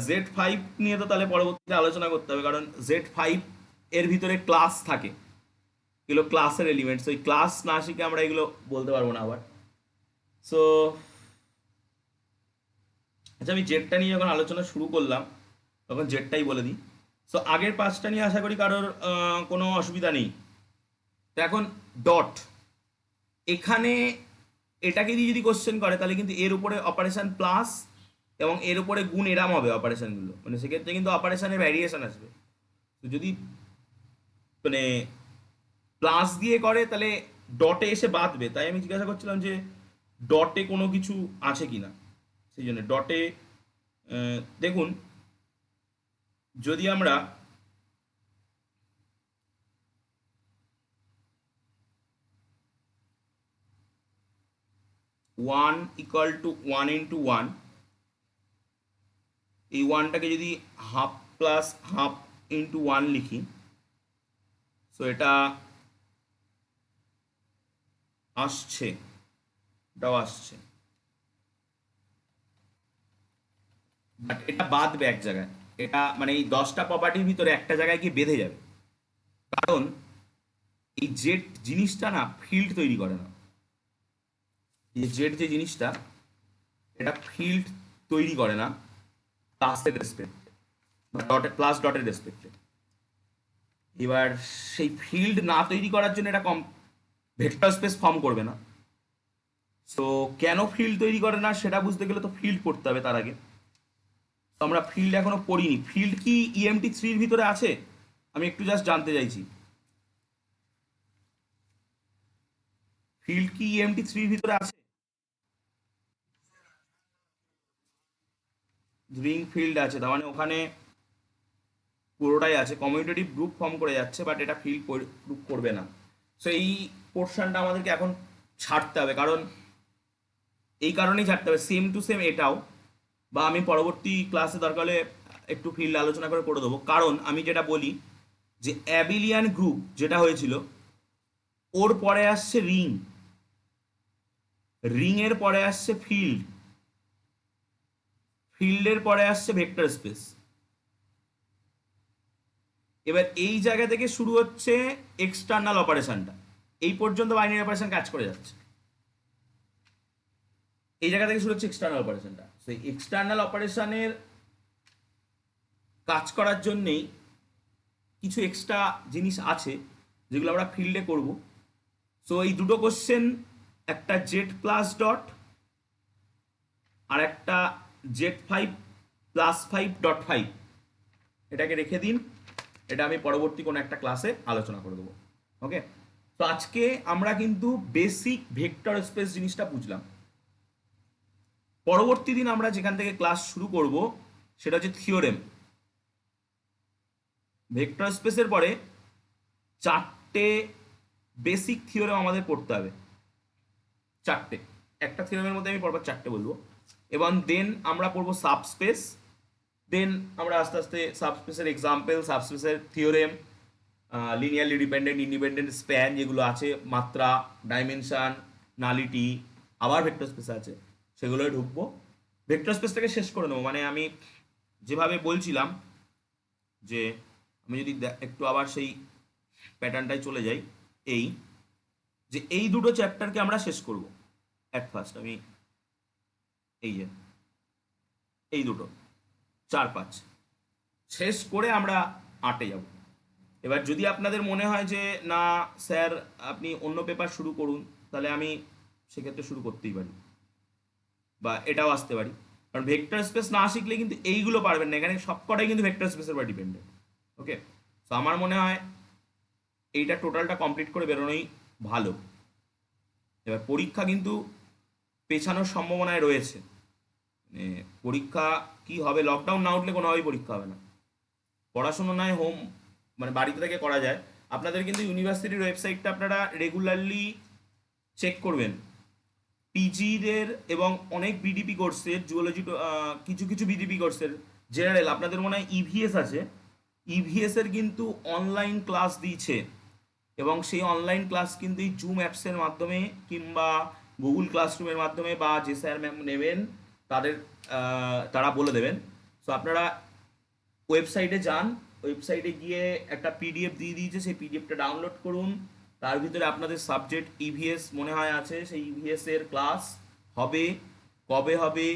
Z5 নিয়ে তো তাহলে পরবর্তীতে আলোচনা করতে হবে, কারণ Z5 এর ভিতরে ক্লাস থাকে, এগুলো ক্লাসের এলিমেন্টস। ওই ক্লাস না শিখে আমরা এগুলো বলতে পারবো না আবার। সো আচ্ছা, আমি জেডটা নিয়ে যখন আলোচনা শুরু করলাম তখন জেডটাই বলে দিই। সো আগের 5টা নিয়ে আশা করি কারোর কোনো অসুবিধা নেই। তো এখন ডট, এখানে এটাকে দিয়ে যদি কোশ্চেন করে তাহলে কিন্তু এর উপরে অপারেশন প্লাস এবং এর উপরে গুণ এরাম হবে অপারেশনগুলো, মানে সেক্ষেত্রে কিন্তু অপারেশনের ভ্যারিয়েশন আসবে। তো যদি মানে প্লাস দিয়ে করে তাহলে ডটে এসে বাঁধবে, তাই আমি জিজ্ঞাসা করছিলাম যে ডটে কোনো কিছু আছে কি না। সেই জন্য ডটে দেখুন, যদি আমরা 1 = 1 × 1, এই 1টাকে যদি হাফ প্লাস হাফ ইন্টু 1 লিখি, সো এটা আসছে, এটাও আসছে, বাট এটা বাঁধবে এক জায়গায়। এটা মানে এই 10টা প্রপার্টির ভিতরে একটা জায়গায় গিয়ে বেঁধে যাবে, কারণ এই জেড জিনিসটা না ফিল্ড তৈরি করে না। এই জেড যে জিনিসটা, এটা ফিল্ড তৈরি করে না প্লাসের রেসপেক্টে বা ডটের, প্লাস ডটের রেসপেক্টে। এবার সেই ফিল্ড না তৈরি করার জন্য এটা ভেক্টর স্পেস ফর্ম করবে না। সো কেন ফিল্ড তৈরি করে না সেটা বুঝতে গেলে তো ফিল্ড পড়তে হবে তার আগে। তো আমরা ফিল্ড এখনো পড়িনি। ফিল্ড কি EMT3-র ভিতরে আছে? আমি একটু জাস্ট জানতে চাইছি, ফিল্ড কি EMT3-র ভিতরে আছে? রিং ফিল্ড আছে, তার মানে ওখানে পুরোটাই আছে, কমিউটেটিভ গ্রুপ ফর্ম করে যাচ্ছে, বাট এটা ফিল্ড গ্রুপ করবে না। সো এই পোর্শনটা আমাদেরকে এখন ছাড়তে হবে, কারণ এই কারণেই ছাড়তে হবে, সেম টু সেম এটাও, বা আমি পরবর্তী ক্লাসে দরকার হলে একটু ফিল্ড আলোচনা করে দেবো। কারণ আমি যেটা বলি যে অ্যাবিলিয়ান গ্রুপ যেটা হয়েছিল, ওর পরে আসছে রিং, রিংয়ের পরে আসছে ফিল্ড, ফিল্ডের পরে আসছে ভেক্টর স্পেস। এবার এই জায়গা থেকে শুরু হচ্ছে এক্সটার্নাল অপারেশনটা, এই পর্যন্ত বাইনারি অপারেশন কাজ করে যাচ্ছে, এই জায়গা থেকে শুরু হচ্ছে এক্সটার্নাল অপারেশনটা। সেই এক্সটার্নাল অপারেশনের কাজ করার জন্যেই কিছু এক্সট্রা জিনিস আছে যেগুলো আমরা ফিল্ডে করব। সো এই দুটো কোশ্চেন, একটা জেড প্লাস ডট আর একটা জেড 5+5.5, এটাকে রেখে দিন, এটা আমি পরবর্তী কোনো একটা ক্লাসে আলোচনা করে দেবো। ওকে, তো আজকে আমরা কিন্তু বেসিক ভেক্টর স্পেস জিনিসটা বুঝলাম। পরবর্তী দিন আমরা যেখান থেকে ক্লাস শুরু করব সেটা হচ্ছে থিওরেম। ভেক্টর স্পেসের পরে 4টে বেসিক থিওরেম আমাদের পড়তে হবে, 4টে, একটা থিওরেমের মধ্যে আমি পরপর 4টে বলবো। এবং দেন আমরা পড়বো সাবস্পেস, দেন আমরা আস্তে আস্তে সাবস্পেসের এক্সাম্পল, সাবস্পেসের theorem, linearly dependent, independent span যেগুলো আছে, মাত্রা, ডাইমেনশন, নালিটি, আবার ভেক্টর স্পেস আছে, সেগুলোয় ঢুকবো। ভেক্টর স্পেসটাকে শেষ করে নেবো। মানে আমি যেভাবে বলছিলাম যে আমি যদি একটু আবার সেই প্যাটার্নটাই চলে যাই, এই যে এই দুটো চ্যাপ্টারকে আমরা শেষ করব অ্যাট ফার্স্ট। আমি এই যে এই দুটো 4-5 শেষ করে আমরা 8-এ যাব। এবার যদি আপনাদের মনে হয় যে না স্যার আপনি অন্য পেপার শুরু করুন, তাহলে আমি সেক্ষেত্রে শুরু করতেই পারি, বা এটাও আসতে পারি। কারণ ভেক্টর স্পেস না শিখলে কিন্তু এইগুলো পারবেন না, এখানে সবকটাই কিন্তু ভেক্টর স্পেসের উপর ডিপেন্ডেন্ট। ওকে, তো আমার মনে হয় এইটা টোটালটা কমপ্লিট করে বেরোনোই ভালো। এবার পরীক্ষা কিন্তু পেছানোর সম্ভাবনায় রয়েছে, মানে পরীক্ষা কি হবে, লকডাউন না উঠলে কোনোভাবেই পরীক্ষা হবে না। পড়াশুনো নয় হোম, মানে বাড়িতে থেকে করা যায়। আপনাদের কিন্তু ইউনিভার্সিটির ওয়েবসাইটটা আপনারা রেগুলারলি চেক করবেন। পিজিদের এবং অনেক বিডিপি কোর্সের, জুওলজি, কিছু কিছু বিডিপি কোর্সের, জেনারেল, আপনাদের মনে হয় ইভিএস আছে, ইভিএস এর কিন্তু অনলাইন ক্লাস দিয়েছে। এবং সেই অনলাইন ক্লাস কিন্তু এই জুম অ্যাপসের মাধ্যমে কিংবা গুগল ক্লাসরুমের মাধ্যমে, বা যে স্যার ম্যাম নেবেন তাদের তারা বলে দেবেন। সো আপনারা ওয়েবসাইটে যান, ওয়েবসাইটে গিয়ে একটা পিডিএফ দিয়ে দিয়েছে, সেই পিডিএফটা ডাউনলোড করুন। তার ভিতরে আপনাদের সাবজেক্ট ইভিএস মনে হয় আছে, সেই ইভিএস এর ক্লাস হবে, কবে হবে,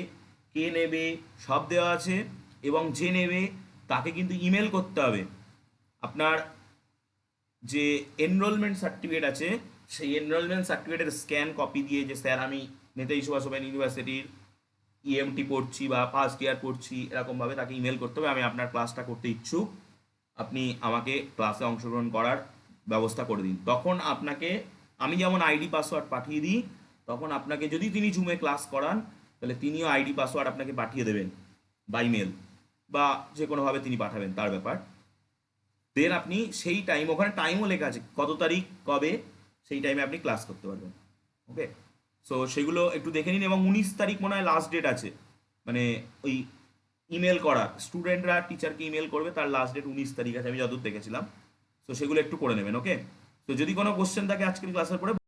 কে নেবে, সব দেওয়া আছে। এবং যে নেবে তাকে কিন্তু ইমেল করতে হবে আপনার যে এনরোলমেন্ট সার্টিফিকেট আছে, সেই এনরোলমেন্ট সার্টিফিকেটের স্ক্যান কপি দিয়ে, যে স্যার আমি নেতাজি সুভাষচন্দ্র ইউনিভার্সিটির ইএমটি পড়ছি বা ফার্স্ট ইয়ার পড়ছি, এরকমভাবে তাকে ইমেল করতে হবে, আমি আপনার ক্লাসটা করতে ইচ্ছুক, আপনি আমাকে ক্লাসে অংশগ্রহণ করার ব্যবস্থা করে দিন। তখন আপনাকে আমি যেমন আইডি পাসওয়ার্ড পাঠিয়ে দিই, তখন আপনাকে যদি তিনি জুমে ক্লাস করান তাহলে তিনিও আইডি পাসওয়ার্ড আপনাকে পাঠিয়ে দেবেন বাই মেল, বা যে কোনোভাবে তিনি পাঠাবেন, তার ব্যাপার। দেন আপনি সেই টাইম, ওখানে টাইমও লেখা আছে কত তারিখ কবে, সেই টাইমে আপনি ক্লাস করতে পারবেন। ওকে, সো সেগুলো একটু দেখে নিন। এবং 19 তারিখ মনে হয় লাস্ট ডেট আছে, মানে ওই ইমেল করা, স্টুডেন্টরা টিচারকে ইমেল করবে, তার লাস্ট ডেট 19 তারিখ আছে, আমি যতদূর দেখেছিলাম। তো সেগুলো একটু করে নেবেন। ওকে, তো যদি কোনো কোশ্চেন থাকে আজকের ক্লাসের পরে